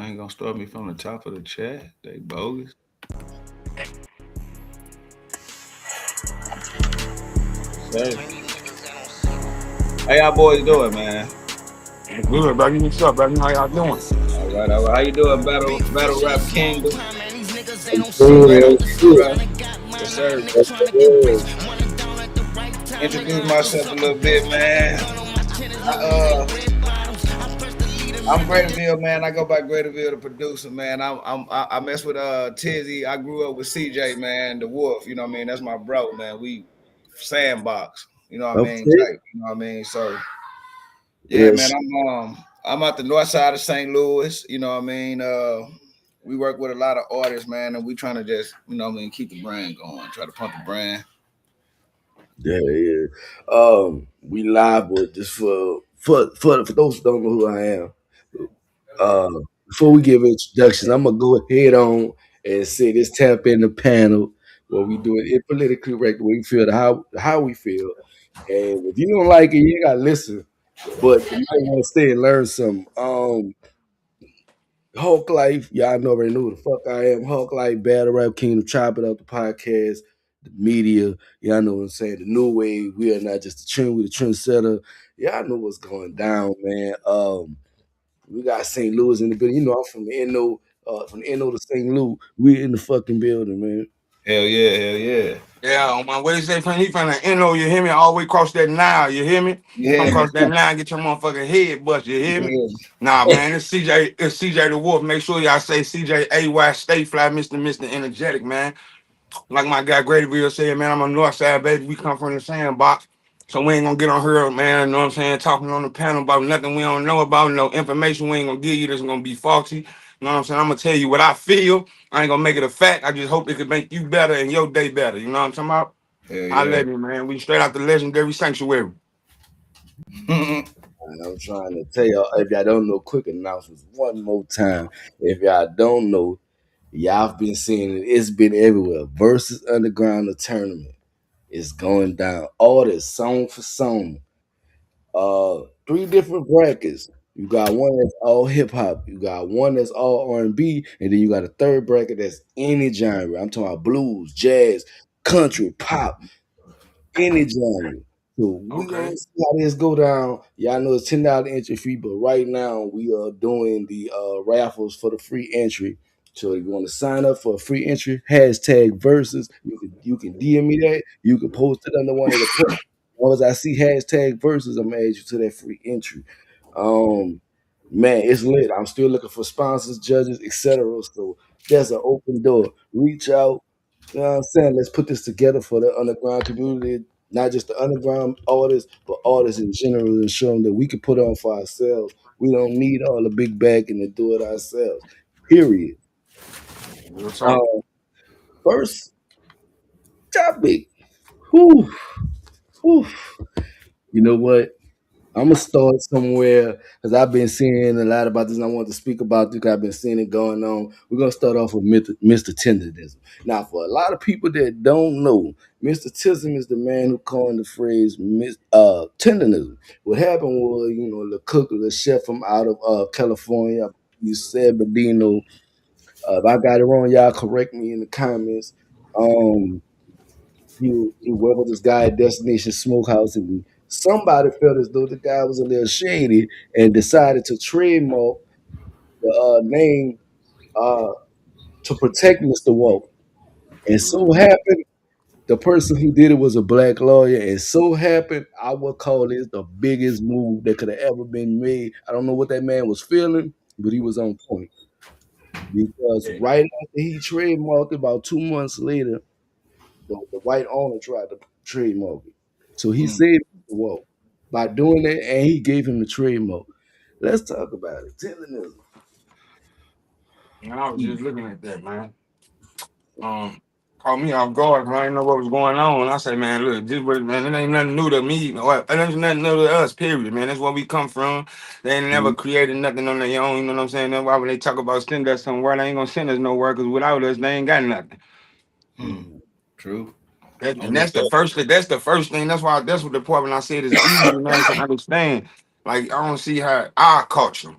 ain't gonna start me from the top of the chat. They bogus. Say, how y'all boys doing, man? Good, bro. You what's up, bro? How y'all doing? All right, all right. How you doing, Battle Rap Kingdom? Good, Congratulations, good. bro. Yes, sir. That's the word. Introduce myself a little bit, man. I, I'm Greaterville, man. I go by Greaterville, the producer, man. I mess with Tizzy. I grew up with CJ, man, the Wolf. You know what I mean? That's my bro, man. We sandbox. You know what I mean? Okay. Type. You know what I mean? So yeah, man. Yes. I'm out the north side of St. Louis. You know what I mean? We work with a lot of artists, man, and we trying to just, you know what I mean, keep the brand going, try to pump the brand. Yeah, yeah. We live, but just for those who don't know who I am. Uh, Before we give introductions, I'm gonna go ahead on and say this tap in the panel where we do it politically correct. We feel how we feel, and if you don't like it, you gotta listen. But you might want to stay and learn some. Hulk Life, y'all know already know who the fuck I am. Hulk Life, Battle Rap Kingdom, Chop It Up, the podcast, the media. Y'all know what I'm saying. The new wave. We are not just the trend, we the trendsetter. Y'all know what's going down, man. We got St. Louis in the building. You know, I'm from the NO to St. Louis. We in the fucking building, man. Hell yeah, hell yeah. Yeah, on my way say from he from the NO, you hear me? All the way across that Nile, you hear me? You Come hear me? across that Nile, get your motherfucking head bust, you hear You me? hear me? Nah, man, it's CJ the Wolf. Make sure y'all say CJ AY Stay Fly, Mr. Energetic, man. Like my guy Gradyville said, man, I'm a north side baby. We come from the sandbox. So we ain't gonna get on here, man, you know what I'm saying, talking on the panel about nothing we don't know about, no information we ain't gonna give you that's gonna be faulty. You know what I'm saying? I'm gonna tell you what I feel. I ain't gonna make it a fact. I just hope it could make you better and your day better. You know what I'm talking about? Hell I yeah. let you, man. We straight out the legendary sanctuary. And I'm trying to tell y'all, if y'all don't know, quick announcements one more time. If y'all don't know, y'all been seeing it. It's been everywhere. Versus Underground, the tournament is going down. All this song for song. Three different brackets. You got one that's all hip hop. You got one that's all R&B, and then you got a third bracket that's any genre. I'm talking about blues, jazz, country, pop, any genre. So we Okay. gonna see how this go down. Y'all know it's $10 entry fee, but right now we are doing the raffles for the free entry. So if you want to sign up for a free entry, hashtag versus, you can DM me that. You can post it under one of the posts. As long as I see hashtag versus, I'm gonna add you to that free entry. Um, man, it's lit. I'm still looking for sponsors, judges, etc. So there's an open door. Reach out. You know what I'm saying? Let's put this together for the underground community, not just the underground artists, but artists in general, and show them that we can put on for ourselves. We don't need all the big backing to do it ourselves. Period. What's Uh, up? First topic. Whew, whew. You know what? I'm gonna start somewhere because I've been seeing a lot about this, and I want to speak about this. 'Cause I've been seeing it going on. We're gonna start off with Mr. Tenderism. Now, for a lot of people that don't know, Mr. Tism is the man who coined the phrase tenderism. What happened was, the cook, the chef from out of California, you said Bedino. If I got it wrong, y'all correct me in the comments. Um, he went with this guy at Destination Smokehouse, and somebody felt as though the guy was a little shady and decided to trademark the name uh, to protect Mr. Walk. And so happened the person who did it was a black lawyer, and so happened I would call this the biggest move that could have ever been made. I don't know what that man was feeling, but he was on point because Yeah. right after he trademarked it, about 2 months later, the white owner tried to trademark it. So he Mm. saved the Walt by doing that, and he gave him the trademark. Let's talk about it. Telling And I was Mm. just looking at that, man. Um, Caught me off guard 'cause I didn't know what was going on. I said, man, look, man, it ain't nothing new to me. It ain't nothing new to us, period, man. That's where we come from. They ain't never this. created nothing on their own, you know what I'm saying? That's why when they talk about send us somewhere, they ain't gonna send us nowhere because without us, they ain't got nothing. Mm. True. And I'm with that's the that. first thing. That's the first thing. That's what the part when I said it's easy, man, to understand. Like I don't see how our culture.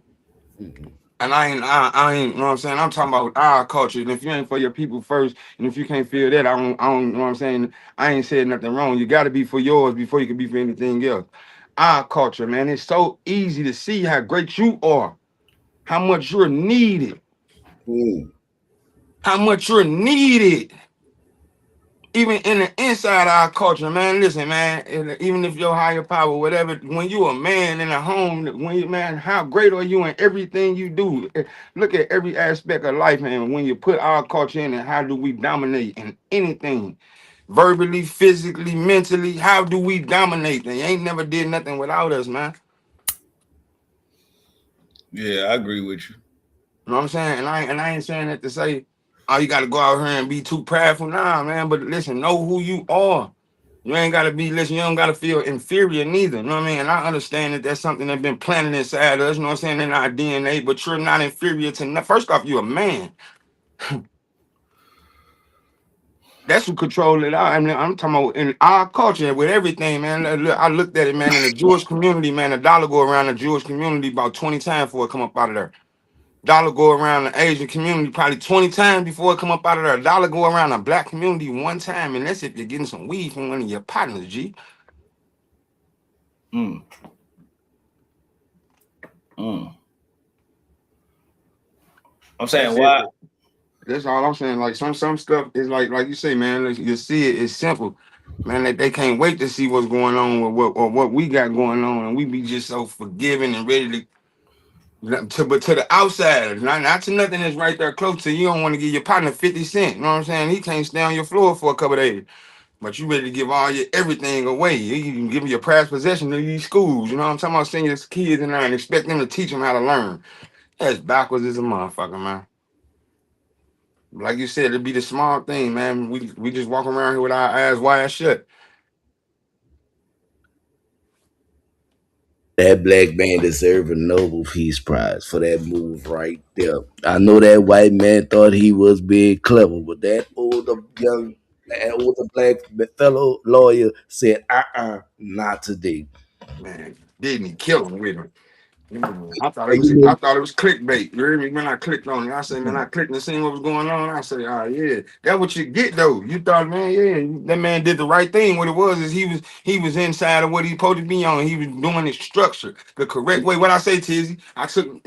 Mhm. And I ain't, you know what I'm saying? I'm talking about our culture. And if you ain't for your people first, and if you can't feel that, I don't, you know what I'm saying? I ain't said nothing wrong. You got to be for yours before you can be for anything else. Our culture, man, it's so easy to see how great you are, how much you're needed, how much you're needed. Even in the inside of our culture, man, listen, man, even if your higher power, whatever, when you a man in a home, when you, man, how great are you in everything you do? Look at every aspect of life, man. When you put our culture in it, how do we dominate in anything? Verbally, physically, mentally, how do we dominate? They ain't never did nothing without us, man. Yeah, I agree with you. You know what I'm saying? And I ain't saying that to say, oh, you got to go out here and be too prideful. Nah, man, but listen, know who you are. You ain't got to be, listen, you don't got to feel inferior neither. You know what I mean? And I understand that that's something that's been planted inside us, you know what I'm saying, in our DNA, but you're not inferior to nothing. First off, you're a man. That's who control it out. I mean, I'm talking about in our culture with everything, man. I looked at it, man, in the Jewish community, man. A dollar go around the Jewish community about 20 times before it come up out of there. Dollar go around the Asian community probably 20 times before it come up out of there. A dollar go around the black community one time, and that's if you're getting some weed from one of your partners, G. Mm. Mm. I'm saying That's why? it. That's all I'm saying. Like some stuff is like you say, man. Like, you see it. It's simple, man. They can't wait to see what's going on with what we got going on, and we be just so forgiving and ready but to the outsiders, not to nothing that's right there close to you. Don't want to give your partner 50 cents. You know what I'm saying? He can't stay on your floor for a couple of days. But you ready to give all your everything away. You can give your prized possession to these schools. You know what I'm talking about? Sending your kids in there and expect them to teach them how to learn. That's backwards as a motherfucker, man. Like you said, it'd be the small thing, man. We just walk around here with our eyes wide shut. That black man deserved a Nobel Peace Prize for that move right there. I know that white man thought he was being clever, but that older black fellow lawyer said, not today. Man, didn't he kill him with him? I thought it And was you I thought it was clickbait. You heard me when I clicked on it. I said, man, I clicked and seen what was going on. I said, oh yeah, that's what you get though. You thought, man, yeah, that man did the right thing. What it was is he was inside of what he supposed to be on. He was doing it structured the correct way. What I say, Tizzy, I took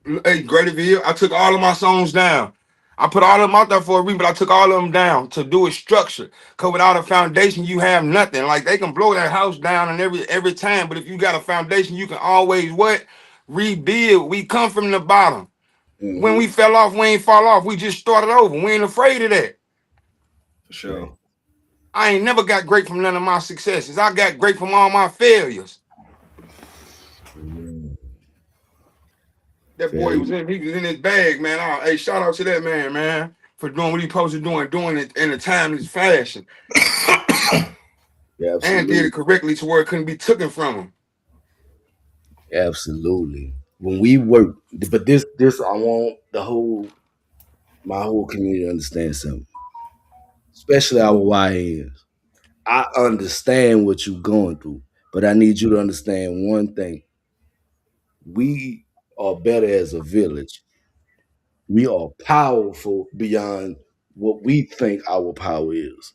Greater Ville, I took all of my songs down. I put all of them out there for a reason, but I took all of them down to do it structured. Cause without a foundation, you have nothing. Like they can blow that house down and every time, but if you got a foundation, you can always what? Rebuild. We come from the bottom. When we fell off, we ain't fall off. We just started over. We ain't afraid of that. For sure. I ain't never got great from none of my successes. I got great from all my failures. That boy he was in his bag, man. Oh, hey, shout out to that man, for doing what he supposed to do and doing it in a timely fashion. Yeah, and did it correctly to where it couldn't be taken from him. Absolutely. When we work, but this I want my whole community to understand something, especially our YNs. I understand what you're going through, but I need you to understand one thing. We are better as a village. We are powerful beyond what we think our power is.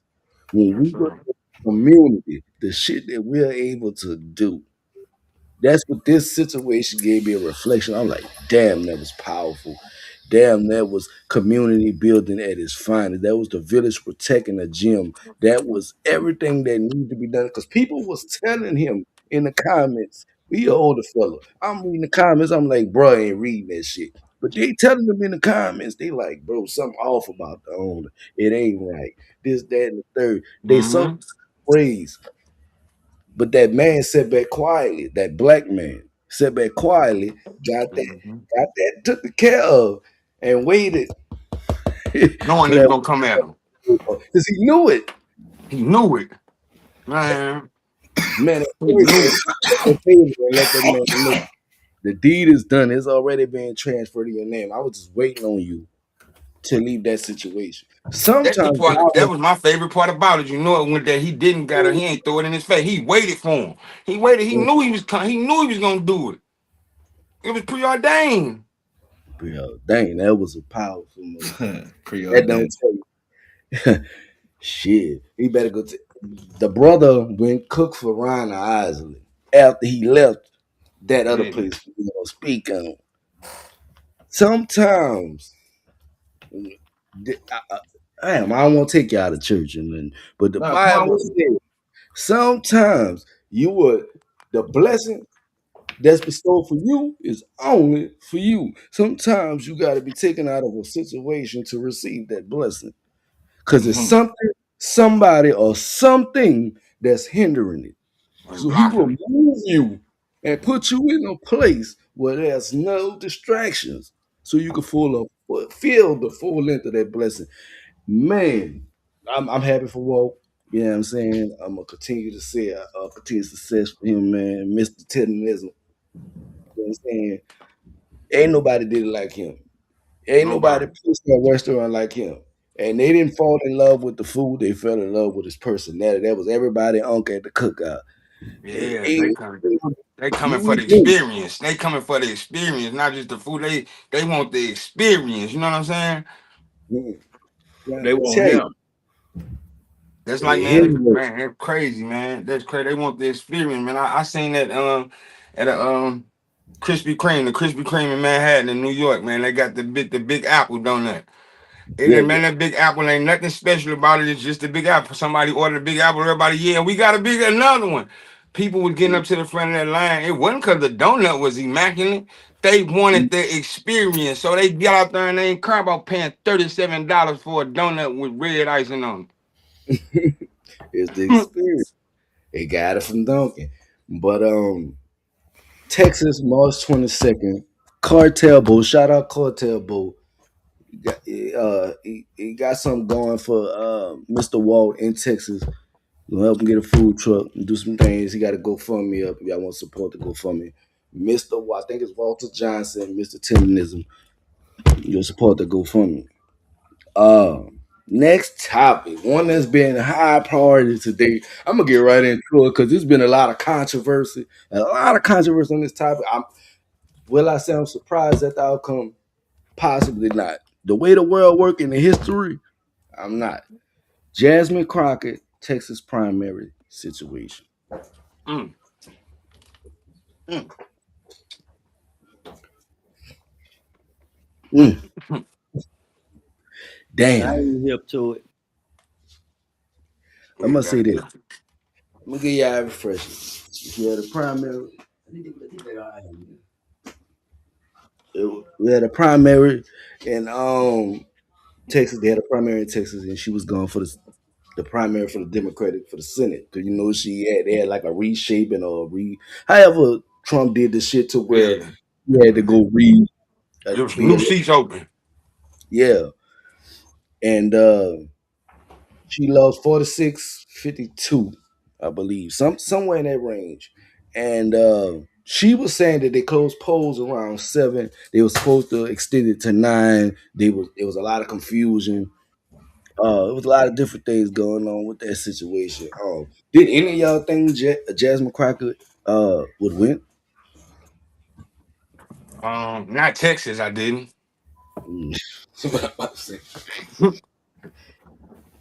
When Yes, we go sir. to the community, the shit that we're able to do, that's what this situation gave me a reflection. I'm like, damn, that was powerful. Damn, that was community building at its finest. That was the village protecting the gym. That was everything that needed to be done. Because people was telling him in the comments, we an older fella. I'm reading the comments. I'm like, bro, I ain't reading that shit. But they telling them in the comments, they like, bro, something off about the owner. It ain't right. This, that, and the third. They so Mm-hmm. praise. But that man sat back quietly, that black man sat back quietly, Mm-hmm. got that took care of, and waited Knowing for he was that gonna come at him. because he knew it. He knew it. Man, Man, he knew it. let that man know the deed is done. It's already been transferred to your name. I was just waiting on you to leave that situation. That's the Sometimes part that God was my favorite part about it. You know it when that he didn't got it, he ain't throw it in his face. He waited for him. He waited, he knew he was gonna do it. It was preordained. Yo, dang, that was a powerful move. Creole That don't dance. tell you. Shit. He better go the brother went cook for Ryan Isley after he left that other Yeah. place speak on. Sometimes I don't want to take you out of church and then, but the No, come on Bible with it. says sometimes you would the blessing that's bestowed for you is only for you. Sometimes you got to be taken out of a situation to receive that blessing because it's Mhm. something, somebody, or something that's hindering it. And So he will blocking it. move you and put you in a place where there's no distractions, so you can feel the full length of that blessing. Man, I'm happy for Walt. You know what I'm saying? I'm gonna continue to say continued success for him, man. Mr. Tennism. You know what I'm saying? Ain't nobody did it like him. Ain't nobody Nobody. pushed that restaurant like him. And they didn't fall in love with the food, they fell in love with his personality. That was everybody uncle at the cookout. Yeah, He, they he coming for was the experience. They coming for the experience, not just the food. They want the experience. You know what I'm saying? trying They to want tell you, him. That's like him, man, that's crazy, man. That's crazy. They want the experience, man. I seen that at a Krispy Kreme, the Krispy Kreme in Manhattan in New York, man. They got the big apple donut. yeah, Man, that big apple ain't nothing special about it. It's just a big apple. Somebody ordered a big apple. Everybody, yeah, we got another one. People were getting up to the front of that line. It wasn't because the donut was immaculate. They wanted the experience. So they got out there and they ain't cry about paying $37 for a donut with red icing on it's the it. experience. They got it from Duncan. But Texas, March 22nd, Cartel Bowl. Shout out Cartel Bowl. He got something going for Mr. Walt in Texas. We'll help him get a food truck and do some things. He got to GoFundMe up if y'all want to support the GoFundMe. I think it's Walter Johnson, Mr. Tennism. You'll support the GoFundMe. Next topic, one that's been high priority today. I'm gonna get right into it because there's been a lot of controversy, on this topic. Will I say I'm surprised at the outcome? Possibly not. The way the world work in the history, I'm not. Jasmine Crockett, Texas primary situation. Mm, mm. Mm, I damn. ain't hip to it. I'm We gonna say got this. I'm gonna give y'all a refresher. She had a primary. We had a primary in Texas. They had a primary in Texas, and she was going for the primary for the Democratic for the Senate. Because they had like a reshaping or however Trump did the shit to where yeah. he had to go There was some be new elected. seats open. Yeah, and she lost 46-52, I believe, somewhere in that range. And she was saying that they closed polls around 7. They were supposed to extend it to 9. It was a lot of confusion. It was a lot of different things going on with that situation. Did any of y'all think Jasmine Crockett would win? Not Texas, I didn't. Mm. What I'm about to say.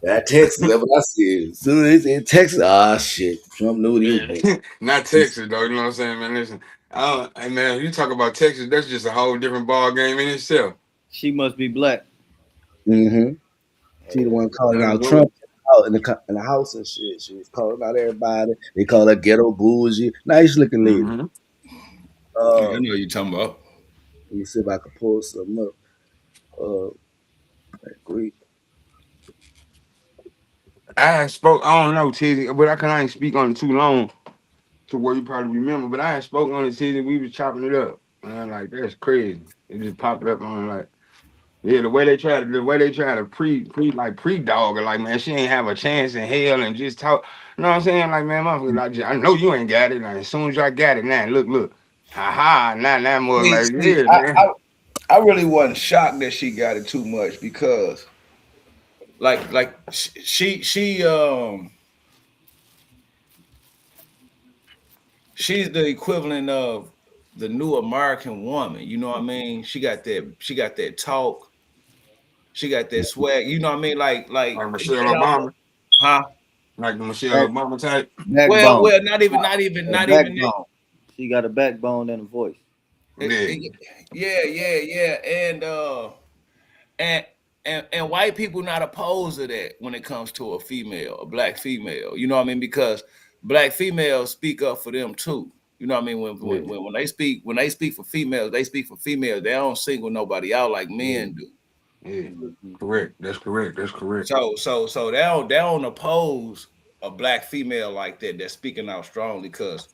That Texas, that's what I said. As soon as they said Texas, shit. Trump knew what he was Yeah. doing. Not Texas though, you know what I'm saying, man? Listen, hey man, you talk about Texas, that's just a whole different ball game in itself. She must be black. Mm-hmm. She the one calling That's out what Trump out in the house and shit. She was calling out everybody. They call her ghetto bougie. Nice looking lady. mm-hmm. Yeah, I Uh, know what you talking about. let me see if I can pull something up. Uh, great. I don't know, Tizzy, but I can only speak on it too long to where you probably remember, but I had spoken on it, Tizzy, we was chopping it up. Man, like that's crazy. It just popped up on like yeah, the way they try to pre dog her, like man, she ain't have a chance in hell and just talk. You know what I'm saying? Like man, motherfucker, like I know you ain't got it. Like, as soon as I got it, now look, ha ha, now more See, like see, yeah, I, I, man. I really wasn't shocked that she got it too much because, like she's the equivalent of the new American woman. You know what I mean? She got that talk. She got that swag. You know what I mean? Like Michelle Obama, huh? like the Michelle Obama type. Backbone. Well, not even Backbone. She got a backbone and a voice. Yeah. And white people not opposed to that when it comes to a black female. You know what I mean? Because black females speak up for them too. You know what I mean? When they speak for females, they speak for females. They don't single nobody out like men do. Yeah, correct. That's correct. So they don't oppose a black female like that that's speaking out strongly because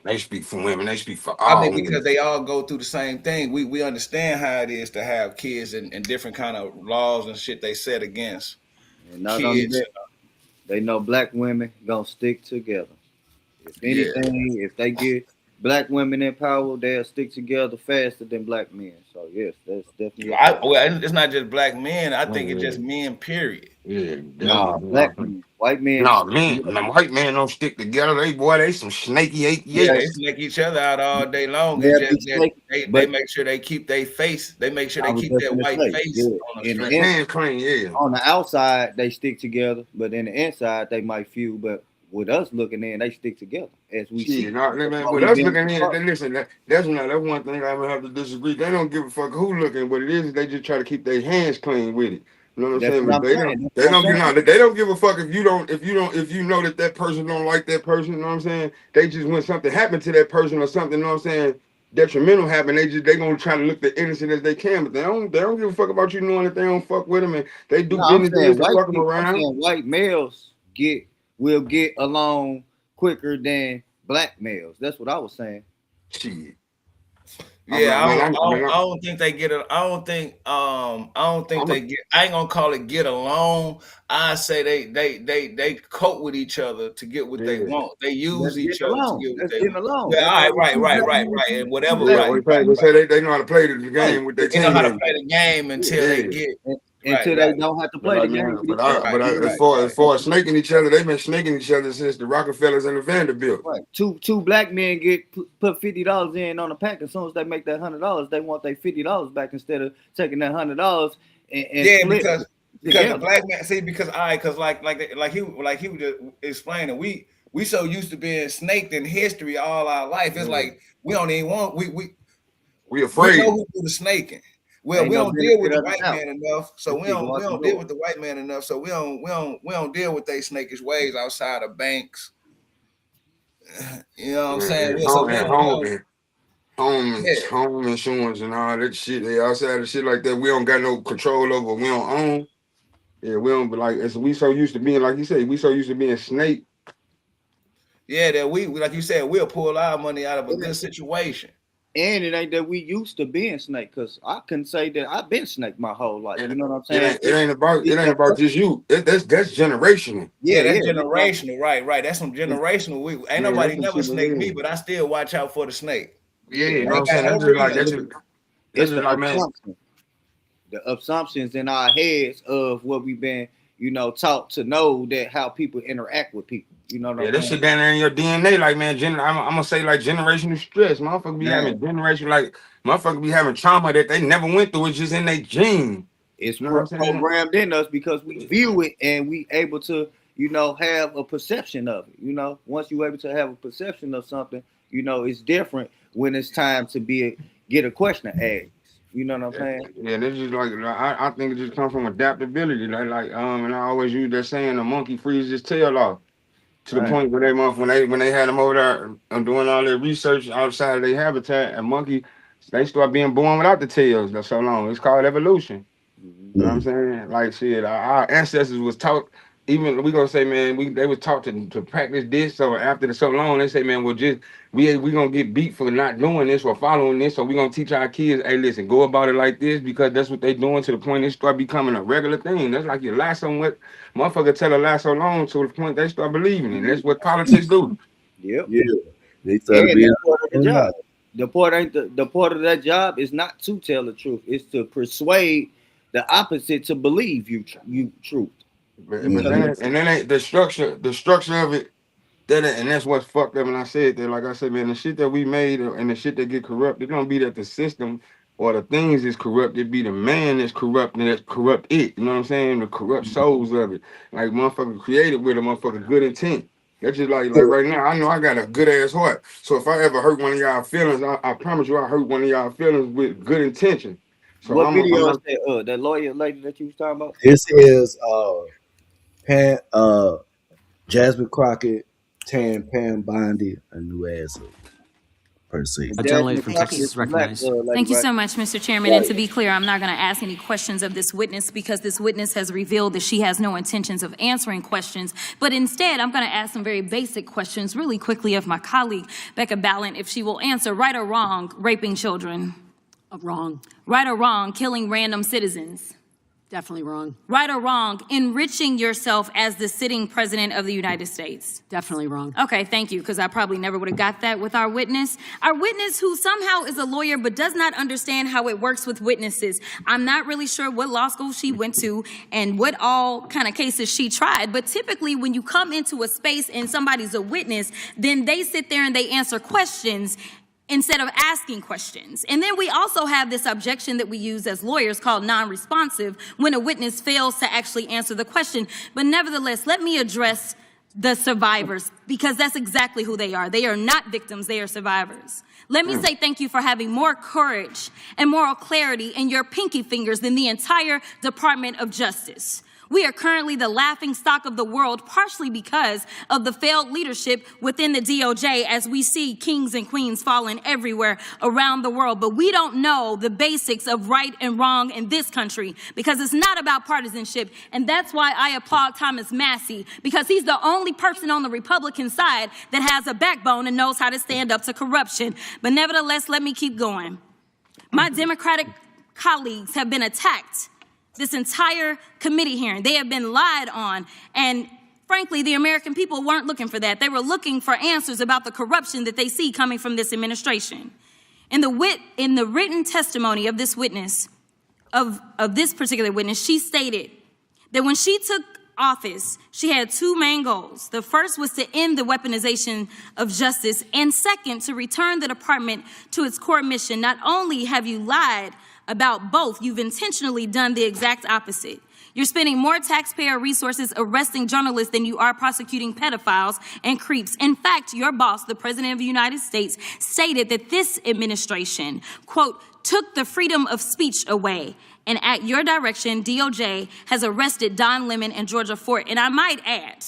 they speak for women. They speak for all. I mean, because they all go through the same thing. We understand how it is to have kids and different kind of laws and shit they set against kids. They know black women gonna stick together. If anything, if they get black women in power, they'll stick together faster than black men. So yes, that's definitely. It's not just black men. I think it's just men. Period. Yeah. Black men, white men. No, white men don't stick together. They some snaky they snake each other out all day long. They make sure they keep their face. They make sure they keep their white face on the outside. They stick together, but in the inside they might feud. But with us looking in, they stick together as we see. With us looking in, listen, that's one thing I would have to disagree. They don't give a fuck who looking. What it is, they just try to keep their hands clean with it. You know what I'm saying? They don't give a fuck if you know that person don't like that person. You know what I'm saying? They just when something happened to that person or something, you know what I'm saying, detrimental happened, they gonna try to look the innocent as they can, but they don't give a fuck about you knowing that they don't fuck with them and they do business to fuck them around. White males will get along quicker than black males. That's what I was saying. Shit. Yeah, I don't think they get it. I ain't gonna call it get along. I say they cope with each other to get what they want. They use each other to get what they want. Yeah, right. And whatever. Say they know how to play the game with their team. They know how to play the game until they get until they don't have to play the game. But as far as snaking each other, they've been snaking each other since the Rockefellers and the Vanderbilt. Right. Two black men put $50 in on a pack. As soon as they make that $100, they want their $50 back instead of taking that $100 and because the black man because like he was just explaining, we so used to being snaked in history all our life. It's like we don't even want we afraid. We know who do the snaking. Well, we don't deal with the white man enough, so we don't deal with the white man enough, so we don't deal with their snakish ways outside of banks. You know what I'm saying? Home insurance and all that shit. They outside of shit like that. We don't got no control over. We don't own. Yeah, we don't. But like, we so used to being, like you said, we so used to being snake. Yeah, that we like you said, we'll pull our money out of a good situation. And it ain't that we used to being snake, because I can say that I've been snake my whole life. You know what I'm saying? It ain't about just you. That's generational. Yeah, that's generational. Right. That's some generational. Ain't nobody never snaked me, but I still watch out for the snake. Yeah, you know what I'm saying? That's just like man. The assumptions in our heads of what we've been, taught to know that how people interact with people. You know what I'm saying? That shit down there in your DNA, like man, I'm gonna say like generational stress. Motherfuckers be having motherfuckers be having trauma that they never went through. It's just in their gene. It's programmed in us because we view it and we able to, have a perception of it. Once you're able to have a perception of something, it's different when it's time to get a question asked. You know what I'm saying? Yeah, this is like I think it just comes from adaptability. And I always use that saying, a monkey freezes his tail off. To the point where when they had them over there doing all their research outside of their habitat, a monkey, they start being born without the tails. That's so long. It's called evolution. You know what I'm saying? Like shit, our ancestors was taught. Even we gonna say, man, they was taught to practice this. So after so long, they say, man, we gonna get beat for not doing this or following this. So we gonna teach our kids, hey, listen, go about it like this because that's what they doing to the point they start becoming a regular thing. That's like you lie so much, motherfucker tell a lie so long to the point they start believing it. That's what politics do. Yep. Yeah. They start being the job. The part of that job is not to tell the truth. It's to persuade the opposite to believe you truth. And then ain't the structure of it And that's what's fucked up. And I said that, like I said, man, the shit that we made and the shit that get corrupt, it don't be that the system or the things is corrupt. It be the man that's corrupt and that's corrupt it. You know what I'm saying? The corrupt souls of it. Like motherfucker created with a motherfucker good intent. That's just like right now, I know I got a good ass heart. So if I ever hurt one of y'all feelings, I promise you I hurt one of y'all feelings with good intention. So what video is that? That lawyer lady that you was talking about? This is Jasmine Crockett, Pam Bondi, a new ass per se. A journalist from Texas is recognized. Thank you so much, Mr. Chairman. And to be clear, I'm not going to ask any questions of this witness because this witness has revealed that she has no intentions of answering questions. But instead, I'm going to ask some very basic questions really quickly of my colleague, Becca Balint, if she will answer right or wrong, raping children. Wrong. Right or wrong, killing random citizens. Definitely wrong. Right or wrong, enriching yourself as the sitting president of the United States. Definitely wrong. Okay, thank you, because I probably never would have got that with our witness. Our witness who somehow is a lawyer but does not understand how it works with witnesses. I'm not really sure what law school she went to and what all kind of cases she tried, but typically when you come into a space and somebody's a witness, then they sit there and they answer questions instead of asking questions. And then we also have this objection that we use as lawyers called non-responsive when a witness fails to actually answer the question. But nevertheless, let me address the survivors because that's exactly who they are. They are not victims, they are survivors. Let me say thank you for having more courage and moral clarity in your pinky fingers than the entire Department of Justice. We are currently the laughing stock of the world, partially because of the failed leadership within the DOJ as we see kings and queens falling everywhere around the world. But we don't know the basics of right and wrong in this country because it's not about partisanship. And that's why I applaud Thomas Massie, because he's the only person on the Republican side that has a backbone and knows how to stand up to corruption. But nevertheless, let me keep going. My Democratic colleagues have been attacked this entire committee hearing. They have been lied on. And frankly, the American people weren't looking for that. They were looking for answers about the corruption that they see coming from this administration. In the written testimony of this witness, of this particular witness, she stated that when she took office, she had two main goals. The first was to end the weaponization of justice, and second, to return the department to its core mission. Not only have you lied about both, you've intentionally done the exact opposite. You're spending more taxpayer resources arresting journalists than you are prosecuting pedophiles and creeps. In fact, your boss, the President of the United States, stated that this administration, quote, took the freedom of speech away. And at your direction, DOJ has arrested Don Lemon and Georgia Fort. And I might add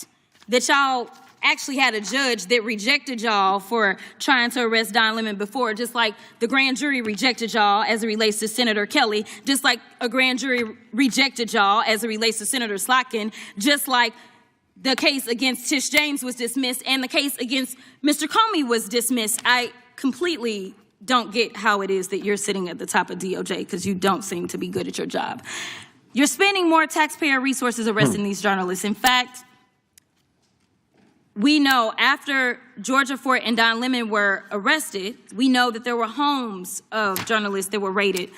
that y'all actually had a judge that rejected y'all for trying to arrest Don Lemon before, just like the grand jury rejected y'all as it relates to Senator Kelly, just like a grand jury rejected y'all as it relates to Senator Slotkin, just like the case against Tish James was dismissed and the case against Mr. Comey was dismissed. I completely don't get how it is that you're sitting at the top of DOJ because you don't seem to be good at your job. You're spending more taxpayer resources arresting these journalists. In fact, we know after Georgia Fort and Don Lemon were arrested, we know that there were homes of journalists that were raided.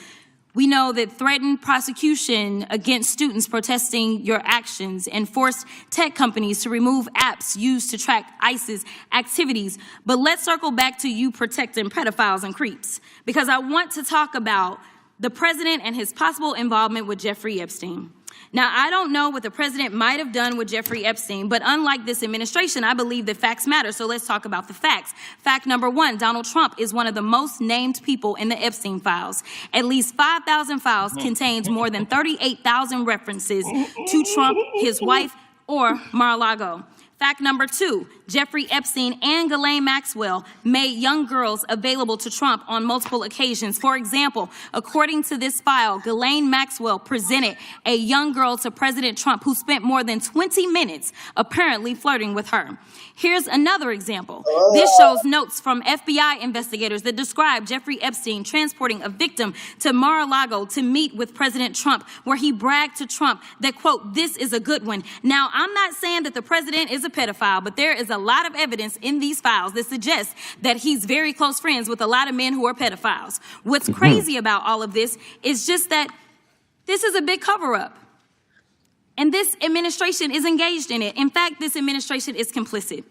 We know that threatened prosecution against students protesting your actions and forced tech companies to remove apps used to track ISIS activities. But let's circle back to you protecting pedophiles and creeps, because I want to talk about the president and his possible involvement with Jeffrey Epstein. Now, I don't know what the president might have done with Jeffrey Epstein, but unlike this administration, I believe that facts matter. So let's talk about the facts. Fact number one, Donald Trump is one of the most named people in the Epstein files. At least 5,000 files contains more than 38,000 references to Trump, his wife, or Mar-a-Lago. Fact number two, Jeffrey Epstein and Ghislaine Maxwell made young girls available to Trump on multiple occasions. For example, according to this file, Ghislaine Maxwell presented a young girl to President Trump who spent more than 20 minutes apparently flirting with her. Here's another example. This shows notes from FBI investigators that describe Jeffrey Epstein transporting a victim to Mar-a-Lago to meet with President Trump, where he bragged to Trump that, quote, this is a good one. Now, I'm not saying that the president is a pedophile, but there is a lot of evidence in these files that suggests that he's very close friends with a lot of men who are pedophiles. What's crazy about all of this is just that this is a big cover-up. And this administration is engaged in it. In fact, this administration is complicit.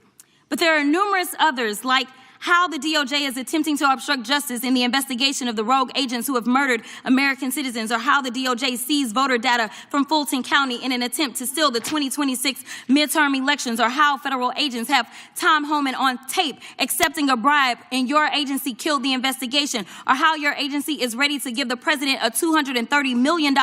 But there are numerous others, like how the DOJ is attempting to obstruct justice in the investigation of the rogue agents who have murdered American citizens, or how the DOJ seized voter data from Fulton County in an attempt to steal the 2026 midterm elections, or how federal agents have Tom Homan on tape accepting a bribe and your agency killed the investigation, or how your agency is ready to give the president a $230 million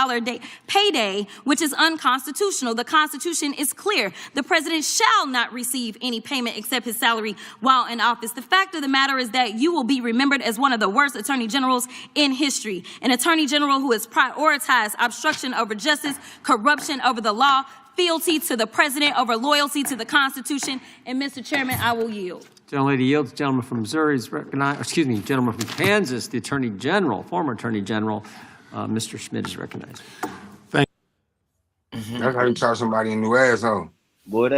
payday, which is unconstitutional. The Constitution is clear. The president shall not receive any payment except his salary while in office. The fact of the matter is that you will be remembered as one of the worst attorney generals in history. An attorney general who has prioritized obstruction over justice, corruption over the law, fealty to the president over loyalty to the Constitution. And Mr. Chairman, I will yield. Gentlelady yields. Gentleman from Missouri is recognized. Excuse me, gentleman from Kansas, the Attorney General, former Attorney General, Mr. Schmidt is recognized. That's how you charge somebody a new asshole. Boy,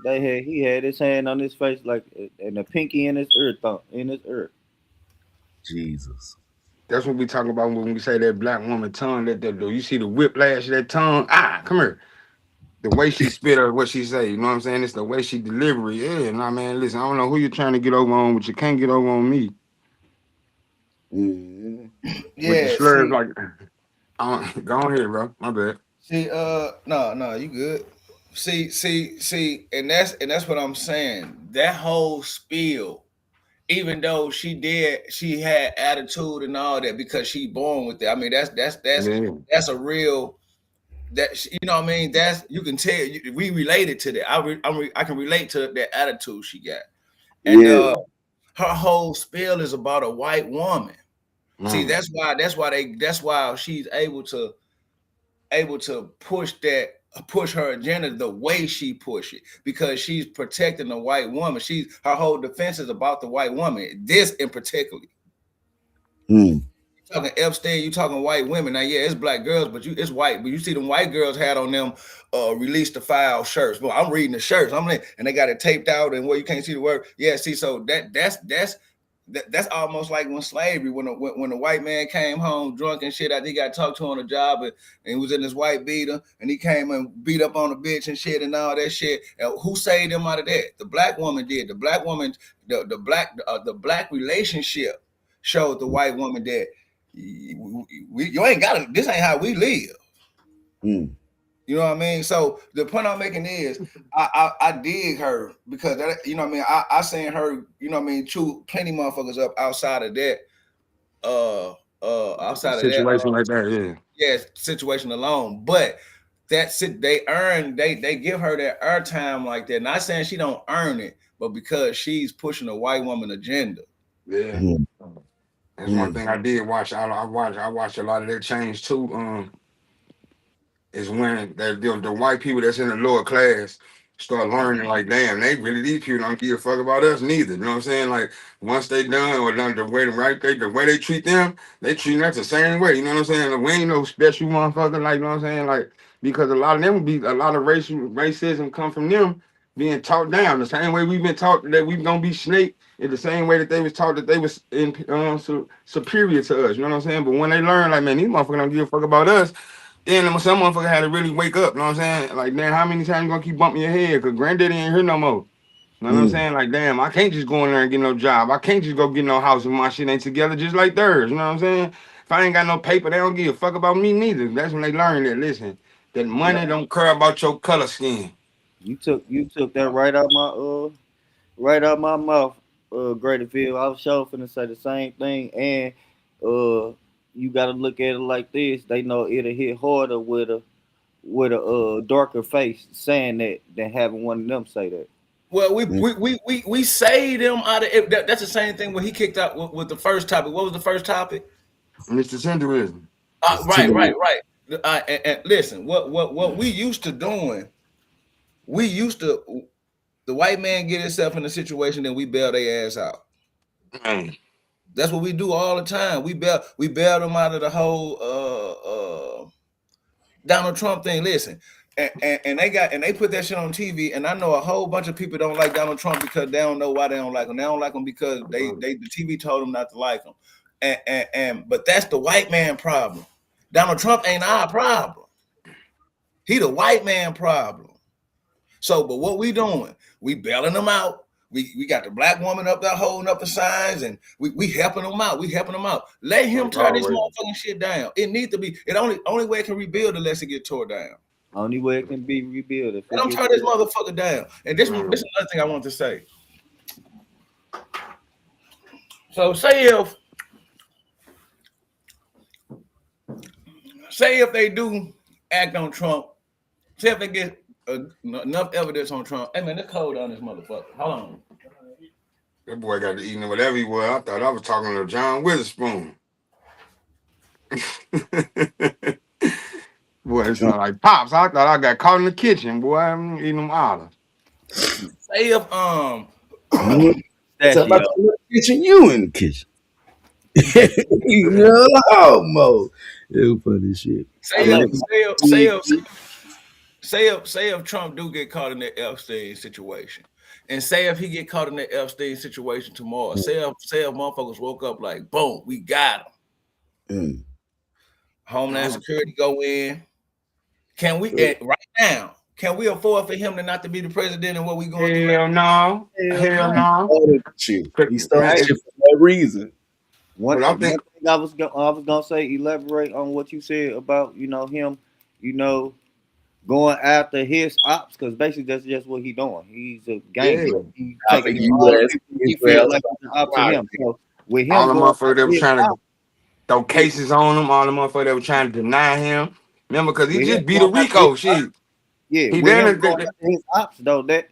he had his hand on his face like, and the pinky in his ear. Jesus. That's what we talk about when we say that black woman tongue. That you see the whiplash of that tongue. Come here. The way she spit or what she say, you know what I'm saying? It's the way she deliver it. Yeah, nah, man, listen, I don't know who you're trying to get over on, but you can't get over on me. Mm-hmm. Yeah, with the slurs, like, go on here, bro. My bad. See, no, you good. See, and that's what I'm saying. That whole spiel, even though she had attitude and all that because she born with it. I mean, that's a real, that, you know what I mean? That's, you can tell, we related to that. I can relate to that attitude she got. And her whole spiel is about a white woman. See, that's why she's able to push her agenda the way she push it, because she's protecting the white woman. Her whole defense is about the white woman. This in particular. You talking Epstein, you talking white women. Now, yeah, it's black girls, but it's white. But you see them white girls had on them release the file shirts. Well, I'm reading the shirts. And they got it taped out and where you can't see the word. Yeah, see, so that's almost like when slavery, when the white man came home drunk and shit, he got talked to on the job and he was in his white beater and he came and beat up on the bitch and shit and all that shit. And who saved him out of that? The black woman did. The black woman, the black relationship showed the white woman that you ain't got it. This ain't how we live. You know what I mean? So the point I'm making is I dig her because that, you know what I mean, I seen her, you know what I mean, chew plenty motherfuckers up outside of that outside situation of that like that, yeah, situation alone. But that's it, they give her that airtime like that. Not saying she don't earn it, but because she's pushing a white woman agenda. Yeah. That's one thing I did watch. I watched a lot of that change too. Is when the white people that's in the lower class start learning, like, damn, these people don't give a fuck about us neither. You know what I'm saying? Like, once they done or done the way they treat them, they treat us the same way. You know what I'm saying? Like, we ain't no special motherfucker, like, you know what I'm saying? Like, because a lot of racism come from them being taught down. The same way we've been taught that we gonna be snake, in the same way that they was taught that they was superior to us. You know what I'm saying? But when they learn, like, man, these motherfuckers don't give a fuck about us, then some motherfucker had to really wake up, you know what I'm saying? Like, damn, how many times you gonna keep bumping your head? Because granddaddy ain't here no more. You know what I'm saying? Like, damn, I can't just go in there and get no job. I can't just go get no house if my shit ain't together just like theirs. You know what I'm saying? If I ain't got no paper, they don't give a fuck about me neither. That's when they learn that, listen, that money don't care about your color skin. You took that right out my mouth, Gradyfield. I was sure finna say the same thing. And you got to look at it like this. They know it'll hit harder with a darker face saying that than having one of them say that. Well, we saved him out of it. That's the same thing when he kicked out with the first topic. What was the first topic? Mr. Tenderism. Right. And listen, what we used to doing, the white man get himself in a situation, then we bail their ass out. That's what we do all the time. We bail them out of the whole Donald Trump thing. Listen, and they put that shit on TV. And I know a whole bunch of people don't like Donald Trump because they don't know why they don't like him. They don't like him because the TV told them not to like him. But that's the white man problem. Donald Trump ain't our problem. He the white man problem. So, but what we doing? We bailing them out. We got the black woman up there holding up the signs, and we helping them out. We helping them out. Let him tear this motherfucking shit down. It needs to be. It only way it can rebuild unless it get tore down. Only way it can be rebuilt. Let him tear this motherfucker down. And this is another thing I want to say. So say if they do act on Trump, say if they get enough evidence on Trump. Hey man, it's cold on this motherfucker. Hold on. That boy got to eating whatever he was. I thought I was talking to John Witherspoon. Boy, it sound like Pops. I thought I got caught in the kitchen, boy. I'm eating them olives. Say if It's about in the kitchen, you in the kitchen. You know, mode. It funny shit. Say if Trump do get caught in the Epstein situation, and say if he get caught in the Epstein situation tomorrow, say if motherfuckers woke up like, boom, we got him. Homeland Security go in. Can we right now? Can we afford for him to not to be the president and what we going to do? Hell no. He started shit for no reason. One thing I was gonna say, elaborate on what you said about him, going after his ops, because basically that's just what he's doing. He's a gangster. He's taking he feels like it's an op to him. So with him, all the motherfuckers that were trying to throw cases on him, all the motherfuckers that were trying to deny him. Remember, because he just beat a RICO shit. Yeah, he with him his ops though, that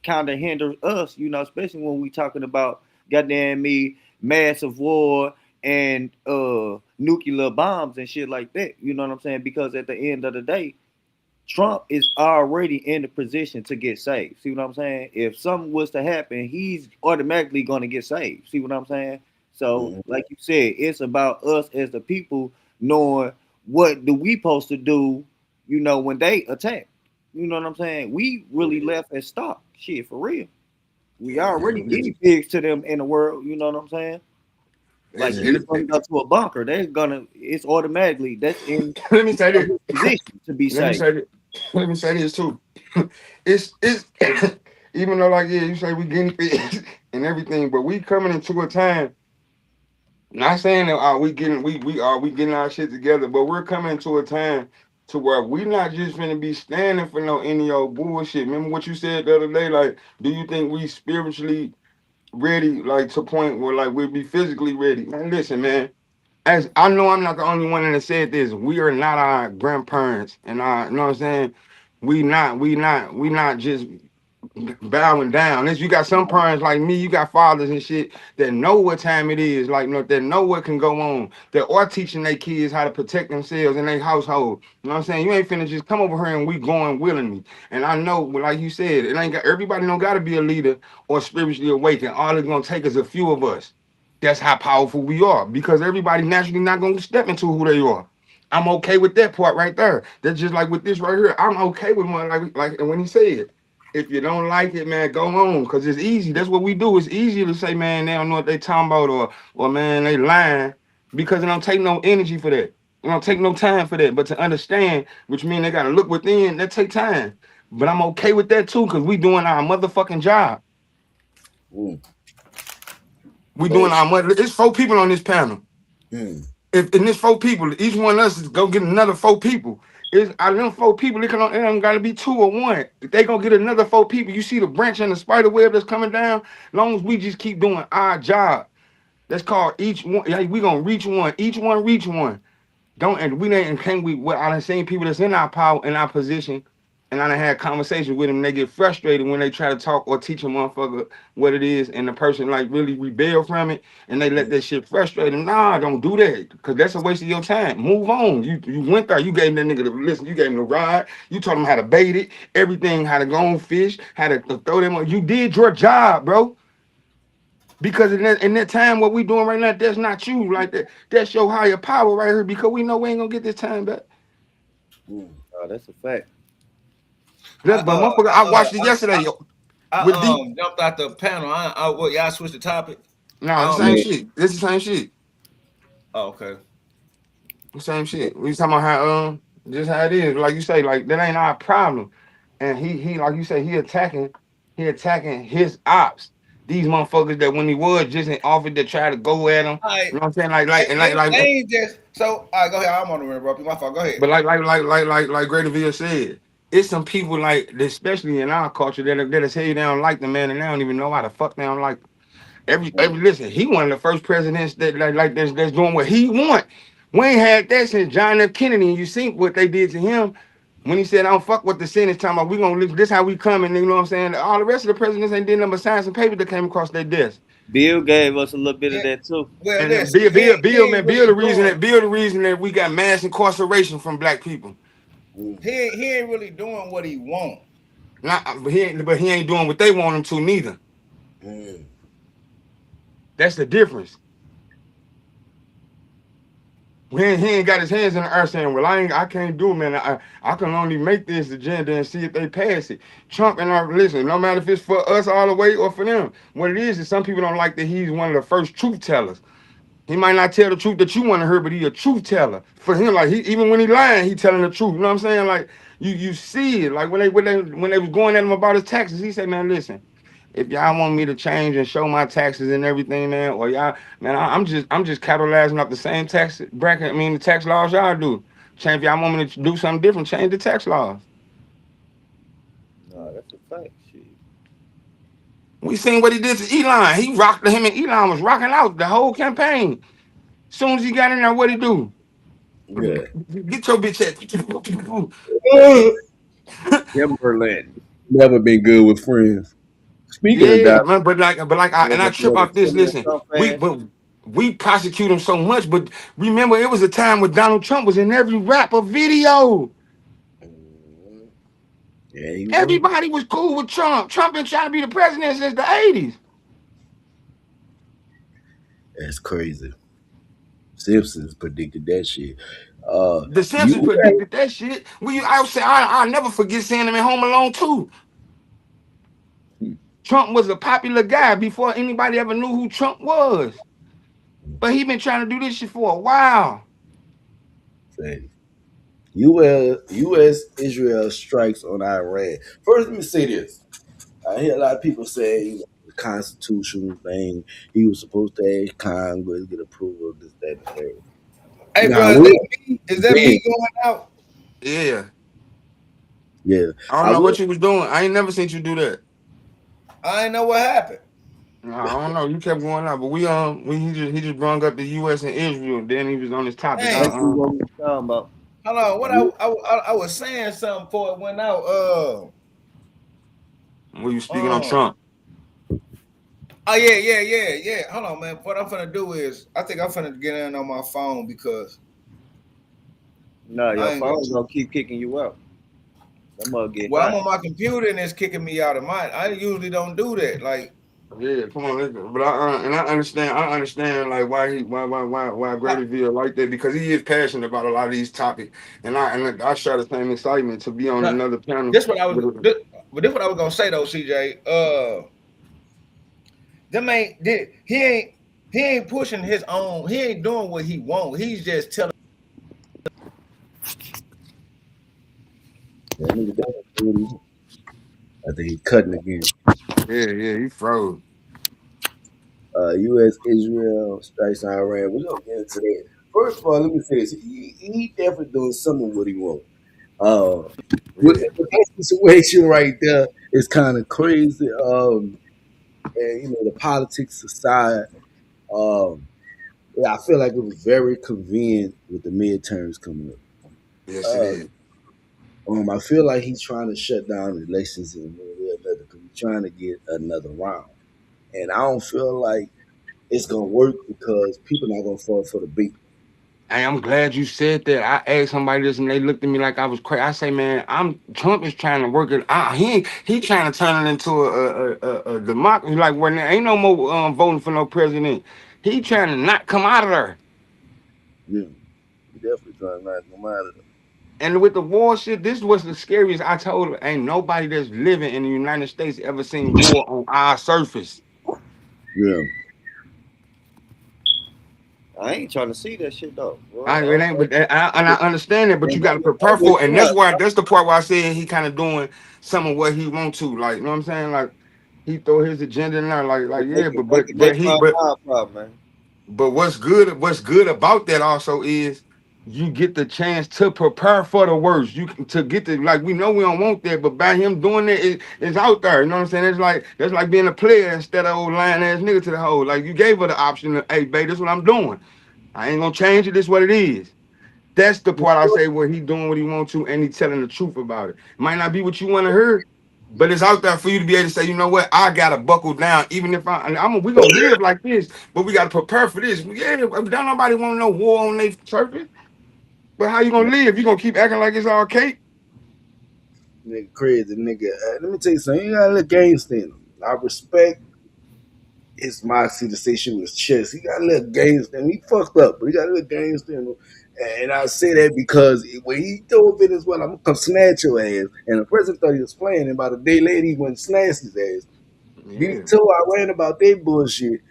kind of hinders us, especially when we talking about goddamn massive war and nuclear bombs and shit like that. You know what I'm saying? Because at the end of the day, Trump is already in the position to get saved. See what I'm saying? If something was to happen, he's automatically going to get saved. See what I'm saying? So, like you said, it's about us as the people knowing what do we supposed to do, when they attack. You know what I'm saying? We really left and stopped. Shit, for real. We already guinea pigs to them in the world. You know what I'm saying? Like you're going to go to a bunker, it's automatically that's in. Let me say this position to be safe. Let me say this too. It's even though you say we guinea pigs and everything, but we coming into a time. Not saying that we getting our shit together, but we're coming into a time to where we not just gonna be standing for any old bullshit. Remember what you said the other day? Like, do you think we spiritually ready, to point where we'll be physically ready? Man, listen, man. As I know, I'm not the only one that said this. We are not our grandparents, and you know what I'm saying. We not just bowing down. You got some parents like me, you got fathers and shit that know what time it is, that know what can go on, that are teaching their kids how to protect themselves in their household. You know what I'm saying? You ain't finna just come over here and we going willingly. And I know, like you said, everybody don't gotta be a leader or spiritually awakened. All it's gonna take is a few of us. That's how powerful we are, because everybody naturally not gonna step into who they are. I'm okay with that part right there. That's just like with this right here. I'm okay with one, like when he said, if you don't like it, man, go on, because it's easy. That's what we do. It's easier to say, man, they don't know what they talking about, or man, they lying, because it don't take no energy for that. It don't take no time for that. But to understand, which means they got to look within, that take time. But I'm okay with that too, because we doing our motherfucking job. We doing our mother. It's 4 people on this panel. If in this 4 people, each one of us is go get another 4 people. Out of them 4 people, it don't gotta be 2 or 1. If they gonna get another 4 people, you see the branch and the spider web that's coming down. As long as we just keep doing our job, that's called each one. We gonna reach one. Each one reach one. I done seen people that's in our power, in our position, and I done had conversations with them. They get frustrated when they try to talk or teach a motherfucker what it is, and the person really rebel from it, and they let that shit frustrate them. Nah, don't do that, because that's a waste of your time. Move on. You went there. You gave that nigga the listen. You gave him the ride. You taught him how to bait it, everything, how to go on fish, how to throw them on. You did your job, bro. Because in that time, what we doing right now, that's not you. That's your higher power right here, because we know we ain't gonna get this time back. That's a fact. I watched it yesterday. I jumped out the panel. Y'all switched the topic? No, the same shit. This is the same shit. Oh, okay. The same shit. We talking about how just how it is. Like you say, that ain't our problem. And he like you say, he attacking He attacking his ops. These motherfuckers that when he was just in office that try to go at him. Like, You know what I'm saying? Like, they ain't just so. All right, go ahead. I'm on the interrupt you. My fault. Go ahead. but like Greater Villa said, it's some people like, especially in our culture, that say they don't like the man and they don't even know why the fuck they don't like. Every listen, he one of the first presidents that that's doing what he want. We ain't had that since John F. Kennedy. And you see what they did to him when he said, "I don't fuck what the Senate's talking about. We gonna live. This how we coming." You know what I'm saying? All the rest of the presidents ain't did nothing but sign some papers that came across their desk. Bill gave us a little bit of that too. Well, And listen, Bill, he ain't the reason doing- that we got mass incarceration from black people. he ain't really doing what he want. But he ain't doing what they want him to neither. That's the difference. He ain't got his hands in the earth saying, "Well, I can't do it, man. I can only make this agenda and see if they pass it." Trump and listen, no matter if it's for us all the way or for them, what it is some people don't like that he's one of the first truth tellers. He might not tell the truth that you want to hear, but he a truth teller. For him, like even when he lying, he telling the truth. You know what I'm saying? Like you see it. Like when they was going at him about his taxes, he said, "Man, listen. If y'all want me to change and show my taxes and everything, man, or y'all, man, I'm just capitalizing off the same tax bracket. I mean, the tax laws y'all do. Change if y'all want me to do something different, change the tax laws." No, that's a fact. Shit. We seen what he did to Elon. He rocked him, and Elon was rocking out the whole campaign. As soon as he got in there, what he do? Yeah. Get your bitch at. Timberland. Never been good with friends. Speaking of Yeah, that, man, but I trip off this. Listen, we prosecute him so much, but remember, it was a time when Donald Trump was in every rapper video. yeah, Everybody was cool with Trump. Trump been trying to be the president since the 80s. that's crazy. Simpsons predicted that shit. The Simpsons predicted that shit. I'll never forget seeing him in Home Alone 2. Trump was a popular guy before anybody ever knew who Trump was. But he been trying to do this shit for a while. U.S. Israel strikes on Iran. First, let me say this. I hear a lot of people say the constitutional thing. He was supposed to ask Congress get approval of this, that, and that. Hey, Now, bro, is that me going out? Yeah. Yeah. I don't know what you was doing. I ain't never seen you do that. I ain't know what happened. I don't know. You kept going out, but he just brought up the U.S. and Israel. Then he was on this topic. Hey. What we talking about? Hold on. What I was saying something before it went out. Were you speaking on Trump? Oh yeah. Hold on, man. What I'm finna do is I think I'm finna get in on my phone because No, your phone's gonna keep kicking you out. I'm on my computer and it's kicking me out of mine. I usually don't do that. Like, yeah, come on, listen. But I understand like why Gradyville like that, because he is passionate about a lot of these topics, and I share the same excitement to be on another panel. This what I was gonna say though, CJ. He ain't pushing his own. He ain't doing what he wants. He's just telling. I think he's cutting again. Yeah, he froze. U.S. Israel strikes on Iran. We're gonna get into that. First of all, let me say this. He definitely doing some of what he wants. With that situation right there is kind of crazy. And the politics aside, I feel like it was very convenient with the midterms coming up. Yes, it is. I feel like he's trying to shut down elections in one way or another because he's trying to get another round. And I don't feel like it's gonna work because people not gonna fall for the bait. Hey, I'm glad you said that. I asked somebody this and they looked at me like I was crazy. I say, man, Trump is trying to work it out. He trying to turn it into a democracy. Like, when there ain't no more voting for no president. He trying to not come out of there. Yeah, he definitely trying to not come out of there. And with the war shit, this was the scariest. I told her, ain't nobody that's living in the United States ever seen war on our surface. Yeah. I ain't trying to see that shit though. I understand it, but you got to prepare for it. And that's the part where I said he kind of doing some of what he want to. Like, you know what I'm saying? Like, he throw his agenda in there, like yeah, Problem, man. but what's good about that also is you get the chance to prepare for the worst. You can to get the like we know we don't want that, but by him doing it's out there. You know what I'm saying? That's like being a player instead of old lying ass nigga to the hole. Like you gave her the option of, hey, babe, this is what I'm doing. I ain't gonna change it. This is what it is. That's the part I say where he doing what he want to and he telling the truth about it. Might not be what you want to hear, but it's out there for you to be able to say, you know what, I gotta buckle down, even if we gonna live like this, but we gotta prepare for this. Yeah, don't nobody want to know war on their surface. But how you gonna live? You gonna keep acting like it's all cake? Nigga crazy, nigga. Let me tell you something. You got a little gangster in him. I respect his moxie to say she was chest. He got a little gangster in him. He fucked up, but he got a little gangster in him. And I say that because when he told Venezuela, I'm gonna come snatch your ass, and the president thought he was playing, and about a day later he went and snatched his ass. Yeah. He told Iran about their bullshit,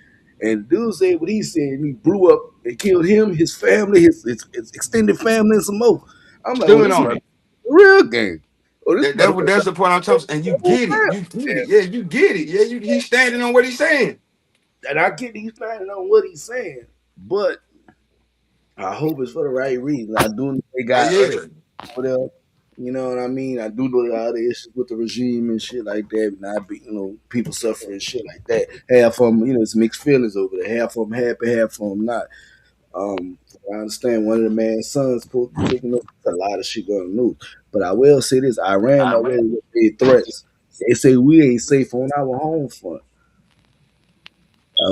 and dude said what he said, and he blew up and killed him, his family, his extended family, and some more. I'm like, Stood on it. real game. Oh, this That's the point I'm talking about. And you get it. You get it. Yeah, you get it. Yeah, he's standing on what he's saying. And I get he's standing on what he's saying, but I hope it's for the right reason. I do know they got whatever. You know what I mean? I do know a lot of issues with the regime and shit like that. Not be, people suffering and shit like that. Half of them, it's mixed feelings over there. Half of them happy, half of them not. I understand one of the man's sons supposed to be taking up a lot of shit on the news. But I will say this: Iran already with their threats. They say we ain't safe on our home front.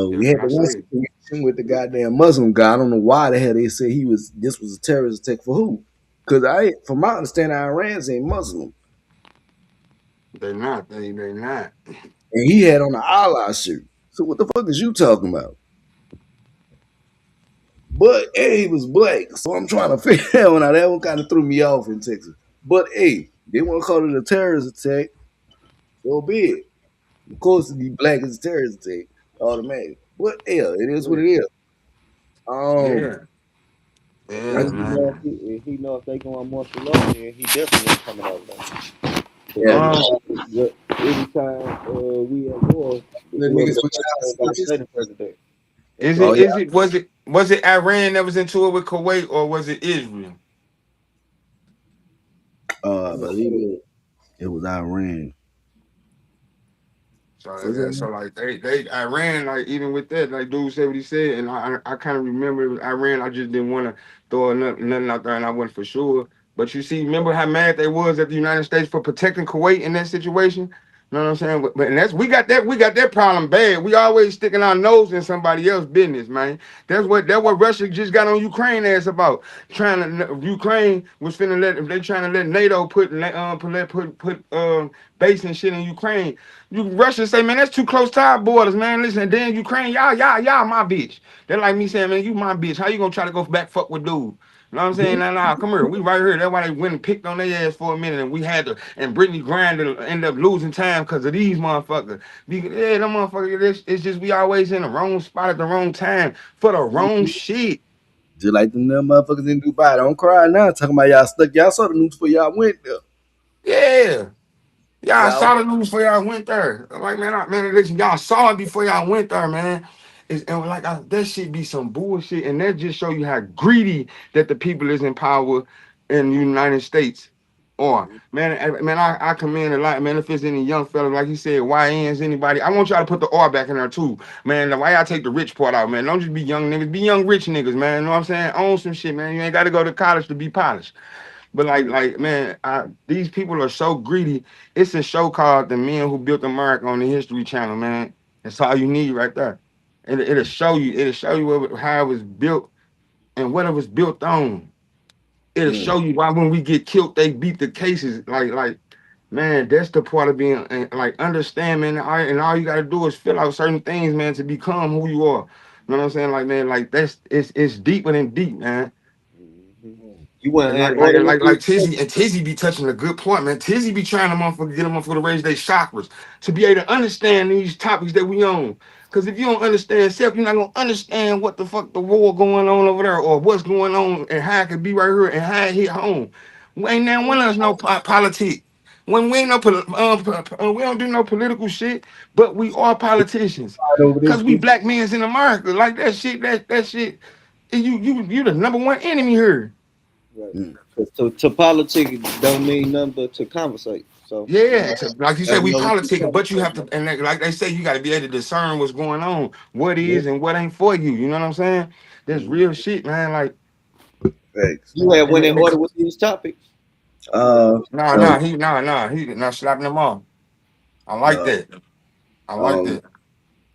We had the one situation with the goddamn Muslim guy. I don't know why the hell they said this was a terrorist attack for who? Because from my understanding, Iran's ain't Muslim. They're not. They're not. And he had on an Allah shirt. So what the fuck is you talking about? But hey, he was black, so I'm trying to figure out. Now that one kind of threw me off in Texas. But hey, they want to call it a terrorist attack. So be it. Of course, to be black is a terrorist attack, automatic. But hell, it is what it is. Yeah, man. If he know if they going martial law, then he definitely ain't coming over there. Yeah. Anytime we at war, The niggas with president. Was it Iran that was into it with Kuwait, or was it Israel? I believe it was Iran. So like they Iran, like even with that, like dude said what he said, and I kind of remember it was Iran. I just didn't want to throw nothing out there, and I wasn't for sure. But you see, remember how mad they was at the United States for protecting Kuwait in that situation? You know what I'm saying? But and we got that problem bad. We always sticking our nose in somebody else's business, man. That's what Russia just got on Ukraine ass about. Ukraine was finna they trying to let NATO put base and shit in Ukraine. Russia say, man, that's too close to our borders, man. Listen, then Ukraine, y'all my bitch. They're like me saying, man, you my bitch. How you gonna try to go back fuck with dude? You know what I'm saying? Nah, come here. We right here. That's why they went and picked on their ass for a minute, and we had to. And Brittany Griner ended up losing time because of these motherfuckers. Them motherfuckers. It's just we always in the wrong spot at the wrong time for the wrong shit. Just like them motherfuckers in Dubai. Don't cry now. Talking about y'all stuck. Y'all saw the news before y'all went there. Yeah. Y'all saw the news before y'all went there. Like, man, listen, y'all saw it before y'all went there, man. That shit be some bullshit, and that just show you how greedy that the people is in power in the United States. Or I commend a lot, man. If it's any young fellas, like he said, YNs, anybody, I want y'all to put the R back in there too, man. Why y'all take the rich part out, man? Don't just be young niggas, be young rich niggas, man. You know what I'm saying? Own some shit, man. You ain't got to go to college to be polished. But man, these people are so greedy. It's a show called The Men Who Built America on the History Channel, man. That's all you need right there. It'll show you how it was built and what it was built on. It'll show you why when we get killed, they beat the cases. Like, man, that's the part of being like understand, man. And all you gotta do is fill out certain things, man, to become who you are. You know what I'm saying? Like, man, like it's deeper than deep, man. You want like Tizzy, and Tizzy be touching a good point, man. Tizzy be trying to get them to raise their chakras to be able to understand these topics that we on. Because if you don't understand self, you're not gonna understand what the fuck the war going on over there, or what's going on, and how it could be right here, and how it hit home. Ain't now one of us know politics. when we ain't we don't do no political shit, but we are politicians. Over this Cause we bitch. black men's in America. Like that shit, that shit. You the number one enemy here. Right. Mm. To politic don't mean nothing but to conversate. So Yeah, like you said, gotta we know what you politicking, but you have to, conversate. and like they say, you got to be able to discern what's going on, what is and what ain't for you. You know what I'm saying? That's Mm. real shit, man. Like, Facts. You have and, went in and order with these topics. Uh, um, he not slapping them off. I like no. that. I like that.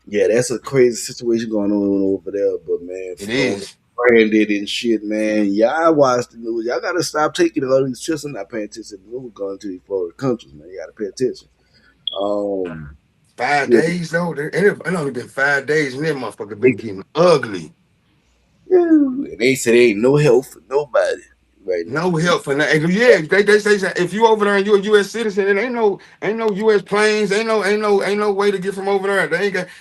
Yeah, that's a crazy situation going on over there. But man, It on is. branded and shit, man. Y'all watch the news. Y'all gotta stop taking all these trips and not paying attention to the news going to these foreign countries, man. You gotta pay attention. 5 Yeah, days though. It only been 5 days, and that motherfucker been getting ugly. and they said there ain't no help for nobody right now. No help for nothing. Yeah, they say that if you over there and you're a U.S. citizen, it ain't no U.S. planes, ain't no way to get from over there.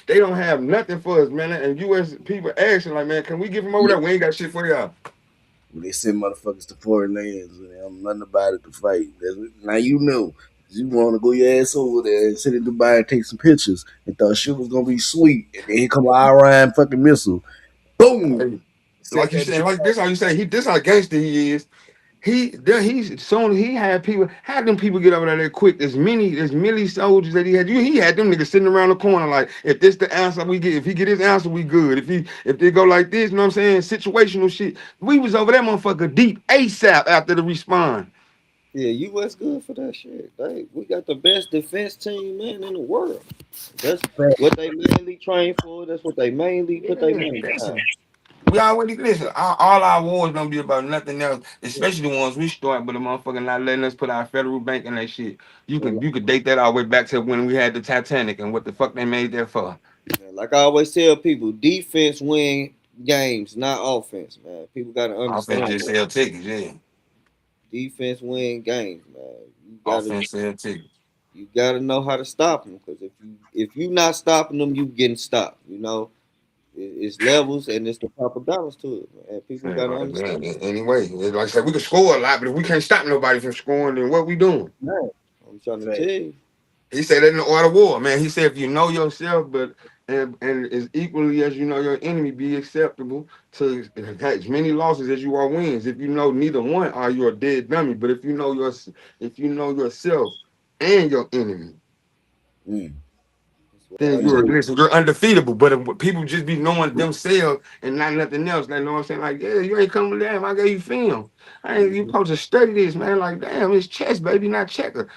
They don't have nothing for us, man. And U.S. people asking like, man, can we get from over Yeah, there? We ain't got shit for y'all. when they send motherfuckers to foreign lands and they have nothing about it to fight. Now you know. You want to go your ass over there and sit in Dubai and take some pictures and thought shit was gonna be sweet, and then here come an Iran fucking missile, boom, Hey, set like you that said, bitch. like this how you say this how gangster he is. He's soon he had them people get over there quick. There's many soldiers that he had them niggas sitting around the corner like if this the answer we get, if he get his answer we good. If they go like this, you know what I'm saying? Situational shit. We was over that motherfucker deep ASAP after the respawn. Yeah, U.S. good for that shit. We got the best defense team, man, in the world. That's what they mainly train for. That's what they mainly put their Yeah, money behind. listen. We already listen. All our wars don't be about nothing else, especially the ones we start. But the motherfucker not letting us put our federal bank in that shit. You could date that all the way back to when we had the Titanic and what the fuck they made that for. Yeah, like I always tell people, defense win games, not offense, man. People gotta Offense understand just that. sell tickets, yeah. Defense win games, man. Offense sell tickets. You gotta know how to stop them because if you not stopping them, you getting stopped. You know, it's levels and it's the proper balance to it, man. People Yeah, gotta like, understand. man, anyway, like I said, we can score a lot, but if we can't stop nobody from scoring, then what we doing? Man, I'm trying to Fact. tell you. He said that in the art of war, man. He said if you know yourself, but and as equally as you know your enemy, be acceptable to as many losses as you are wins. If you know neither one, are you a dead dummy? But if you know yourself and your enemy, Mm. That's what I then I'm you're saying, listen, you're undefeatable. But if people just be knowing themselves and not nothing else, they know what I'm saying. Like, yeah, you ain't coming down. I gave you film. You supposed to study this, man. Like, damn, it's chess, baby, not checker.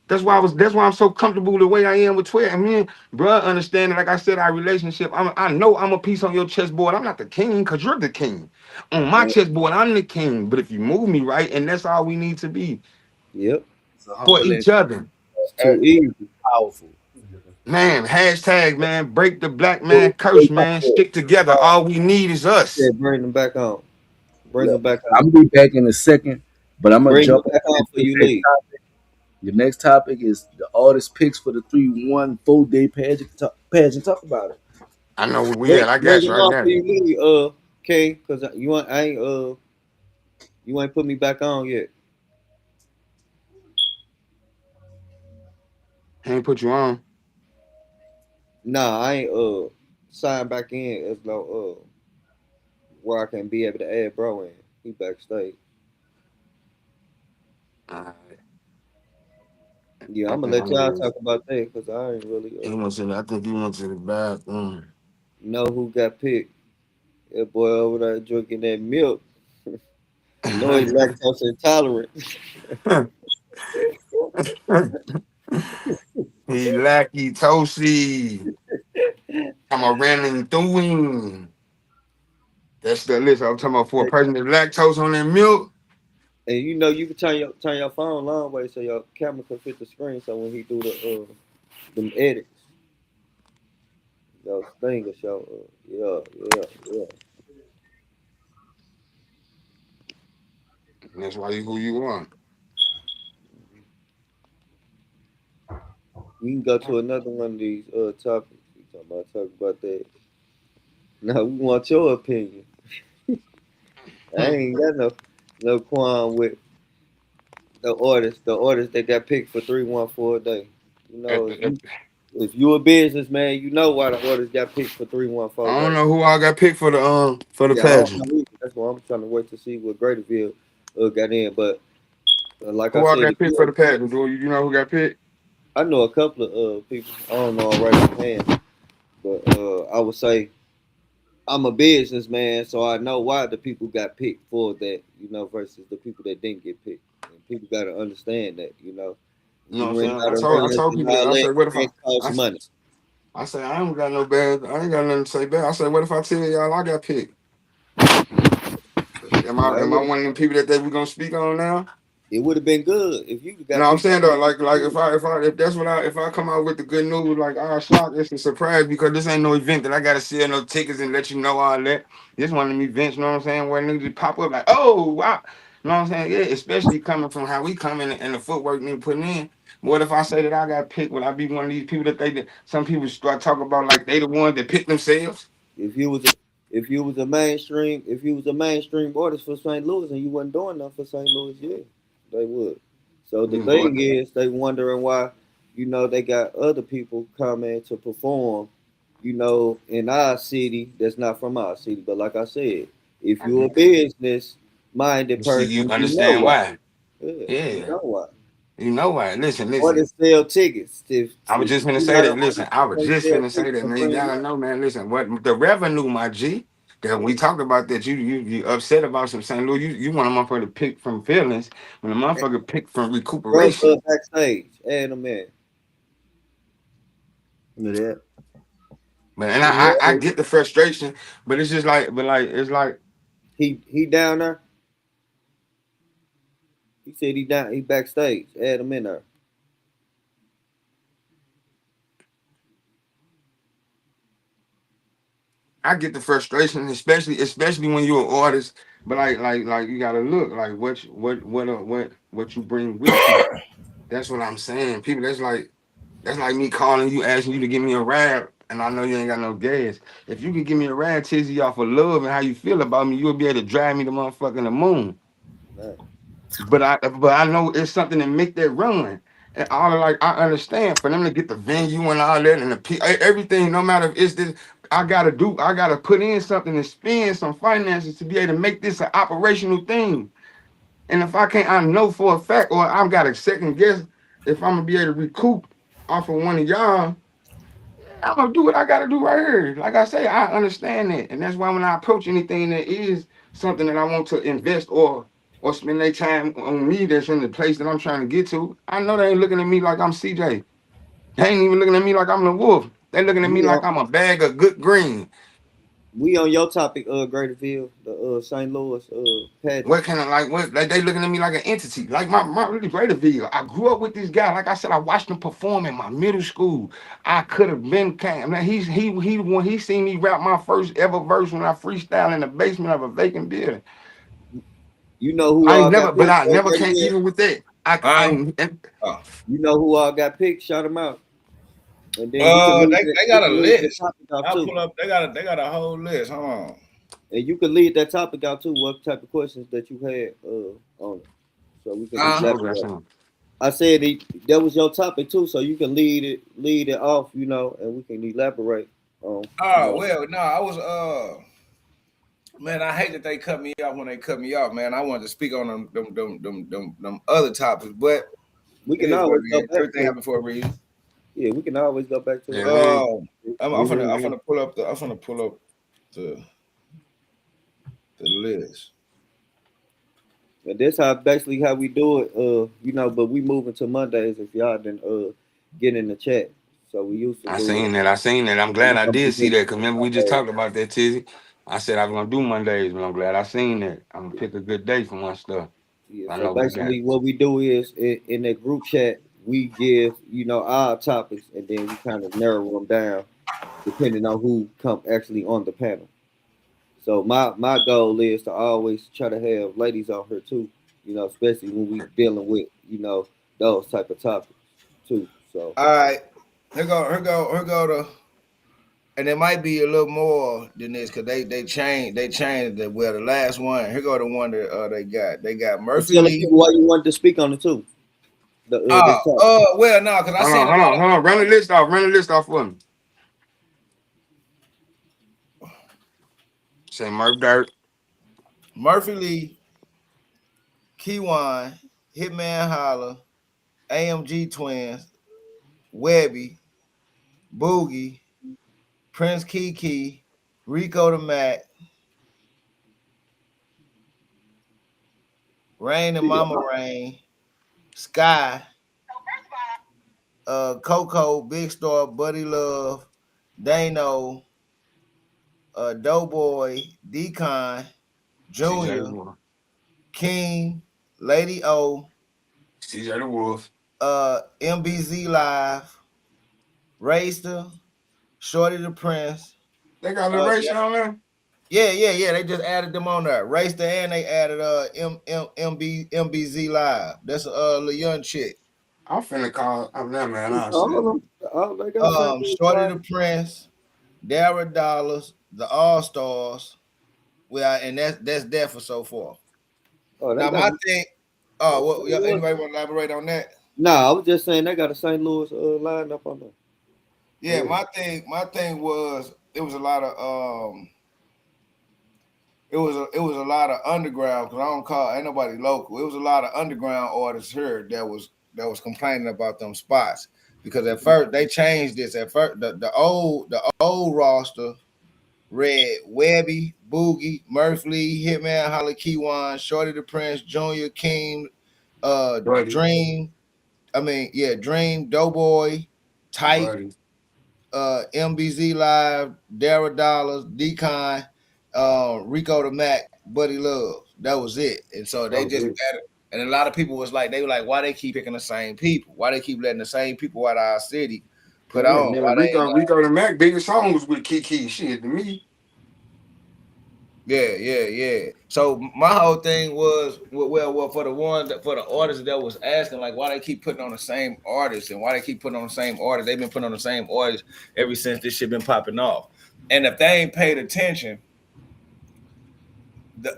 That's why I'm so comfortable the way I am with 12. I mean, bruh, understand like I said, our relationship. I know I'm a piece on your chessboard. I'm not the king because you're the king. On my man, chessboard, I'm the king. But if you move me right, and that's all we need to be Yep. it's a for humbling, each other. It's too easy. powerful. Man, hashtag, man, break the black man curse, man. Stick together. All we need is Yeah, us. bring them back on. Bring Look, them back I'm on. gonna be back in a second, but I'm gonna Bring them jump back on into for the you next leave. topic. The next topic is the artist picks for the 3-1 4-day pageant. Talk about it. I know where we Bring, at. I bring got you. them I on got for you. you leave, King, because you ain't put me back on yet. I ain't put you on. Nah, I ain't signed back in as no where I can be able to add bro in. He backstage. Uh, Yeah, I I'm gonna think let I'm y'all gonna. talk about that because I ain't really I think he went to the bathroom. know who got picked. That boy over there drinking that milk. Know he lactose intolerant. He lackey toasty. I'm a running through him. That's the list I'm talking about for a person that's lactose on their milk. And you know you can turn your phone long way so your camera can fit the screen. So when he do the them edits, those thing will show. Yeah. And that's why you who you are. We can go to another one of these topics. We talk about that. Now we want your opinion. I ain't got no qualm with the orders that got picked for 314 a day. You At know, the, at the- if you a businessman, you know why the orders got picked for 314 I a don't day. know who I got picked for the Yeah, I don't pageant. know either. That's why I'm trying to wait to see what Graterville got in. But like I Who I said, if got picked for you, the pageant? Do you know who got picked? I know a couple of people. I don't know already hand, but I would say I'm a businessman, so I know why the people got picked for that. You know, versus the people that didn't get picked. And people got to understand that. You know, You know you what I'm bring saying? out I events told and people that all I that. said, what if It costs I, money. I said I ain't got no bad. I ain't got nothing to say bad. I said, what if I tell y'all I got picked? Am I one of them people that they we gonna speak on now? It would have been good if you No, got I'm picked. saying though, like if that's what if I come out with the good news, like shock, it's a surprise because this ain't no event that I gotta sell no tickets and let you know all that. This one of them events, you know what I'm saying, where niggas just pop up like, oh wow, you know what I'm saying? Yeah, especially coming from how we come in and the footwork nigga putting in. What if I say that I got picked? Would I be one of these people that some people start talking about like they the ones that pick themselves? If you was a if you was a mainstream artist for St. Louis and you wasn't doing nothing for St. Louis, yeah, they would. So the Boy, thing is, they wondering why, they got other people coming to perform, in our city that's not from our city. But like I said, if I you're a get that. business minded You see, you person, you know understand why. why? Yeah, you Yeah, know why. you know why? Listen. Artists sell tickets. I was If just gonna you're say not an that. Listen, artist, I you was can't just sell gonna say tickets that, to man. You bring gotta know, man. Listen, what the revenue, my G, that we talked about that you upset about some St. Louis. You want a motherfucker to pick from feelings when a motherfucker pick from Girls recuperation. Club backstage. Add them in. Yeah. But and I Yeah. get the frustration, but it's just like, it's like He down there. He said he down. He backstage. Add him in there. I get the frustration, especially when you're an artist. But like you gotta look like what you bring with you. That's what I'm saying. People, that's like me calling you, asking you to give me a ride, and I know you ain't got no gas. If you can give me a ride, Tizzy, off of love and how you feel about me, you'll be able to drive me to motherfucking the moon. Man. But I know it's something that make that run. And all of, like I understand for them to get the venue and all that and everything, no matter if it's this, I gotta put in something and spend some finances to be able to make this an operational thing. And if I can't, I know for a fact, or I've got a second guess if I'm gonna be able to recoup off of one of y'all, I'm gonna do what I gotta do right here. Like I say, I understand that. And that's why when I approach anything that is something that I want to invest or spend their time on me that's in the place that I'm trying to get to, I know they ain't looking at me like I'm CJ. They ain't even looking at me like I'm the wolf. They looking at me We like on I'm a bag of good green. we on your topic, Graterville, the St. Louis pageant. What kind of what like they looking at me like an entity, like my really greater video. I grew up with this guy. Like I said, I watched him perform in my middle school. I could have been came. Now when he seen me rap my first ever verse when I freestyle in the basement of a vacant building. You know who I ain't all never, got but picked, I never came Graterville? even with that. Huh? Oh. You know who all got picked? Shout them out. And then you can They got a lead the list. topic out I'll too. pull up. They got a whole list. Hold on. And you can lead that topic out too. What type of questions that you had on it, so we can Huh? what was I elaborate. saying? I said that was your topic too, so you can lead it off, and we can elaborate on, Oh well, no, I was man, I hate that they cut me off when they cut me off, man. I wanted to speak on them other topics, but we it can is what always it go is. back Everything to it. happened for a reason. Yeah, we can always go back to Yeah, it. we ain't. I'm finna pull up the list. And that's basically how we do it, but we moving to Mondays if y'all didn't get in the chat. So we used to I do it. seen that. I seen that. I'm We glad I gonna did be see doing that. it Cause on remember we just Mondays. talked about that, Tizzy. I said I was gonna do Mondays, but I'm glad I seen that. I'm gonna pick a good day for my stuff. Yeah, I so know we got. basically what we do is in that group chat, we give, our topics and then we kind of narrow them down depending on who come actually on the panel. So my goal is to always try to have ladies on here too, especially when we dealing with, those type of topics too. So All right, here go to and it might be a little more than this because they changed the the last one. Here go the one that they got Murphy Tell the Lee. people why you wanted to speak on it too. This topic. Well, no, because I Hold seen on, hold on. Run the list off. Run the list off for me. Say Murph Dirt. Murphy Lee, Keywan, Hitman Holla, AMG Twins, Webby, Boogie, Prince Kiki, Rico the Mac, Rain and Mama Rain, Sky, Coco, Big Star, Buddy Love, Dano, Doughboy, Decon, Junior, King, Lady O, CJ the Wolf, MBZ Live, Rayster, Shorty the Prince. They got a little race on there. Yeah. They just added them on there. Rayster and they added MBZ Live. That's a little young chick. I'm finna call. I'm there, man. All of them. They got Shorty the Prince, Dara Dollars, the All Stars. Well, and that's that for so far. Now my thing. Anybody want to elaborate on that? No, I was just saying they got a St. Louis lineup on there. Yeah, my thing was it was a lot of it was a lot of underground because ain't nobody local. It was a lot of underground artists here that was complaining about them spots because at first they changed this. At first the old roster read Webby, Boogie, Murphy Lee, Hitman, Holla Keywan, Shorty the Prince, Junior, King, Dream. Dream, Doughboy, Type, MBZ Live, Dara Dollars, Decon, Rico the Mac, Buddy Love. That was it. And so they just added, and a lot of people was like, they were like, why they keep picking the same people? Why they keep letting the same people out of our city put on? Rico the Mac, biggest song was with Kiki. Shit to me. Yeah. So my whole thing was, well, for the artists that was asking, like, why they keep putting on the same artists and why they keep putting on the same artists. They've been putting on the same artists ever since this shit been popping off. And if they ain't paid attention,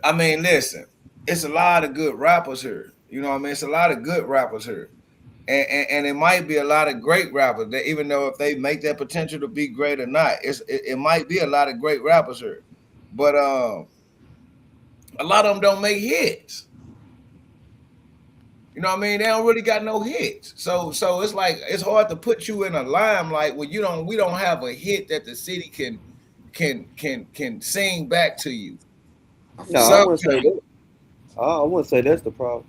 listen, it's a lot of good rappers here. You know what I mean? It's a lot of good rappers here. And it might be a lot of great rappers that even though if they make that potential to be great or not, it might be a lot of great rappers here. But a lot of them don't make hits. You know what I mean? They don't really got no hits. So it's like it's hard to put you in a limelight when we don't have a hit that the city can sing back to you. No, I wouldn't say that. I wouldn't say that's the problem.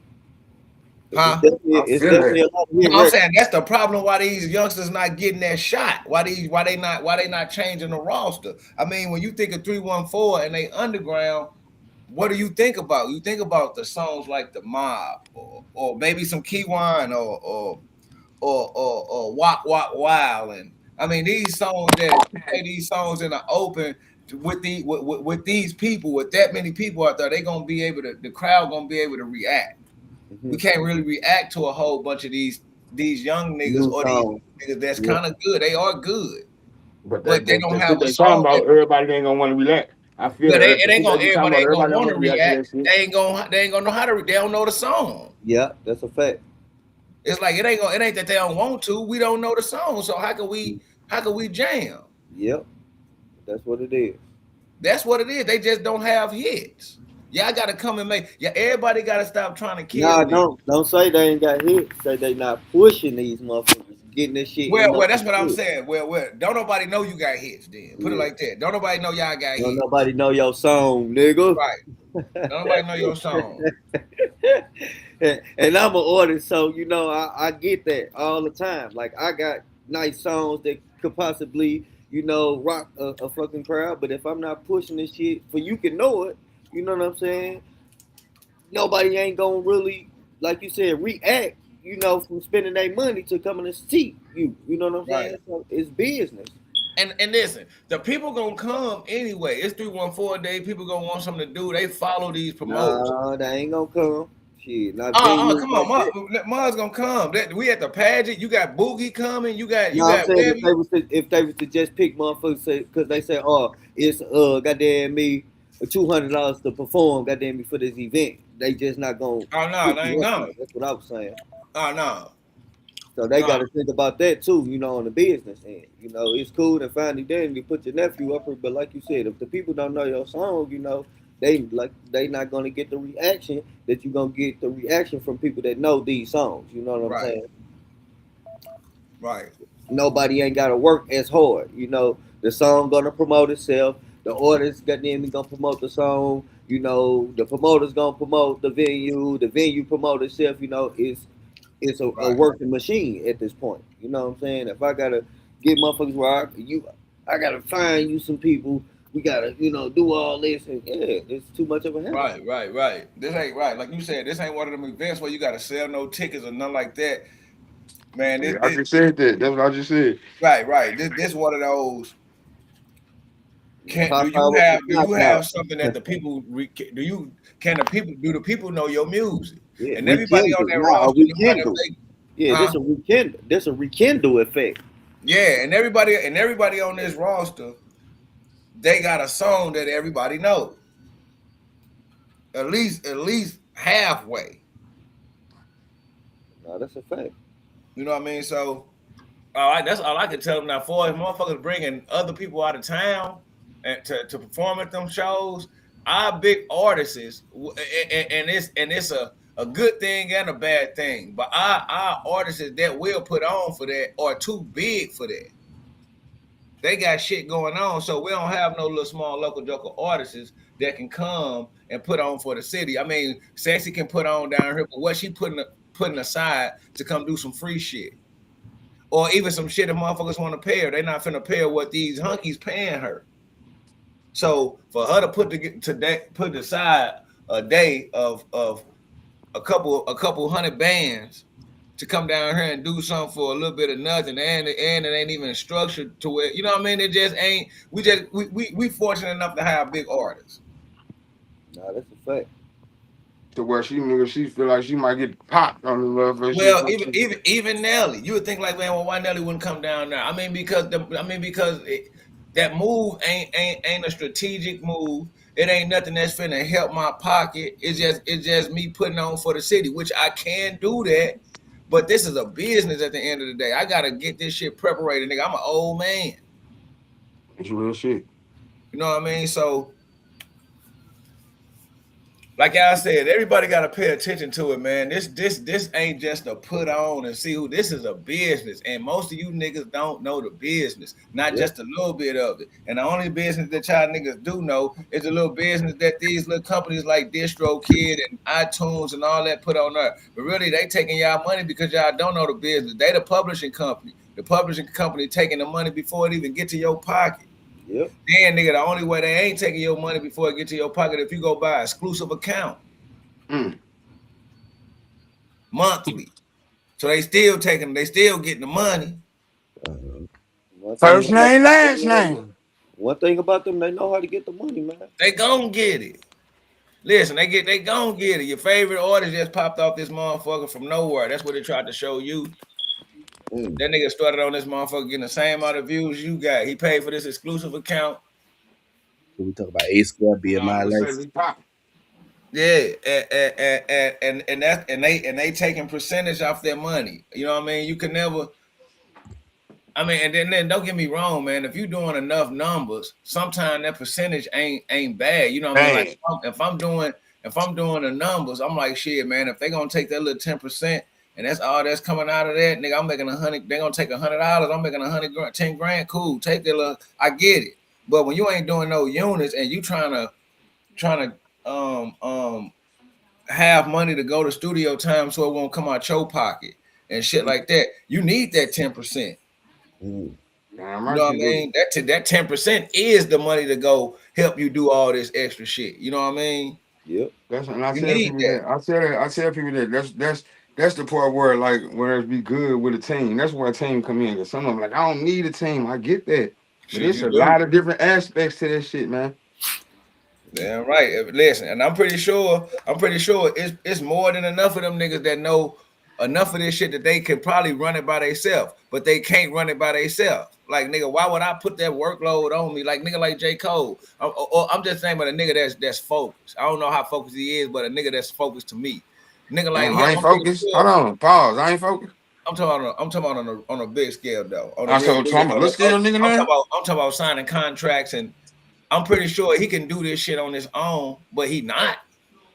Huh? It's definitely a lot of I'm saying that's the problem. Why these youngsters not getting that shot? Why they not changing the roster? I mean, when you think of 314 and they underground, what do you think about? You think about the songs like The Mob or maybe some Keywan or Wak Wak Wild. And I mean these songs that play these songs in the open with these people, with that many people out there, the crowd gonna be able to react. We can't really react to a whole bunch of these young niggas or these niggas that's kind of good. They are good, but they don't have a song. About everybody ain't gonna want to react. I feel it ain't gonna everybody ain't gonna want to react. They ain't gonna know how to. They don't know the song. Yeah, that's a fact. It's like it ain't that they don't want to. We don't know the song, so how can we jam? Yep, that's what it is. That's what it is. They just don't have hits. Y'all gotta come and everybody gotta stop trying to kill. Nah, don't say they ain't got hits. Say they not pushing these motherfuckers, getting this shit. Well, that's what I'm saying. Well, don't nobody know you got hits then. Put it like that. Don't nobody know y'all got hits. Don't nobody know your song, nigga. Right. Don't nobody know your song. And I'm an artist, so I get that all the time. Like I got nice songs that could possibly, rock a fucking crowd. But if I'm not pushing this shit for you can know it, you know what I'm saying? Nobody ain't gonna really, like you said, react, from spending their money to coming to see you. You know what I'm saying? So it's business. And listen, the people gonna come anyway. It's 314 day. People gonna want something to do. They follow these promoters. No, they ain't gonna come. Shit, not Come on, Mud's gonna come. We at the pageant. You got Boogie coming. You got I'm saying Webby. if they was to just pick motherfuckers, say because they say, oh, it's goddamn me $200 to perform, goddamn me for this event. They just not gonna. Oh no, they ain't coming. That's what I was saying. Oh no. So they got to think about that too, on the business end. It's cool to finally then you put your nephew up here, but like you said, if the people don't know your song, they not gonna get the reaction that you're gonna get the reaction from people that know these songs. You know what I'm saying? Right. Nobody ain't gotta work as hard. The song gonna promote itself. The artist goddamn gonna promote the song. The promoter's gonna promote the venue promote itself. It's a working machine at this point. You know what I'm saying? If I gotta get motherfuckers where I gotta find you some people. We gotta, do all this, and it's too much of a hassle. Right. This ain't right. Like you said, this ain't one of them events where you gotta sell no tickets or nothing like that. Man, I just said that. That's what I just said. Right. This one of those. Do you have something that the people do the people know your music? Yeah, and everybody on that roster, this a rekindle effect. Yeah, and everybody on this roster, they got a song that everybody knows. At least halfway. No, that's a fact. You know what I mean? So, that's all I can tell them now. For if motherfuckers bringing other people out of town and to perform at them shows, our big artists, and it's a good thing and a bad thing. But our artists that will put on for that are too big for that. They got shit going on, so we don't have no little small local joker artists that can come and put on for the city. I mean, Sexy can put on down here, but what she putting aside to come do some free shit, or even some shit if motherfuckers want to pay her, they not finna pay her what these hunkies paying her. So for her to put aside a day of a couple hundred bands to come down here and do something for a little bit of nothing, and it ain't even structured to where, you know what I mean? It just ain't. We fortunate enough to have big artists. No, that's a fact. To where she feel like she might get popped on the love. Well, even Nelly, you would think like, man, well, why Nelly wouldn't come down there? I mean, because that move ain't a strategic move. It ain't nothing that's finna help my pocket. It's just me putting on for the city, which I can do that. But this is a business at the end of the day. I gotta get this shit preparated, nigga. I'm an old man. It's real shit. You know what I mean? So, like I said, everybody gotta pay attention to it, man. This ain't just a put on and see who. This is a business, and most of you niggas don't know the business, not just a little bit of it. And the only business that y'all niggas do know is a little business that these little companies like DistroKid and iTunes and all that put on there. But really, they taking y'all money because y'all don't know the business. They the publishing company. The publishing company taking the money before it even get to your pocket. Yep. Then, nigga, the only way they ain't taking your money before it get to your pocket if you go buy an exclusive account monthly. So they still getting the money. First name, last name. One thing about them, they know how to get the money, man. They gonna get it. Listen, they gonna get it. Your favorite artist just popped off this motherfucker from nowhere. That's what they tried to show you. That nigga started on this motherfucker getting the same amount of views you got. He paid for this exclusive account. So we talk about A Square being my life. Yeah, and they taking percentage off their money. You know what I mean? You can never. I mean, and then don't get me wrong, man. If you're doing enough numbers, sometimes that percentage ain't bad. You know what I mean? Like if I'm doing the numbers, I'm like, shit, man. If they gonna take that little 10%. And that's all that's coming out of that, nigga. I'm making $100. They're gonna take $100. I'm making $100, 10 grand. Cool, take that little. I get it. But when you ain't doing no units and you trying to have money to go to studio time so it won't come out your pocket and shit like that, you need that 10%. You know what I mean? That 10% is the money to go help you do all this extra shit. You know what I mean? Yep. That's and I tell people that. I tell people that that's the part where, like, where it be good with a team. That's where a team come in. Because some of them like, I don't need a team. I get that. But there's a lot of different aspects to that shit, man. Damn right. Listen, and I'm pretty sure it's more than enough of them niggas that know enough of this shit that they can probably run it by themselves, but they can't run it by themselves. Like nigga, why would I put that workload on me? Like nigga, like J. Cole. Or I'm just saying, but a nigga that's focused. I don't know how focused he is, but a nigga that's focused to me. Nigga like Damn, him, I ain't focused. Hold on, pause. I ain't focused. I'm talking about on a big scale though. On a I real said, big, I'm a little scared nigga now. I'm talking about signing contracts, and I'm pretty sure he can do this shit on his own, but he not.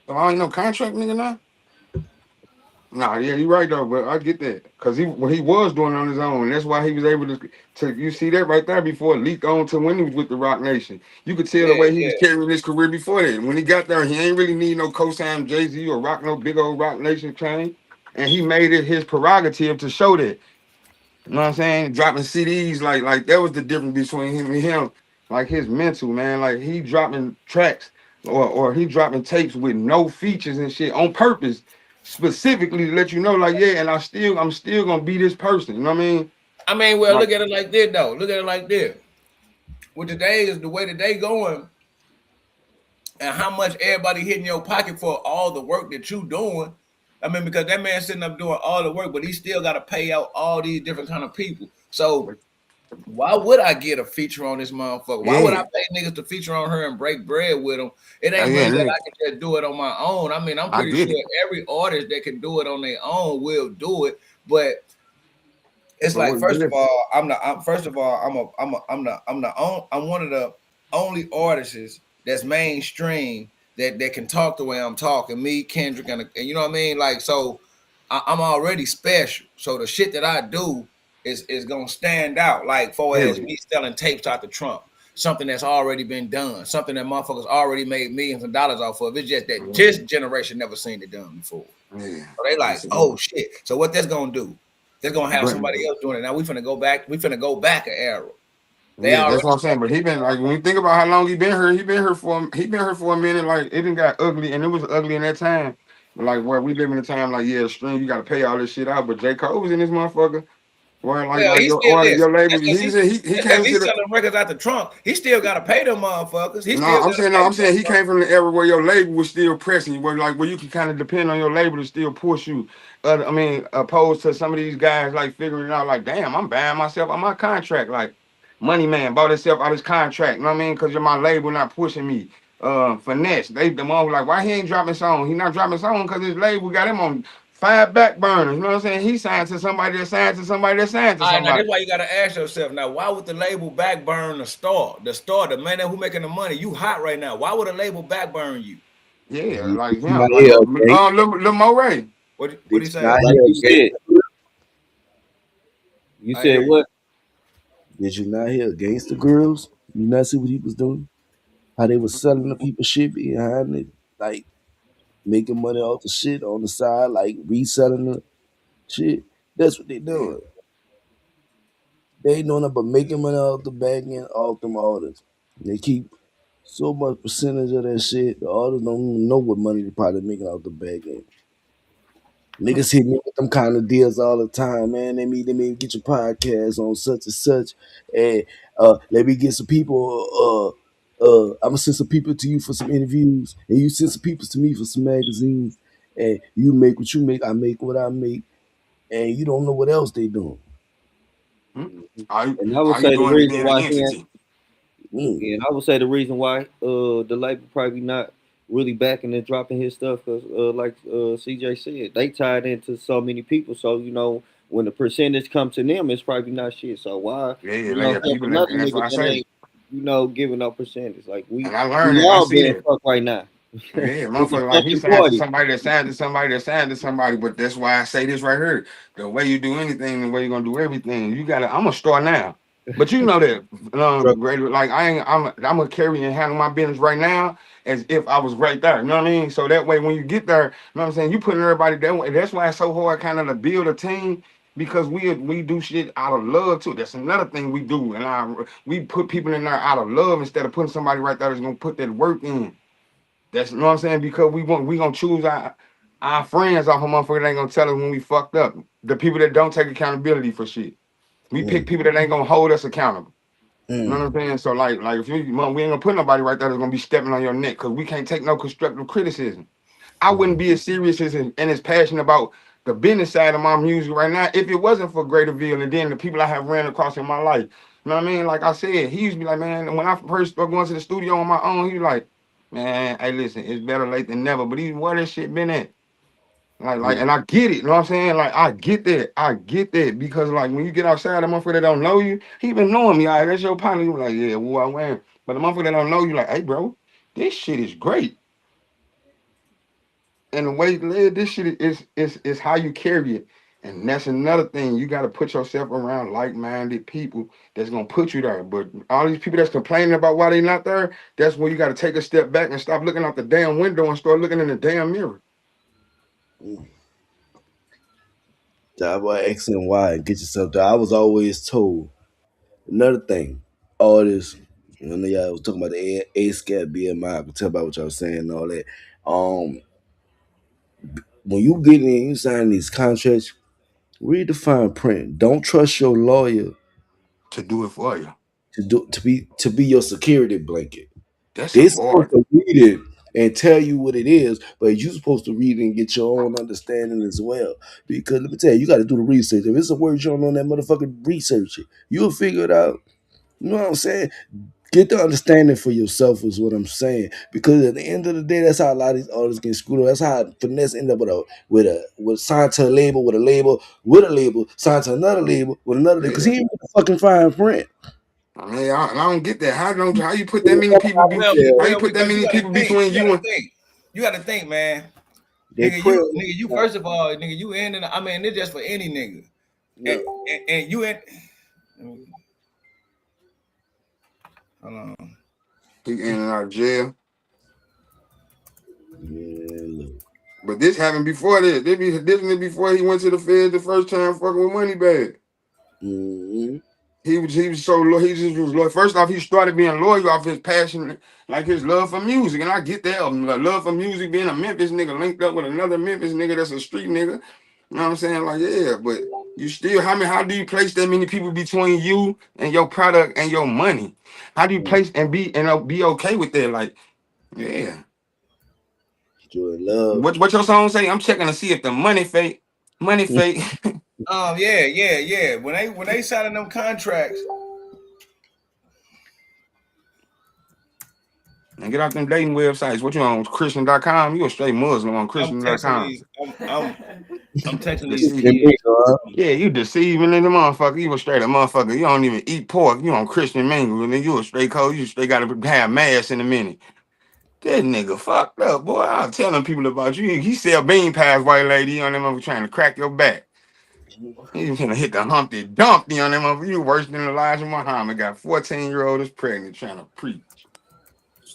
So I ain't no contract nigga now. Nah, yeah, you right though, but I get that because he was doing it on his own. That's why he was able to. You see that right there before it leaked on to when he was with the Rock Nation. You could tell the way he was carrying his career before that. When he got there, he ain't really need no cosign Jay-Z or rock no big old Rock Nation chain, and he made it his prerogative to show that. You know what I'm saying? Dropping CDs like that was the difference between him and him. Like his mental man, like he dropping tracks or he dropping tapes with no features and shit on purpose, specifically to let you know, like yeah, and I'm still gonna be this person. You know what I mean? Well, look at it like this though. Look at it like this. With today is the way that they going, and how much everybody hitting your pocket for all the work that you doing. I mean, because that man sitting up doing all the work, but he still got to pay out all these different kind of people. So why would I get a feature on this motherfucker? Why would I pay niggas to feature on her and break bread with them? It ain't mean that I can just do it on my own. I mean, I'm pretty sure every artist that can do it on their own will do it. But it's like, first of all, I'm one of the only artists that's mainstream that can talk the way I'm talking. Me, Kendrick, and you know what I mean? Like, so I'm already special. So the shit that I do is gonna stand out. Like, for as me selling tapes out the trunk, something that's already been done, something that motherfuckers already made millions of dollars off of. It's just that this generation never seen it done before. So they like, oh shit. So what that's gonna do? They're gonna have somebody else doing it. Now we finna go back. We finna go back an era. That's what I'm saying. But he been like, when you think about how long he been here for a minute. Like it didn't got ugly, and it was ugly in that time. Like where we live in a time like stream, you got to pay all this shit out. But J. Cole was in this motherfucker. Where like your label, he came to selling records out the trunk. He still got to pay them motherfuckers. I'm saying he came from the era where your label was still pressing you, where you can kind of depend on your label to still push you. Opposed to some of these guys like figuring it out, like, damn, I'm buying myself on my contract. Like, Money Man bought himself out his contract. You know what I mean? Because you're my label, not pushing me. Finesse, the mom was like, why he ain't dropping song? He not dropping song because his label got him on 5 back burners. You know what I'm saying? He signed to somebody that signed to somebody that signed to somebody. Now that's why you gotta ask yourself now, why would the label backburn the star? The man who making the money? You hot right now. Why would a label backburn you? Yeah, like him. Lil Moray. What do you say? Like you said. You said what? Did you not hear Gangsta Girls? You not see what he was doing? How they was selling the people shit behind it, like making money off the shit on the side, like reselling the shit. That's what they doing. They ain't doing nothing but making money off the back end, off them artists. They keep so much percentage of that shit. The artists don't even know what money they probably making off the back end. Niggas hit me with them kind of deals all the time, man. They mean get your podcast on such and such, and let me get some people. I'm gonna send some people to you for some interviews, and you send some people to me for some magazines, and you make what you make, I make what I make, and you don't know what else they doing. And I would say the reason why and I would say the reason why the label probably not really backing and dropping his stuff because like CJ said, they tied into so many people. So when the percentage comes to them, it's probably not shit. So why? People that's what I say. Giving up percentage like we. And I learned it. I see it right now. Yeah, motherfucker, like he signed to somebody that signed to somebody that signed to somebody. But that's why I say this right here: the way you do anything, the way you're gonna do everything, you gotta. I'm gonna start now. But you know that, like I'm gonna carry and handle my business right now as if I was right there. You know what I mean? So that way, when you get there, you know what I'm saying, you putting everybody that way. That's why it's so hard, kind of, to build a team because we do shit out of love too. That's another thing we do, and we put people in there out of love instead of putting somebody right there that's gonna put that work in. That's, you know what I'm saying, because we gonna choose our friends off a motherfucker that ain't gonna tell us when we fucked up. The people that don't take accountability for shit. We pick people that ain't gonna hold us accountable. You know what I'm saying? So like if we ain't gonna put nobody right there that's gonna be stepping on your neck because we can't take no constructive criticism. I wouldn't be as serious and as passionate about the business side of my music right now if it wasn't for Greaterville and then the people I have ran across in my life. You know what I mean? Like I said, he used to be like, man, when I first started going to the studio on my own, he was like, man, hey, listen, it's better late than never. But where this shit been at? Like, and I get it, you know what I'm saying? Like, I get that because like when you get outside, the motherfucker that don't know you, he been knowing me. All right, that's your partner. You like, yeah, well, I am. But the motherfucker that don't know you, like, hey, bro, this shit is great. And the way you live, this shit is how you carry it. And that's another thing. You got to put yourself around like-minded people that's gonna put you there. But all these people that's complaining about why they not there, that's when you got to take a step back and stop looking out the damn window and start looking in the damn mirror. Job by X and Y and get yourself there. I was always told another thing. All this, I know y'all was talking about the ASCAP, BMI. I could tell by what y'all was saying and all that. When you get in, you sign these contracts, read the fine print. Don't trust your lawyer To do it for you. to be your security blanket. That's They're a supposed bar. to read it and tell you what it is, but you're supposed to read it and get your own understanding as well. Because let me tell you, you got to do the research. If it's a word you don't know, that motherfucker, research it. You'll figure it out. You know what I'm saying? Get the understanding for yourself is what I'm saying. Because at the end of the day, that's how a lot of these artists get screwed up. That's how finesse end up with signed to a label, with a label, signed to another label, with another label. Because he ain't the fucking fine print. I mean, I don't get that. How you put that many people how you put that Because you many gotta people think. between you and You gotta think, man. They Nigga, you first of all, nigga, you ending. I mean, it's just for any nigga. Yeah. And you in. Hold on. he in and out of jail? Yeah, look. But this happened before this. This is before he went to the feds the first time fucking with Moneybagg. Mm-hmm. He was so loyal. He just was loyal. First off, he started being loyal off his passion, like his love for music. And I get that. Love for music, being a Memphis nigga linked up with another Memphis nigga that's a street nigga. You know what I'm saying? Like, yeah, but you still, how do you place that many people between you and your product and your money? How do you place and be okay with that? Like, yeah. Joy Love. What your song say? I'm checking to see if the money fake. Money fake. Yeah. When they signing them contracts. And get off them dating websites. What you on Christian.com? You a straight Muslim on Christian.com. I'm texting these kids. Yeah, you deceiving in the motherfucker. You a straight a motherfucker. You don't even eat pork. You on Christian mingle. And then you a straight code. You straight got to have mass in a minute. That nigga fucked up, boy. I'm telling people about you. He sell bean pies, white lady, on them motherfucker trying to crack your back. He was gonna hit the Humpty Dumpty on them motherfucker. You worse than Elijah Muhammad. Got 14-year-old is pregnant trying to preach.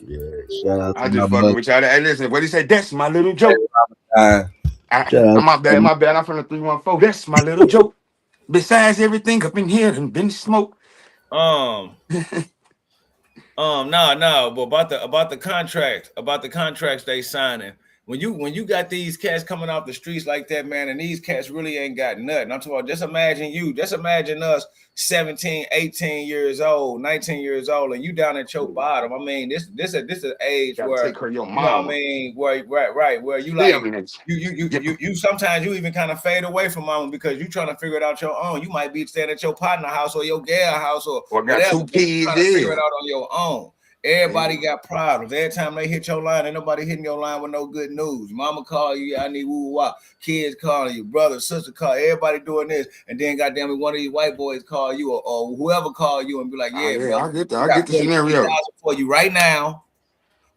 Yeah, shout out to I just fucking with y'all. Hey, listen, what he say? That's my little joke. my My bad. I'm from the 314. That's my little joke. Besides everything up in here and been smoke. No, but about the contracts they signing. When you got these cats coming off the streets like that, man, and these cats really ain't got nothing. I'm talking about just imagine us 17, 18 years old, 19 years old, and you down at your bottom. I mean, this is an age where take care of your you know what I mean, where where you like you sometimes you even kind of fade away from mama because you trying to figure it out your own. You might be staying at your partner house or your gal house or got whatever, 2 kids. Trying to figure it out on your own. Everybody got problems. Every time they hit your line, ain't nobody hitting your line with no good news. Mama call you, I need woo wah. Kids calling you, brother, sister call. Everybody doing this, and then goddamn it, one of these white boys call you or whoever call you and be like, yeah, brother, I get that. I get the scenario for you right now.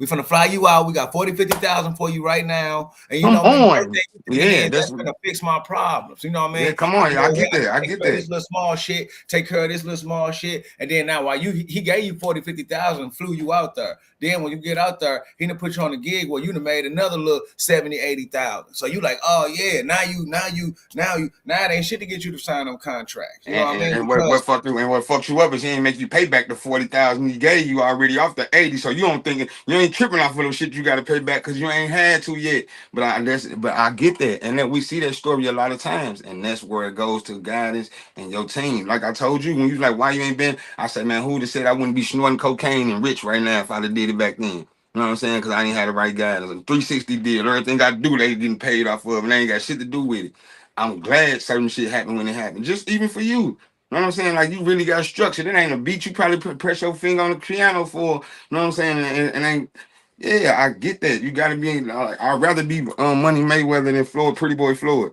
We finna fly you out. We got 40,000-50,000 for you right now. And you know what I mean? That's gonna fix my problems. You know what I mean? Yeah, come on, I get that. I get that. This little small shit, take care of this little small shit. And then now while he gave you 40,000-50,000, flew you out there. Then when you get out there, he done put you on the gig where you done made another little 70,000-80,000. So you like, oh yeah, now it ain't shit to get you to sign them contracts. You know what I mean? And what fucked you up is he ain't make you pay back the 40,000 he gave you already off the 80. So you ain't ain't tripping off of those shit you got to pay back because you ain't had to yet. But I get that, and then we see that story a lot of times, and that's where it goes to guidance and your team. Like I told you when you was like, why you ain't been? I said, man, who'd have said I wouldn't be snorting cocaine and rich right now if I'd have did it back then? You know what I'm saying? Because I ain't had the right guidance. A 360 deal, everything I do, they didn't pay it off of, and they ain't got shit to do with it. I'm glad certain shit happened when it happened, just even for you. You know what I'm saying? Like, you really got structured. It ain't a beat you probably press your finger on the piano for. You know what I'm saying? And ain't, yeah, I get that. You got to be, like, I'd rather be Money Mayweather than Floyd, Pretty Boy Floyd.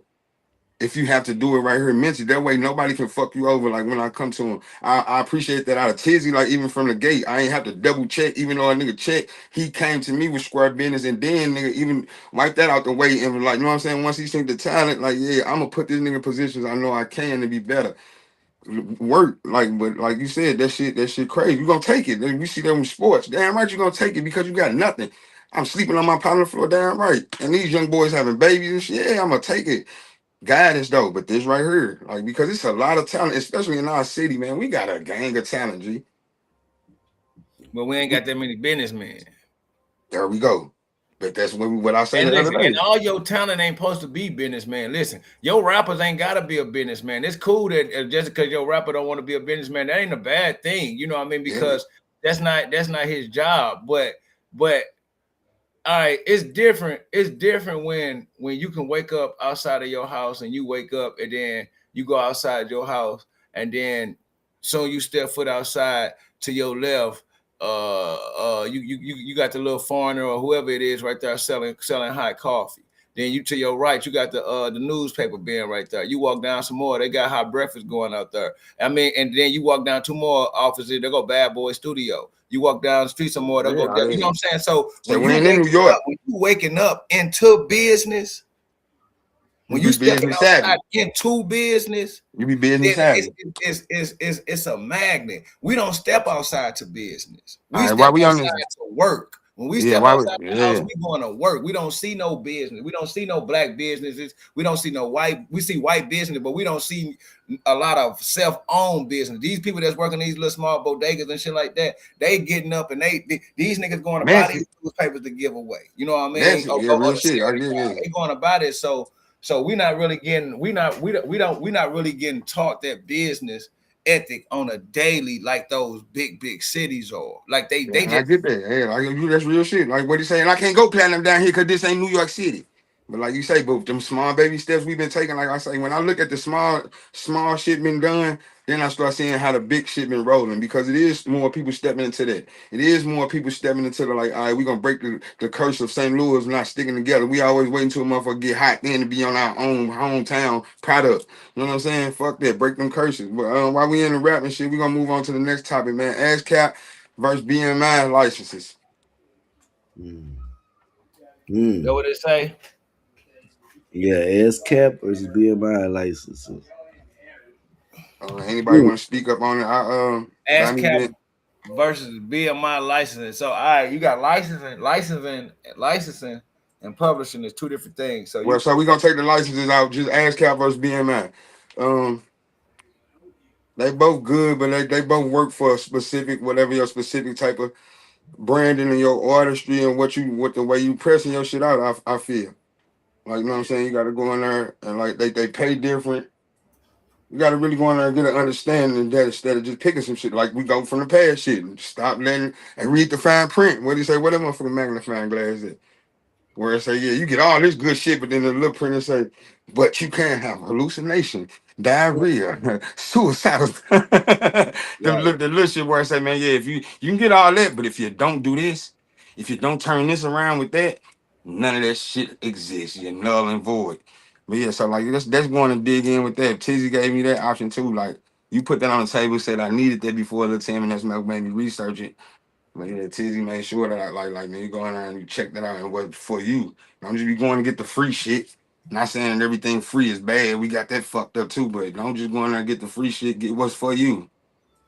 If you have to do it right here mentally, that way nobody can fuck you over. Like when I come to him, I appreciate that out of Tizzy. Like even from the gate, I ain't have to double check. Even though a nigga check, he came to me with square business, and then nigga even wipe that out the way and was like, you know what I'm saying? Once he seen the talent, like yeah, I'm gonna put this nigga in positions I know I can to be better. Work like, but like you said, that shit crazy. You gonna take it. We see that with sports. Damn right, you gonna take it because you got nothing. I'm sleeping on my partner floor. Damn right. And these young boys having babies and shit. Yeah, I'm gonna take it. Guidance though, but this right here, like because it's a lot of talent, especially in our city, man. We got a gang of talent, G. But we ain't got that many businessmen. There we go. But that's what I say. And the listen, other day. and all your talent ain't supposed to be businessman. Listen, your rappers ain't gotta be a businessman. It's cool that just because your rapper don't want to be a businessman, that ain't a bad thing. You know what I mean? Because that's not his job. But all right, it's different. It's different when you can wake up outside of your house and you wake up and then you go outside your house and then soon you step foot outside to your left. You got the little foreigner or whoever it is right there selling hot coffee. Then you to your right, you got the newspaper bin right there. You walk down some more, they got hot breakfast going out there. I mean, and then you walk down two more offices, they go Bad Boy Studio. You walk down the street some more, they'll go down. You know what I'm saying? So when we ain't in New York, when you waking up into business, when you stepping outside into business, you be business savvy. It's a magnet. We don't step outside to business. We step outside to work. When we step outside the house, we going to work. We don't see no business. We don't see no black businesses. We don't see no white. We see white business, but we don't see a lot of self-owned business. These people that's working these little small bodegas and shit like that, they getting up and these niggas going to buy these newspapers to give away. You know what I mean? They going to buy this. So we're not really getting taught that business ethic on a daily like those big cities are. Like they just I get that. Hey, like that's real shit. Like what he saying, I can't go platinum down here because this ain't New York City. But like you say, but them small baby steps we've been taking, like I say, when I look at the small shit been done, then I start seeing how the big shit been rolling because it is more people stepping into that. It is more people stepping into the like, all right, we're gonna break the curse of St. Louis not sticking together. We always waiting till a motherfucker get hot then to be on our own hometown product. You know what I'm saying? Fuck that, break them curses. But while we in the rap and shit, we gonna move on to the next topic, man. ASCAP versus BMI licenses. Know what it say? Yeah, ASCAP versus BMI licenses. Anybody want to speak up on it? ASCAP versus BMI licensing. So, all right, you got licensing, and publishing is two different things. So, so we're gonna take the licenses out. Just ASCAP versus BMI. They both good, but they both work for a specific, whatever your specific type of branding and your artistry and what the way you pressing your shit out. I feel like, you know what I'm saying. You got to go in there and like they pay different. You got to really go in there and get an understanding of that instead of just picking some shit. Like we go from the past shit and stop letting and read the fine print. What do you say? What that motherfucking magnifying glass is? Where it say, yeah, you get all this good shit, but then the little print it say, but you can't have hallucination, diarrhea, suicidal. The little shit where I say, man, yeah, if you can get all that, but if you don't do this, if you don't turn this around with that, none of that shit exists. You're null and void. But yeah, so like that's going to dig in with that. Tizzy gave me that option too. Like you put that on the table, said I needed that before the 10 minutes, made me research it. But yeah, Tizzy made sure that I like man, you go in there and you check that out and what's for you. Don't just be going to get the free shit. Not saying that everything free is bad. We got that fucked up too, but don't just go in there and get the free shit. Get what's for you.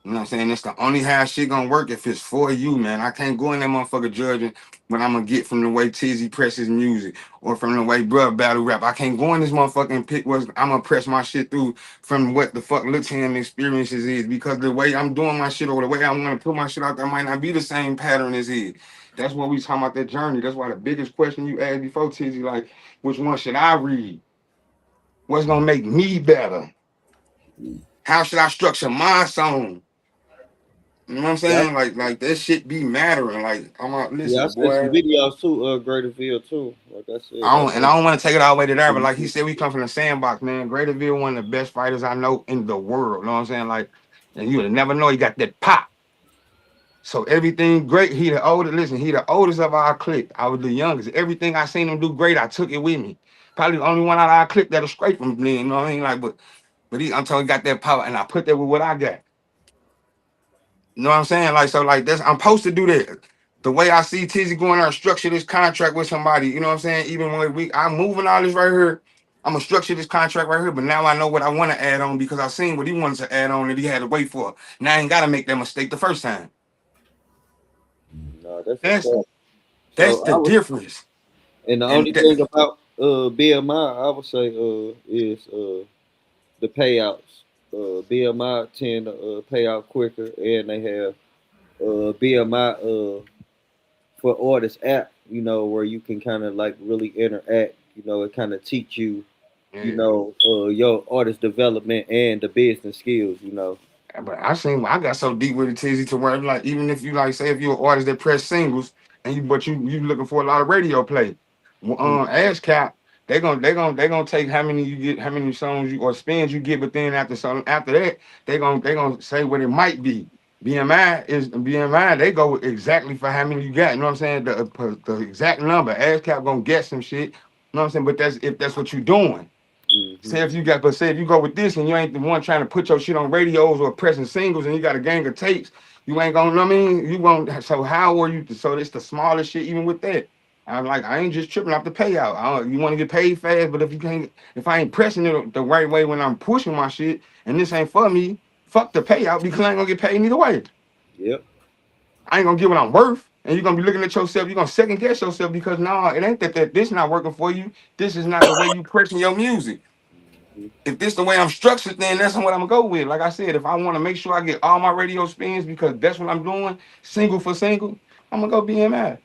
You know what I'm saying? It's the only how shit gonna work if it's for you, man. I can't go in that motherfucker judging what I'm gonna get from the way Tizzy presses music or from the way bruh battle rap. I can't go in this motherfucker and pick what I'm gonna press my shit through from what the fuck Lil Tim experiences is because the way I'm doing my shit or the way I want to put my shit out there might not be the same pattern as his. That's what we talking about, that journey. That's why the biggest question you asked before, Tizzy, like, which one should I read? What's gonna make me better? How should I structure my song? You know what I'm Yeah, saying? Like that shit be mattering. Like, I'm like, yeah. I listen, seen some boy. videos too, Greaterville too. Like I said, I don't want to take it all the way to there, but like he said, we come from the sandbox, man. Graterville, one of the best fighters I know in the world. You know what I'm saying? Like, and you would never know he got that pop. So everything great. He the oldest. Listen, he the oldest of our clique. I was the youngest. Everything I seen him do great, I took it with me. Probably the only one out of our clique that'll scrape from me. You know what I mean? Like, but I'm telling you, got that power, and I put that with what I got. You know what I'm saying? Like, so like that's I'm supposed to do that. The way I see Tizzy going there and structure this contract with somebody, you know what I'm saying? Even when I'm moving all this right here, I'm gonna structure this contract right here. But now I know what I want to add on because I seen what he wanted to add on that he had to wait for. Now I ain't gotta make that mistake the first time. no, that's That's a fact. that's So the difference. and the And only thing about BMI, I would say is the payouts. BMI tend to pay out quicker, and they have BMI for artist app. You know, where you can kind of like really interact. You know, it kind of teach you. You yeah. know, your artist development and the business skills. You know. But I got so deep with it, Tizzy, to where like even if you like say if you're an artist that press singles and you looking for a lot of radio play, ASCAP, they gonna take how many you get, how many songs you or spins you get, but then after that they gonna say what it might be. BMI, they go exactly for how many you got. You know what I'm saying? The exact number. ASCAP gonna get some shit. You know what I'm saying? But that's if that's what you're doing. Mm-hmm. Say if you go with this and you ain't the one trying to put your shit on radios or pressing singles and you got a gang of tapes, you ain't gonna, know what I mean? You won't. So how are you? So it's the smallest shit even with that. I'm like, I ain't just tripping off the payout. You want to get paid fast, but if I ain't pressing it the right way when I'm pushing my shit and this ain't for me, fuck the payout because I ain't gonna get paid either way. Yep. I ain't gonna get what I'm worth. And you're gonna be looking at yourself, you're gonna second guess yourself because no, it ain't that this not working for you. This is not the way you pressing your music. If this the way I'm structured, then that's what I'm gonna go with. Like I said, if I want to make sure I get all my radio spins because that's what I'm doing, single for single, I'm gonna go BMI.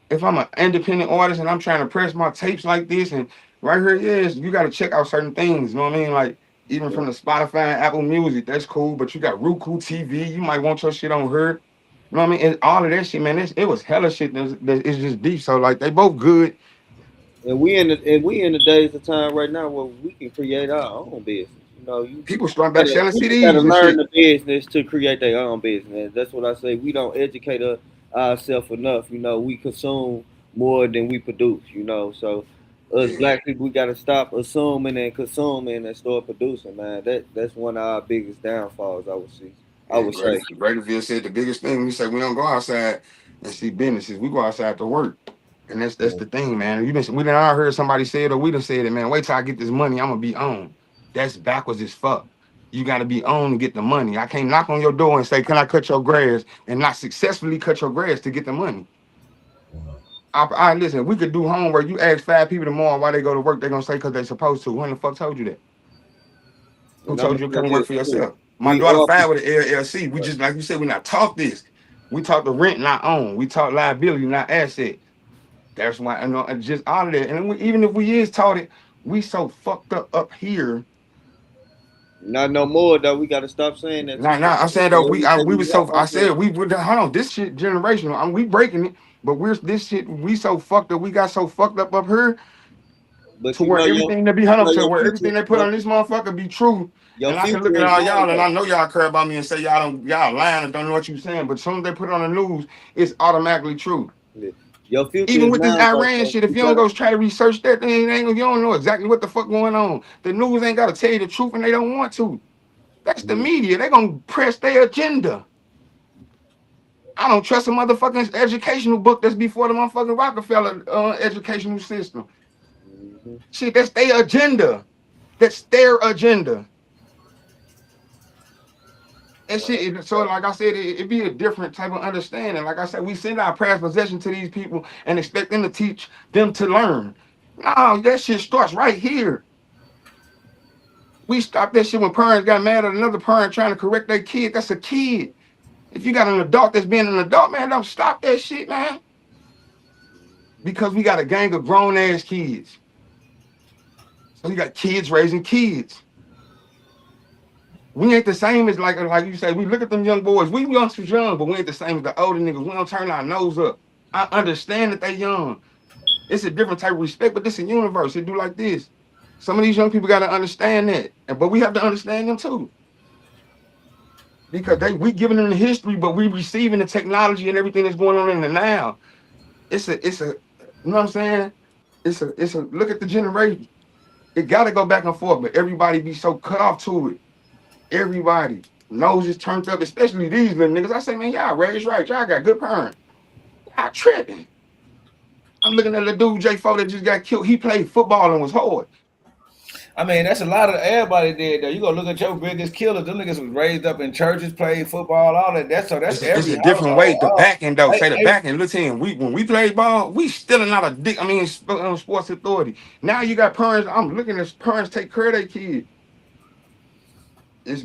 If I'm an independent artist and I'm trying to press my tapes like this, and right here, yes, you gotta check out certain things. You know what I mean? Like even from the Spotify and Apple Music, that's cool. But you got Roku TV, you might want your shit on her. You know what I mean? And all of that shit, man. It was hella shit. It's just deep. So like they both good. And we in the days of time right now where we can create our own business. You know, People start back selling people gotta CDs and learn shit. the business to create their own business. That's what I say. We don't educate ourselves enough. You know, we consume more than we produce. You know, so us Yeah. black people, we gotta stop assuming and consuming and start producing. Man, that's one of our biggest downfalls. I Yeah, would say. Gradyville said the biggest thing when you say we don't go outside and see businesses, we go outside to work. And that's the thing, man. We done all heard somebody say it or we done said it, man. Wait till I get this money, I'm gonna be on. That's backwards as fuck. You gotta be on to get the money. I can't knock on your door and say, can I cut your grass? And not successfully cut your grass to get the money. I listen, we could do homework. You ask 5 people tomorrow why they go to work, they're gonna say because they're supposed to. When the fuck told you that? Who And I'm told gonna you to say come work this for too. yourself? My We daughter all filed with the LLC. We just, like you said, we not taught this. We taught the rent, not own. We taught liability, not asset. That's why I know just all of that. And even if we is taught it, we so fucked up here. not no more though. We gotta stop saying that too Now much. I'm saying though, we was so I said we would hold on, this shit generational. I mean, we breaking it, but we're this shit, we so fucked up, we got so fucked up here But to where everything that be hung up to your where future, everything they put on this motherfucker be true. your And I can look future at is all now y'all and though. I know y'all care about me and say y'all lying and don't know what you saying, but as soon as they put it on the news, it's automatically true. Yeah. Your future Even is with this now though. Iran So shit, if you you don't gotta, go try to research that thing, you don't know exactly what the fuck going on. The news ain't gotta tell you the truth and they don't want to. That's the media. They gonna press their agenda. I don't trust a motherfucking educational book that's before the motherfucking Rockefeller educational system. Mhm. Shit, that's their agenda. That's their agenda. And shit, so like I said, it be a different type of understanding. Like I said, we send our past possession to these people and expect them to teach them to learn. No, that shit starts right here. We stopped that shit when parents got mad at another parent trying to correct their kid. That's a kid. If you got an adult that's being an adult, man, don't stop that shit, man. Because we got a gang of grown ass kids. So you got kids raising kids. We ain't the same as like you say, we look at them young boys. We youngsters young, but we ain't the same as the older niggas. We don't turn our nose up. I understand that they young. It's a different type of respect, but this is a universe. It do like this. Some of these young people got to understand that. But we have to understand them too. Because we giving them the history, but we receiving the technology and everything that's going on in the now. It's a, you know what I'm saying? It's a look at the generation. It got to go back and forth, but everybody be so cut off to it. Everybody noses turned up, especially these little niggas. I say, man, y'all raised right. Y'all got good parents. Y'all tripping. I'm looking at the dude J4 that just got killed. He played football and was hard. I mean, that's a lot of everybody did though. You gonna look at your biggest killers. Them niggas was raised up in churches, played football, all that. That's It's a different way. The back end though, say the back end. Listen, when we played ball, we still not a dick. I mean, sports authority. Now you got parents. I'm looking at parents take care of their kids.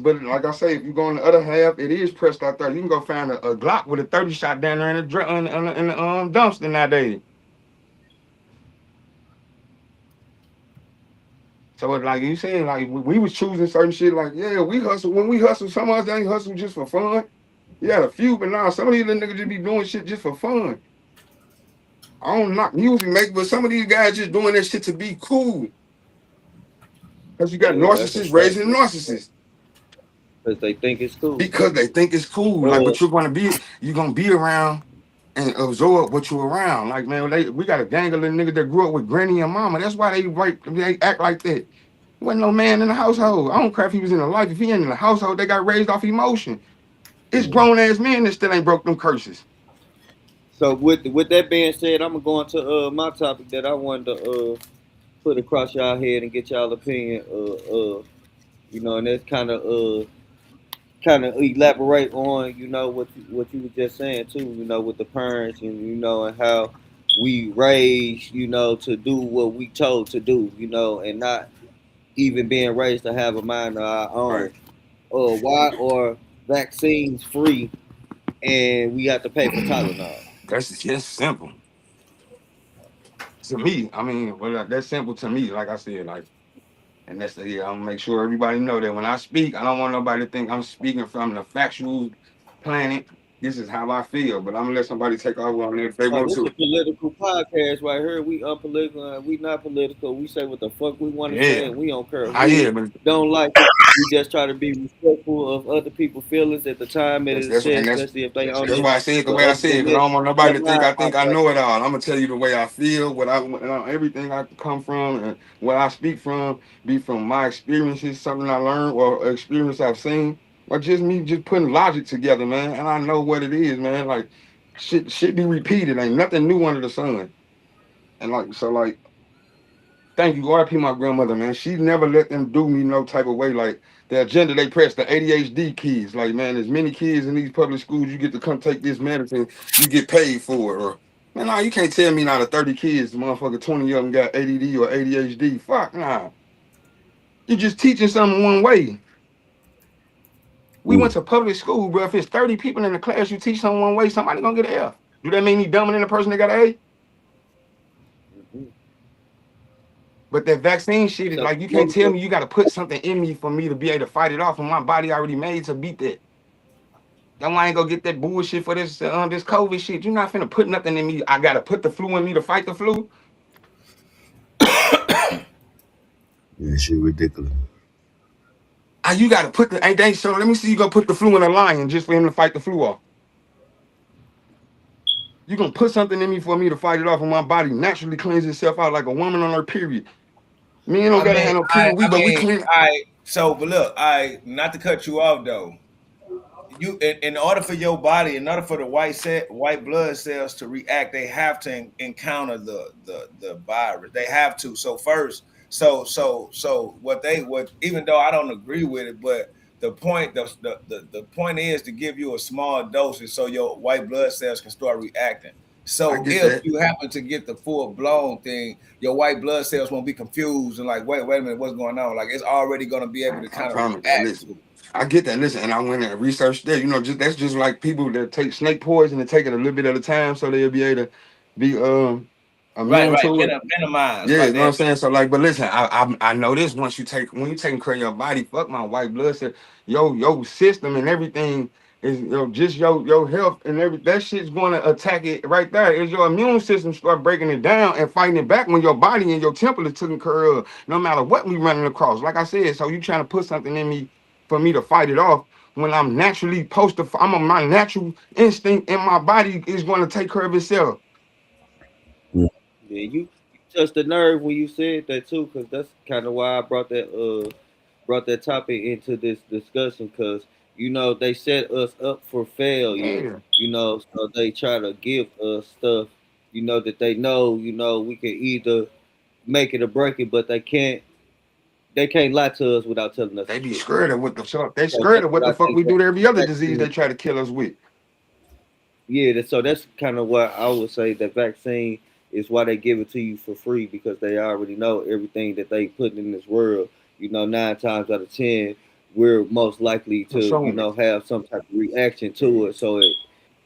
But like I say, if you go on the other half, it is pressed out there. You can go find a Glock with a 30 shot down there in the dumpster nowadays. So it's like you saying, like we was choosing certain shit. Like we hustle. When we hustle, some of us ain't hustle just for fun. You had a few, but now some of these little niggas just be doing shit just for fun. I don't knock music make, but some of these guys just doing that shit to be cool. Because you got narcissists raising narcissists. Because they think it's cool. Because they think it's cool. Like, but you're gonna be around and absorb what you're around. Like, man, we got a gang of little niggas that grew up with granny and mama. That's why they act like that. Wasn't no man in the household. I don't care if he was in the life. If he ain't in the household, they got raised off emotion. It's grown ass men that still ain't broke them curses. So with that being said, I'm gonna go into my topic that I wanted to put across y'all head and get y'all opinion. And that's kind of elaborate on what you were just saying too. With the parents and and how we raised to do what we told to do. And not even being raised to have a mind of our own. Right. Why are vaccines free and we have to pay for Tylenol? That's just simple. To me, I mean, that's simple to me. Like I said, and that's I'm gonna make sure everybody know that when I speak, I don't want nobody to think I'm speaking from the factual planet. This is how I feel, but I'm gonna let somebody take off on it if they want This to. is a political podcast right here. We unpolitical, we not political. We say what the fuck we want to say, and we don't care. Don't like it. We just try to be respectful of other people's feelings at the time it is said, especially if they own it. That's why I said it the way I said it, because I don't want nobody to think I know it all. I'm gonna tell you the way I feel, everything I come from, and what I speak from be from my experiences, something I learned or experience I've seen. Or just me just putting logic together, man. And I know what it is, man. Like, shit be repeated. Ain't nothing new under the sun. And thank you, RP my grandmother, man. She never let them do me no type of way. Like, the agenda they press, the ADHD kids. Like, man, there's many kids in these public schools, you get to come take this medicine, you get paid for it. Or, man, nah, you can't tell me now the 30 kids, the motherfucker 20 of them got ADD or ADHD. Fuck, nah. You just teaching something one way. We went to public school, bro. If it's 30 people in the class, you teach someone one way, somebody gonna get an F. Do that mean he dumber than the person that got an A? But that vaccine shit is like, you can't tell me you got to put something in me for me to be able to fight it off, and my body already made to beat that. That's why I ain't gonna get that bullshit for this COVID shit. You're not finna put nothing in me. I gotta put the flu in me to fight the flu. Yeah, shit ridiculous. You gotta put so let me see you gonna put the flu in a lion just for him to fight the flu off. You gonna put something in me for me to fight it off, and my body naturally cleans itself out like a woman on her period. Me ain't gotta have no period, but we clean. But look, not to cut you off though. You in order for your body, in order for the white blood cells to react, they have to encounter the virus. They have to. So first, what even though I don't agree with it, but the point is to give you a small dosage so your white blood cells can start reacting. So get if that. you happen to get the full blown thing, your white blood cells won't be confused and like, wait a minute, what's going on? Like it's already going to be able to I kind of promise that. react Listen, to it. I get that. Listen, and I went and researched that. You know, that's just like people that take snake poison and take it a little bit at a time, so they'll be able to be Right, immune right. to it. Minimize Yeah, you like know what I'm that. saying. So like, but listen, I know this. When you taking care of your body, fuck my white blood cell, your system and everything is just your health and every that shit's going to attack it right there. Is your immune system start breaking it down and fighting it back when your body and your temple is taken care of, no matter what we running across. Like I said, so you trying to put something in me for me to fight it off when I'm naturally supposed to. My natural instinct in my body is going to take care of itself. Yeah, you touched the nerve when you said that too, because that's kind of why I brought that topic into this discussion, because they set us up for failure. Yeah. So they try to give us stuff, that they know, we can either make it or break it, but they can't lie to us without telling us They the be truth. scared of what the fuck. They So scared that's of what what the I fuck think we do to every other disease they vaccine, try to kill us with. yeah, so that's kind of why I would say that vaccine is why they give it to you for free, because they already know everything that they put in this world. 9 times out of 10, we're most likely For to, sure. have some type of reaction to it. So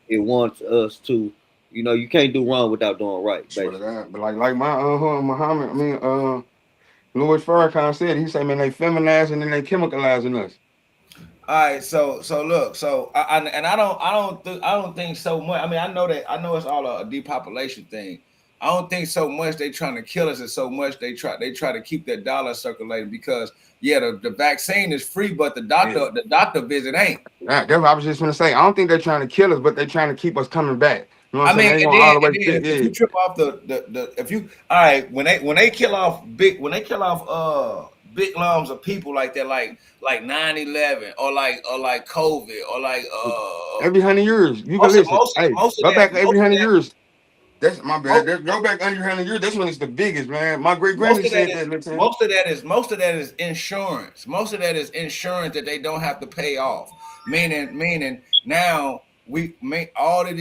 it wants us to, you can't do wrong without doing right, Swear to basically. God. But like my Muhammad, Louis Farrakhan said, he said, man, they feminizing and they chemicalizing us. All right, so look, so and I don't think so much. I mean, I know it's all a depopulation thing. I don't think so much they trying to kill us, and so much they try to keep that dollar circulating because yeah, the vaccine is free, but the Yeah. doctor visit ain't. That's what I was just gonna say. I don't think they're trying to kill us, but they're trying to keep us coming back. You know what I I'm saying? mean, They ain't going all the way and then fit. if you Yeah. trip off the if you all right when they kill off big lumps of people like that like 9/11 or like COVID or like Every 100 years, you can listen. Hey, most of go that back every 100 years. That's my bad. Go back under 100 years. That's when it's the biggest, man. My great granny said that. Listen. most of that is insurance. Most of that is insurance that they don't have to pay off. Meaning now we make all of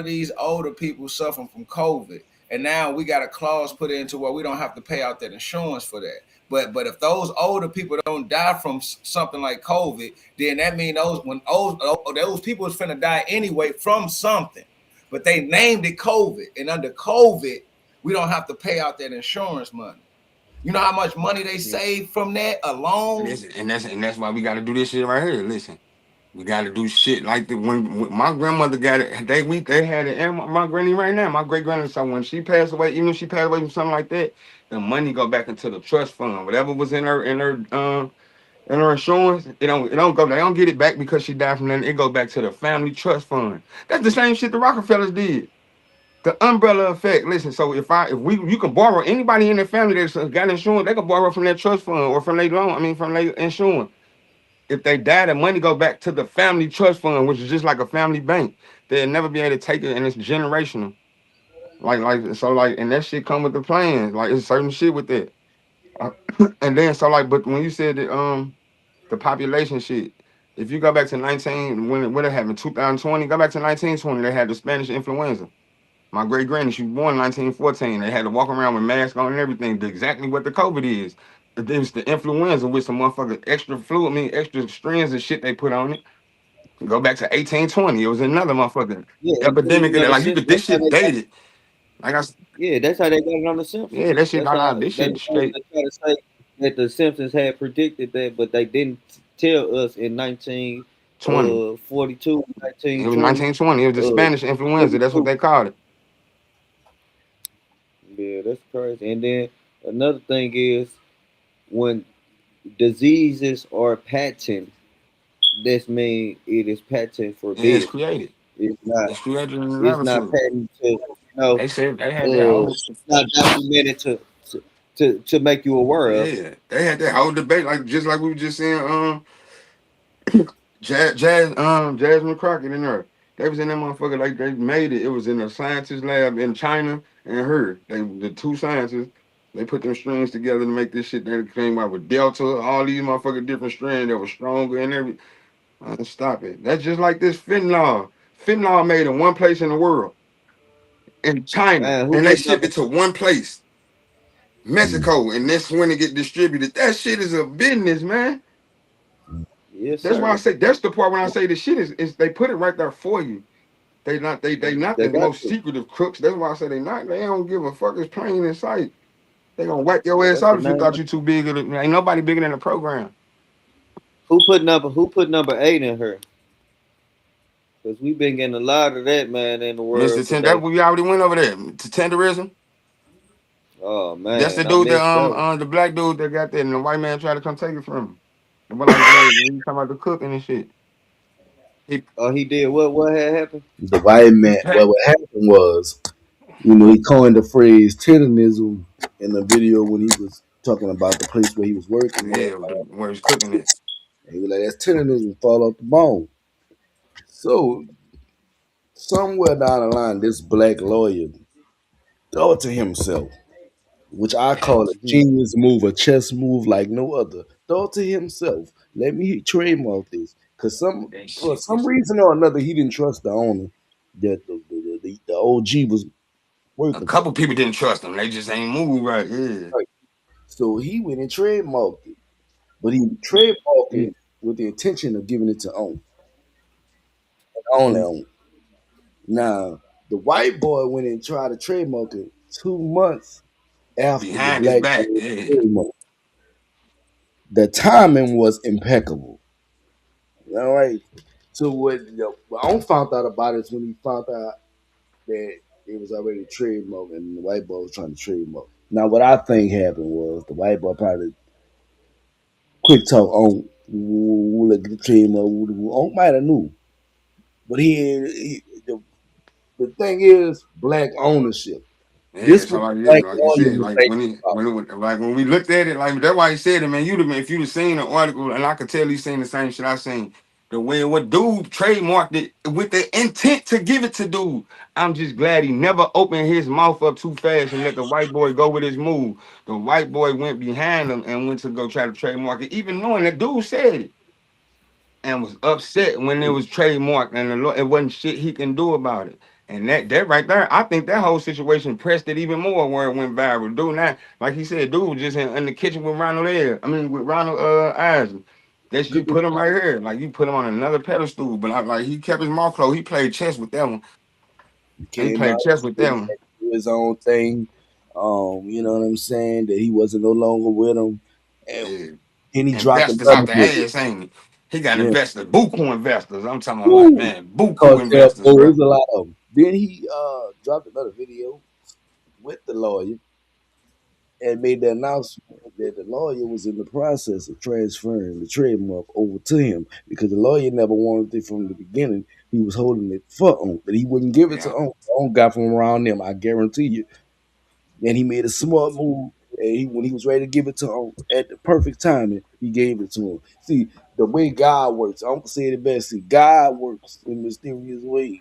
these older people suffering from COVID, and now we got a clause put into where we don't have to pay out that insurance for that. But if those older people don't die from something like COVID, then that means those people is finna die anyway from something. But they named it COVID, and under COVID, we don't have to pay out that insurance money. You know how much money they save from that alone? Listen, and that's why we got to do this shit right here. Listen, we got to do shit like when my grandmother got it. They had it, and my granny right now, my great granny. So when she passed away, even if she passed away from something like that, the money go back into the trust fund. Whatever was in her insurance, it don't go. They don't get it back because she died from that. It go back to the family trust fund. That's the same shit the Rockefellers did. The umbrella effect. Listen, so you can borrow anybody in the family that's got insurance, they can borrow from their trust fund or from their loan. I mean, from their insurance. If they die, the money go back to the family trust fund, which is just like a family bank. They'll never be able to take it, and it's generational. And that shit come with the plans. Like it's certain shit with that. Uh, and then but when you said that the population shit. If you go back to 19 when it happened 2020, go back to 1920, they had the Spanish influenza. My great granny, she was born in 1914. They had to walk around with masks on and everything. Exactly what the COVID is. It was the influenza with some motherfucking extra fluid, extra strands of shit they put on it. Go back to 1820. It was another motherfucking Yeah, epidemic. And the like you could, that's this how shit they got. dated. Like Yeah, that's how they got it on the yeah, Simpsons. that shit, That's how this they shit straight try to say that the Simpsons had predicted that, but they didn't tell us in 20. 1942, It was 1920. 1920. It was the Spanish influenza. That's what 42. they called it. Yeah, that's crazy. And then another thing is when diseases are patent, this means it is patent for Yeah, it's business. created. It's not. It's created in the It's not laboratory. patent to know. They said they had that whole It's not documented to make you aware of. yeah, they had that whole debate like just like we were just saying. Jasmine Crockett in there. They was in that motherfucker like they made it. It was in a scientist lab in China and her. The two scientists. They put them strings together to make this shit. They came out with Delta, all these motherfucking different strands that were stronger and every. Stop it. That's just like this fentanyl. Fentanyl made in one place in the world. in China, Man, who and they put ship number? it to one place, Mexico, and that's when it get distributed. That shit is a business, man. Yes, That's why I sir. say that's the part when I say the shit is they put it right there for you. They not They the got most to. secretive crooks. That's why I say they don't give a fuck. It's plain in sight. They gonna whack your ass That's the out if you name. thought you too big. Ain't nobody bigger than the program. Who put number? Who put number 8 in her? Because we've been getting a lot of that, man, in the Mr. world Ten, that today. we already went over there. To tenderism. Oh That's the man, I dude that missed that one. the black dude that got that and the white man tried to come take it from him. But like when you talking about the cooking and shit. He Oh, he did. What had happened? The white he man. Well, packed what happened was, he coined the phrase "tenderism" in the video when he was talking about the place where he was working at. yeah, where he's cooking it. And he was like, "That's tenderism, fall off the bone." So somewhere down the line, this black lawyer thought to himself, which I call a Mhm. genius move, a chess move like no other. Thought to himself, let me trademark this. Because That for shit some is reason or another, he didn't trust the owner that the OG was a working for. couple people didn't trust him. They just ain't move right. Yeah. Right. So he went and trademarked it. But he trademarked Mm, it with the intention of giving it to own. And only mhm. own. Now, the white boy went and tried to trademark it 2 months after the Behind his black back. boy Yeah. trademarked. The timing was impeccable. All right. So what I found out about it is when he found out that it was already trademarked and the white boy was trying to trademark. Now what I think happened was the white boy probably quick talk on look at the trademark on might have knew. But the thing is black ownership. Yeah, This so was like black like you lawyer said, was like thinking about. when we looked at it, like that's why he said it, man. You'd have been if you'd have seen the article, and I could tell he's seen the same shit I seen. The way what dude trademarked it with the intent to give it to dude. I'm just glad he never opened his mouth up too fast and let the white boy go with his move. The white boy went behind him and went to go try to trademark it, even knowing that dude said it and was upset when it was trademarked and it wasn't shit he can do about it. And that right there, I think that whole situation pressed it even more where it went viral. Dude, now, like he said, dude was just in the kitchen with Ronald Air. I mean, with Ronald Isley. That's you Good put him right here. Like you put him on another pedestal. But like he kept his mouth closed. He played chess with that one. He He came out played chess with and that one. do his own thing. You know what I'm saying? That he wasn't no longer with him. And Yeah. then he dropped Investors another out the video. ass, ain't he? He got Yeah. investors, buku investors. I'm talking about like, Woo! man, buku Cartel investors, bro. boys, a lot of them. Then he dropped another video with the lawyer and made the announcement that the lawyer was in the process of transferring the trademark over to him because the lawyer never wanted it from the beginning. He was holding it for On, but he wouldn't give it to Yeah. On got from around them, I guarantee you. And he made a smart move. And when he was ready to give it to him at the perfect timing, he gave it to him. See, the way God works, I'm gonna say it best. See, God works in mysterious ways.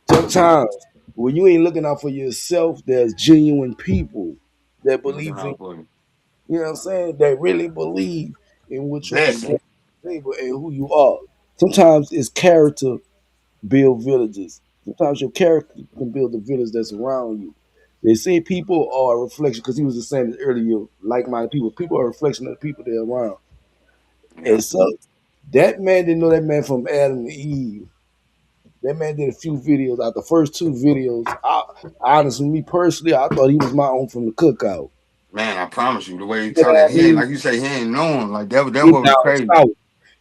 Sometimes when you ain't looking out for yourself, there's genuine people that Looking believe in out for you. you know what I'm saying, that really believe in what you're bringing to Blessing. the table and who you are. Sometimes it's character build villages. Sometimes your character can build the village that's around you. They say people are a reflection because he was just saying it earlier, like-minded people. People are a reflection of the people they're around. Yeah. And so that man didn't know that man from Adam to Eve. That man did a few videos. Out the first two videos, honestly, me personally, I thought he was my own from the cookout. Man, I promise you, the way he You know talking, what I he ain't mean? like you say, he ain't known. Like that He what was down crazy. south.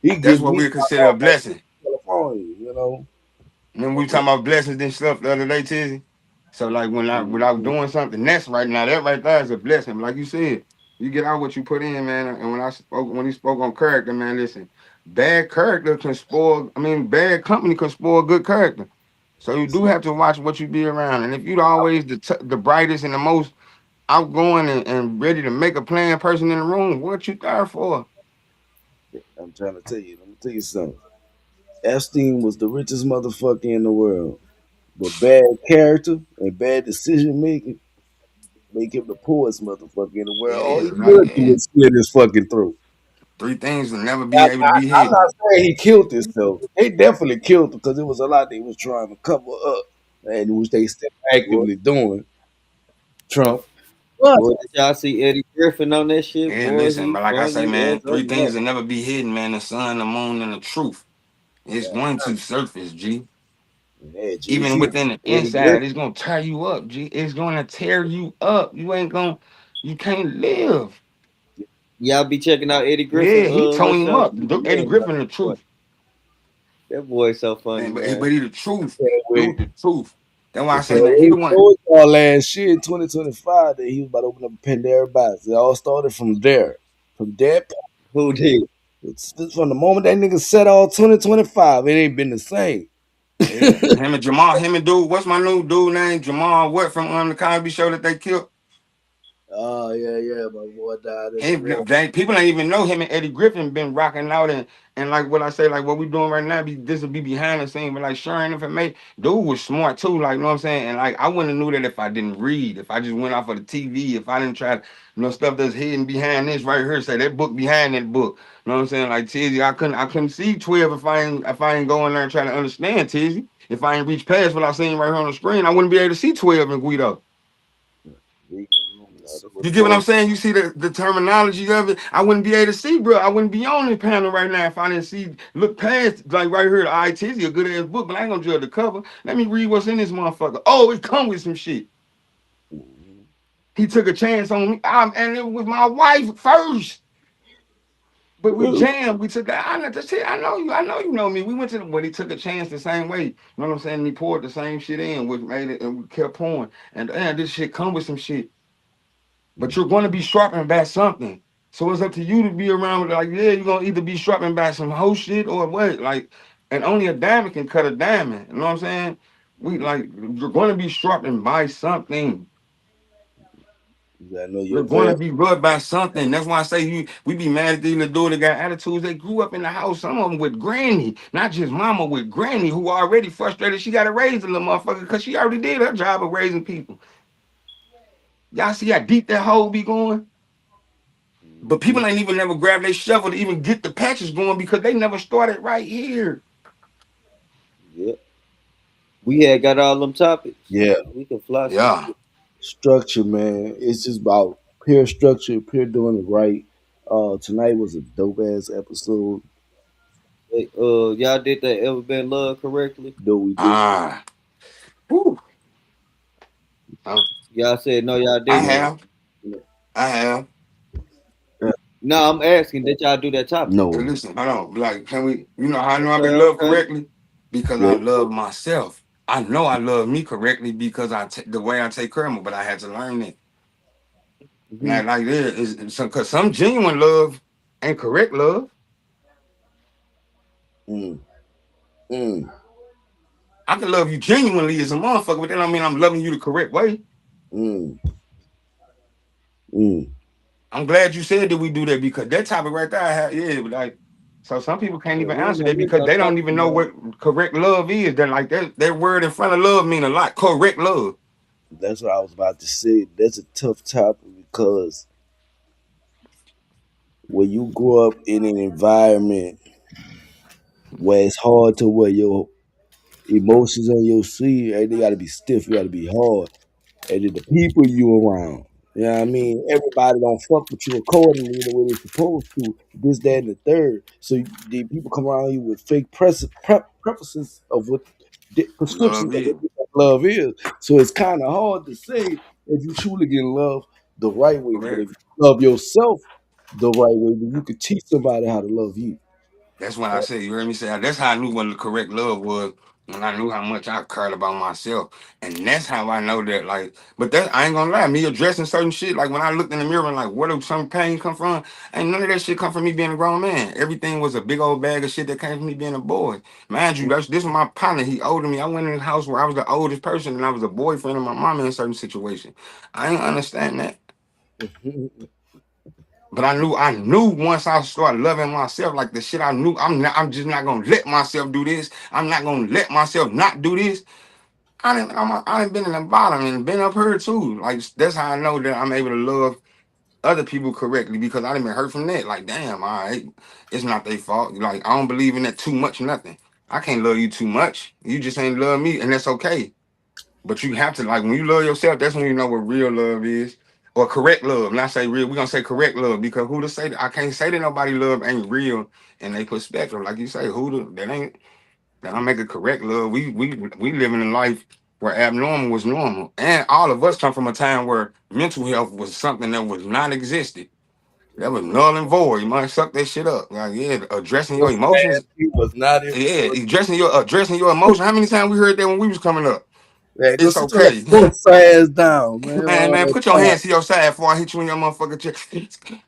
He That's gives what me we my consider a thought back to blessing. California, you know. And then we talking about blessings and stuff the other day, Tizzy. So like when I was Mhm. doing something, that's right now, that right there is a blessing. Like you said, you get out what you put in, man. And when he spoke on character, man, listen, bad character can spoil. I mean, bad company can spoil good character. So you do have to watch what you be around. And if you're always the brightest and the most outgoing and ready to make a plan person in the room, what you there for? I'm trying to tell you. Let me tell you something. Epstein was the richest motherfucker in the world, but bad character and bad decision making make him the poorest motherfucker in the world. All Yeah, he like could do was slit his fucking throat. three things will never I, be able to be I'm hidden. not saying he killed himself. They definitely killed him because it was a lot they was trying to cover up. and which they still actively doing. Trump. But Boy, did y'all see Eddie Griffin on that shit? Yeah, Boy, listen, he but like I say, funny man, as a three things mother. that never be hidden, man: the sun, the moon, and the truth. It's going to surface, G. yeah, Even JC, within the Eddie inside, Griffin. it's gonna tear you up, G. It's gonna tear you up. You can't live. Y'all be checking out Eddie Griffin Yeah, he little tore him show. up. Eddie Griffin, the Boy, truth. that boy so funny, Man, man. but he the truth. can't wait. Dude, the truth. That's why I The say, man, he the Can't one. told y'all last year in 2025 that he was about to open up a Pandora box. It all started from there. From there, Who did? it's from the moment that nigga set all 2025, it ain't been the same. Yeah, him and Jamal, him and dude, what's my new dude name? Jamal, what from the Cosby Show that they killed? Oh yeah, my boy died in the Him, war. people don't even know him and Eddie Griffin been rocking out and like what I say, like what we doing right now, this will be behind the scene, but like sharing information. Dude was smart too, like you know what I'm saying? And like I wouldn't have knew that if I didn't read, if I just went off of the TV, if I didn't try to, stuff that's hidden behind this right here, say that book behind that book. You know what I'm saying? Like Tizzy, I couldn't see 12 if I ain't go in there and try to understand Tizzy. If I ain't reach past what I seen right here on the screen, I wouldn't be able to see 12 and Guido. Reading the room, that's You what's get what I'm going. saying? You see the terminology of it. I wouldn't be able to see, bro. I wouldn't be on this panel right now if I didn't see, look past, like right here, the ITZ, a good ass book, but I ain't gonna judge the cover. Let me read what's in this motherfucker. Oh, it come with some shit. He took a chance on me, and it was my wife first. But we jammed. We took that. I know you. I know you know me. We went to the, but he took a chance the same way. You know what I'm saying? And he poured the same shit in, which made it, and we kept pouring. And this shit come with some shit. But you're going to be sharpened by something. So it's up to you to be around with like, yeah, you're gonna either be sharpened by some whole shit or what. Like, and only a diamond can cut a diamond. You know what I'm saying? We like you're gonna be sharpened by something. You gotta know You're your gonna value. be rubbed by something. That's why I say we be mad at these little dudes that got attitudes. They grew up in the house, some of them with granny, not just mama, with granny who already frustrated. She gotta raise the little motherfucker because she already did her job of raising people. Y'all see how deep that hole be going? But people ain't even never grabbed their shovel to even get the patches going because they never started right here. Yeah. We had got all them topics. Yeah, We can fly some Yeah. shit. structure, man. It's just about pure structure, pure doing it right. Tonight was a dope ass episode. Hey, y'all did that ever been loved correctly? Though we did, Ah. Whew. Oh, Y'all said no, y'all I didn't. have. I have. No, I'm asking that y'all do that topic. no, But listen, hold on. Like, can we, how I know I've Okay, been loved okay. correctly? Because I yeah, love myself. I know I love me correctly because the way I take care of me, but I had to learn it. Mm-hmm. Now, like this, because some genuine love ain't correct love. mm, mm, I can love you genuinely as a motherfucker, but that don't mean I'm loving you the correct way. mm, mm. I'm glad you said that we do that because that topic right there, but like, so some people can't Yeah, even we ain't answer gonna that miss because no they don't topic, even know man. what correct love is. They're like that word in front of love mean a lot. Correct love. That's what I was about to say. That's a tough topic because when you grow up in an environment where it's hard to wear your emotions on your sleeve, and they gotta be stiff, you gotta be hard. And then the people you around. You know what I mean? Everybody don't fuck with you accordingly the way they supposed to. This, that, and the third. So the people come around you with fake prefaces of what prescriptions Love that is. love is. So it's kind of hard to say if you truly get love the right way. But Correct. if you love yourself the right way, then you could teach somebody how to love you. That's when I said, you heard me say, that's how I knew what the correct love was when I knew how much I cared about myself. And that's how I know that, like, but that I ain't gonna lie, me addressing certain shit, like when I looked in the mirror and like, where did some pain come from? Ain't none of that shit come from me being a grown man. Everything was a big old bag of shit that came from me being a boy. Mind you, this was my partner. He older than me. I went in his house where I was the oldest person and I was a boyfriend of my mama in a certain situation. I ain't understand that. But I knew once I started loving myself, like the shit I knew, I'm just not gonna let myself do this. I'm not gonna let myself not do this. I done been in the bottom and been up here too. Like that's how I know that I'm able to love other people correctly because I done been hurt from that. Like, damn, all right, it's not their fault. Like, I don't believe in that too much, nothing. I can't love you too much. You just ain't love me, and that's okay. But you have to, like, when you love yourself, that's when you know what real love is. Or correct love. Not say real, we're gonna say correct love, because who to say that? I can't say that nobody love ain't real in their perspective. Like you say, that don't make it correct love. We living in life where abnormal was normal. And all of us come from a time where mental health was something that was non-existent. That was null and void. You might suck that shit up. Like, yeah, addressing your emotions. He was not in. Yeah, addressing your emotion. How many times we heard that when we was coming up? Man, go It's sit your okay. ass down, man. Man, All put that your crying. hands to your side before I hit you in your motherfucking chest.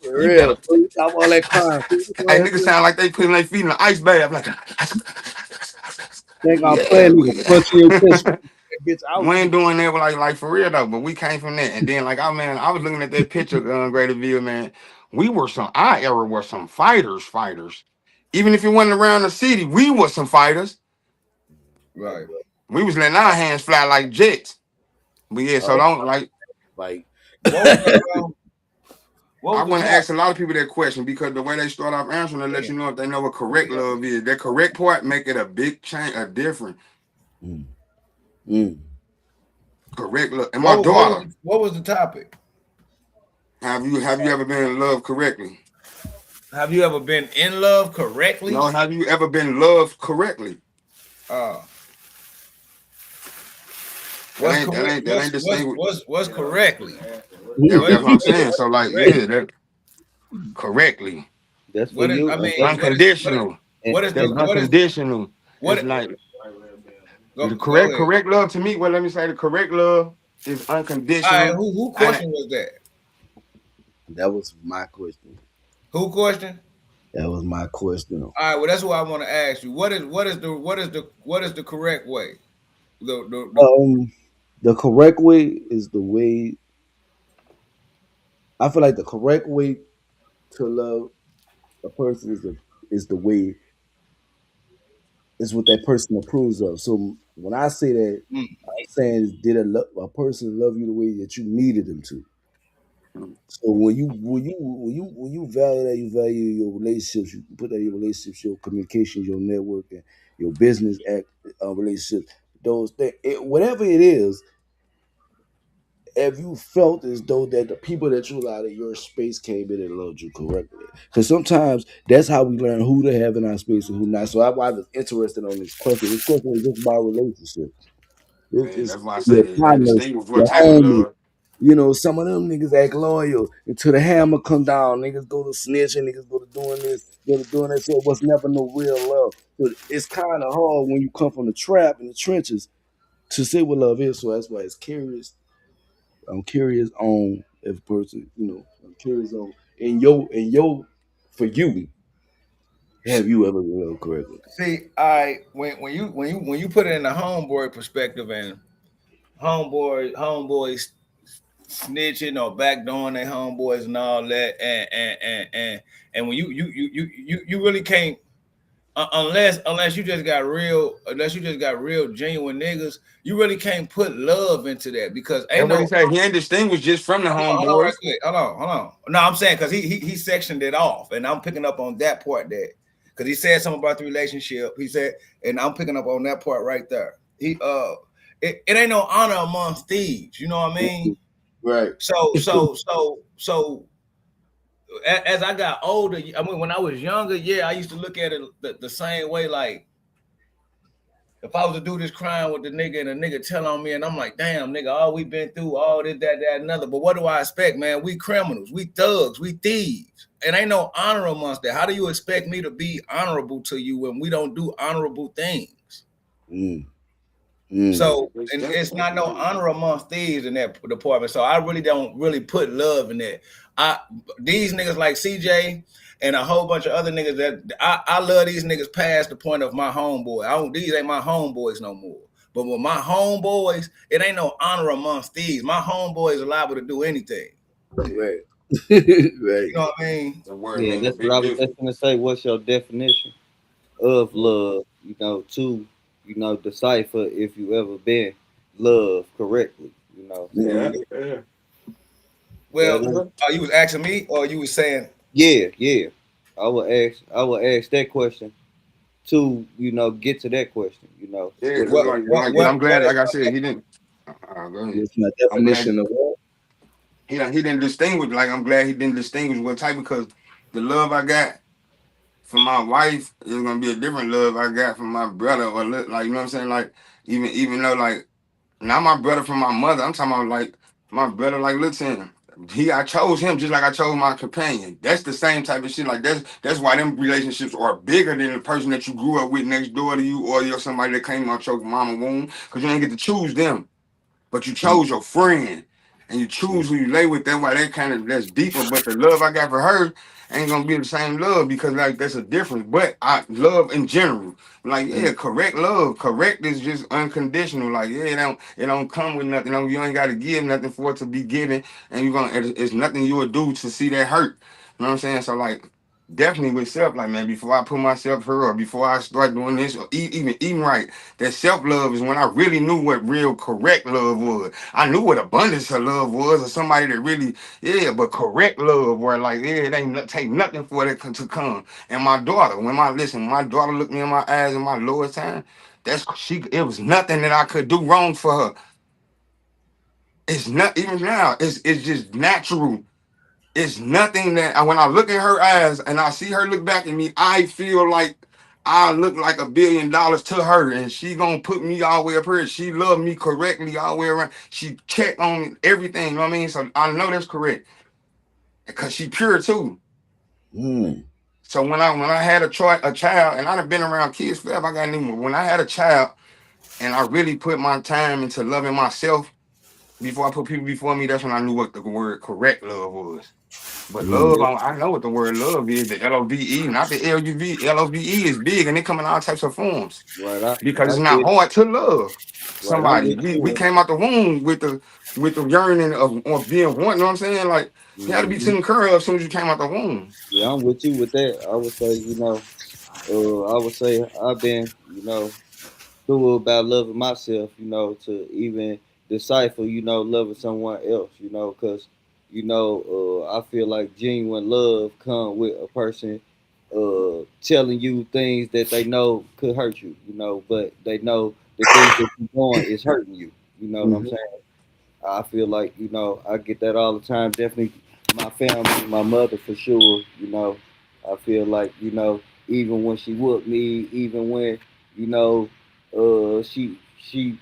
For You real. better. Stop all that crying. Sit Hey, your ass niggas down. sound like they putting their feet in the ice bath. Like, Think I'm yeah, playing, nigga. Punch in your chest. That bitch out. we ain't doing that like for real though. But we came from that, and then like, I was looking at that picture, Greater Ville, man. Our era were some fighters. Even if it wasn't around the city, we were some fighters. Right. We was letting our hands fly like jets. But yeah, so Oh, don't like. like, What was the what I was the want to top? ask a lot of people that question, because the way they start off answering, they let Yeah. you know if they know what correct love is. That correct part make it a big change, a difference. Correct love. And my daughter, What was the topic? have you ever been in love correctly? Have you ever been in love correctly? No, have you ever been loved correctly? That ain't distinguished. What's correctly? That's what I'm saying. So like, yeah, that correctly. That's for What is, you. I mean, Unconditional. what is That's the unconditional. what It's is like go, the go ahead. correct love to me. Well, let me say the correct love is All unconditional. right, who question was that? that was my question. Who question? That was my question. All right, well, that's what I want to ask you. What is the correct way? The correct way is the way. I feel like the correct way to love a person is the way is what that person approves of. So when I say that, I'm saying did a person love you the way that you needed them to. So when you value that, you value your relationships. You put that in your relationships, your communications, your networking, your business relationships. Those things, whatever it is, have you felt as though that the people that you allowed in your space came in and loved you correctly? Because sometimes that's how we learn who to have in our space and who not. So I was interested on this question. This question is just about relationships. Man, It's that's why I say your they partners, distinguish what your type of homies. love. You know, some of them niggas act loyal until the hammer come down. Niggas go to snitching, niggas go to doing this, go to doing that. So it was never no real love. So it's kind of hard when you come from the trap in the trenches to say what love is. So that's why it's curious. I'm curious on if a person, I'm curious on for you, have you ever been loved correctly? See, when you put it in the homeboy perspective and homeboys snitching or backdooring their homeboys and all that, and when you really can't unless you just got real genuine niggas, you really can't put love into that because And what he said, he ain't distinguished just from the hold on, right homeboys. quick. Hold on. No, I'm saying because he sectioned it off, and I'm picking up on that part there because he said something about the relationship. He said, and I'm picking up on that part right there. It ain't no honor amongst thieves. You know what I mean? Right. So as I got older, I mean, when I was younger, yeah, I used to look at it the same way. Like, if I was to do this crime with the nigga and the nigga tell on me, and I'm like, damn, nigga, all we been through, all this, that, another. But what do I expect, man? We criminals, we thugs, we thieves. And ain't no honor amongst that. How do you expect me to be honorable to you when we don't do honorable things? So, and it's not no honor amongst thieves in that department. So I really don't put love in that. These niggas like CJ and a whole bunch of other niggas that I love these niggas past the point of my homeboy. These ain't my homeboys no more. But with my homeboys, it ain't no honor amongst thieves. My homeboys are liable to do anything. Right. Right. You know what I mean? Yeah, that's what I was just gonna say. What's your definition of love? To decipher if you ever been loved correctly. Yeah. Well, you was asking me, or you was saying? Yeah. I will ask that question to get to that question. Yeah, I'm glad. Like I said, he didn't. Go ahead. It's my I'm glad definition of what? he didn't distinguish. Like I'm glad he didn't distinguish what type, because the love I got from my wife is gonna be a different love I got from my brother, or like, you know what I'm saying? Like even though, like, not my brother from my mother, I'm talking about like my brother, like listen, I chose him just like I chose my companion. That's the same type of shit. Like that's why them relationships are bigger than the person that you grew up with next door to you, or you're somebody that came out your mama womb, because you ain't get to choose them. But you chose your friend, and you choose who you lay with. That's why that's deeper. But the love I got for her ain't gonna be the same love, because like that's a difference. But I love in general. Like, yeah, correct love. Correct is just unconditional. Like, yeah, it don't come with nothing. You ain't gotta give nothing for it to be given, and it's nothing you would do to see that hurt. You know what I'm saying? So like, definitely with self, like, man, before I put myself here, or before I start doing this, or even eating right, that self-love is when I really knew what real correct love was. I knew what abundance of love was, or somebody that really, but correct love, where like, it ain't take nothing for it to come. And my daughter, my daughter looked me in my eyes in my lowest time, it was nothing that I could do wrong for her. It's not, even now, it's just natural. It's nothing that when I look in her eyes and I see her look back at me, I feel like I look like $1 billion to her, and she gonna put me all the way up here. She love me correctly all the way around. She checked on everything, you know what I mean? So I know that's correct, because she pure too. So when I had a child, and I've been around kids forever, I got new. When I had a child, and I really put my time into loving myself before I put people before me, that's when I knew what the word correct love was. But love, I know what the word love is, the LOVE, not the LUV. LOVE is big, and it come in all types of forms. Right, Because I it's get not it. hard to love Right, I'm somebody. with We you. came out the womb with the yearning of being one, you know what I'm saying? Like, you had to be taken care of as soon as you came out the womb. Yeah, I'm with you with that. I would say, I would say I've been, through about loving myself, to even decipher, loving someone else, because, I feel like genuine love come with a person telling you things that they know could hurt you, but they know the things that you're doing is hurting you. You know what I'm saying? I feel like, I get that all the time. Definitely my family, my mother for sure, I feel like, even when she whooped me, even when, she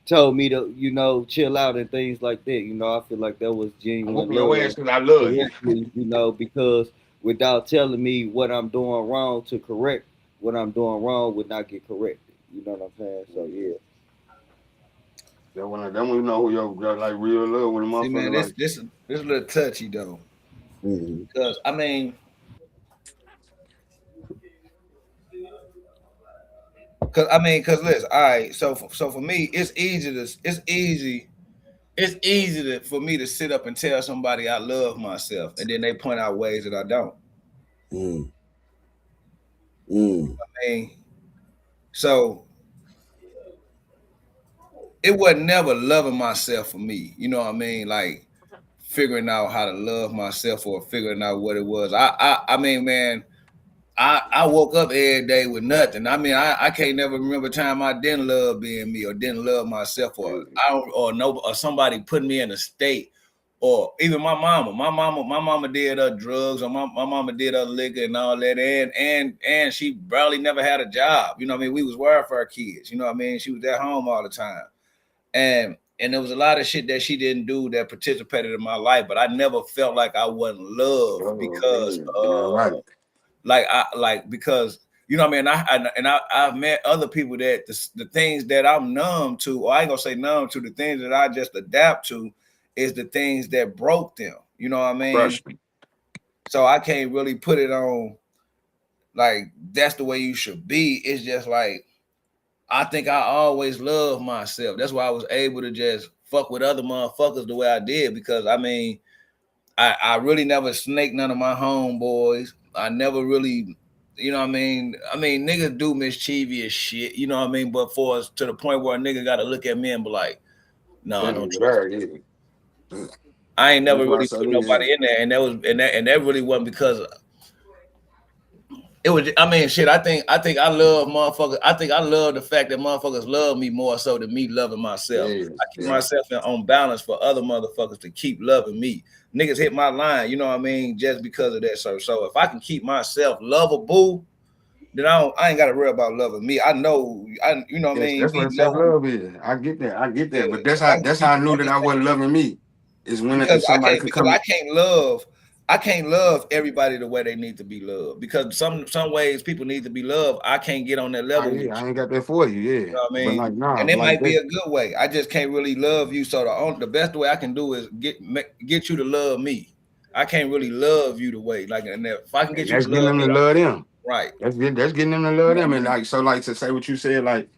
told me to, chill out and things like that. I feel like that was I'm genuine whooping your love. ass because I love you. Correctly, because without telling me what I'm doing wrong to correct what I'm doing wrong would not get corrected. You know what I'm saying? So yeah. Then when you know who your like real love, when a See, man, motherfucker like, this a little touchy though, because I mean, cause listen, all right. So for me, it's easy for me to sit up and tell somebody I love myself, and then they point out ways that I don't. I mean, so it wasn't never loving myself for me. You know what I mean? Like figuring out how to love myself or figuring out what it was. I mean, man, I woke up every day with nothing. I mean, I can't never remember a time I didn't love being me or didn't love myself, or or somebody put me in a state, or even my mama did her drugs, or my mama did her liquor and all that, and she barely never had a job. You know what I mean? We was welfare kids. You know what I mean? She was at home all the time, and there was a lot of shit that she didn't do that participated in my life, but I never felt like I wasn't loved because because you know what I mean. I've met other people that the things that I'm numb to, or I ain't gonna say numb to, the things that I just adapt to is the things that broke them. You know what I mean? So I can't really put it on like that's the way you should be. It's just like I think I always loved myself. That's why I was able to just fuck with other motherfuckers the way I did, because I mean, I really never snaked none of my homeboys. I never really, you know what I mean? Niggas do mischievous shit, you know what I mean? But for us to the point where a nigga got to look at me and be like, no, I don't trust you. I ain't never really put nobody in there. And that really wasn't because It was. I mean, shit. I think I love motherfuckers. I think I love the fact that motherfuckers love me more so than me loving myself. Yes, I keep myself on balance for other motherfuckers to keep loving me. Niggas hit my line, you know what I mean, just because of that. So if I can keep myself lovable, then I ain't got to worry about loving me. I know, you know what I Yes, mean. that's Me what self loving, love is. I get that. I get that. yeah, But if I can that's keep how I knew that I wasn't everything. loving me. Is when if Because somebody could come. I can't love everybody the way they need to be loved. Because some ways people need to be loved. I can't get on that level with you. I ain't got that for you. You Yeah, know what I but mean? like nah, And it like might be that. a good way. I just can't really love you. So the best way I can do is get you to love me. I can't really love you the way and if I can And get you to that's getting love them me, to love them. right? That's good. That's getting them to love You know them. what I And mean? like so, like to say what you said, like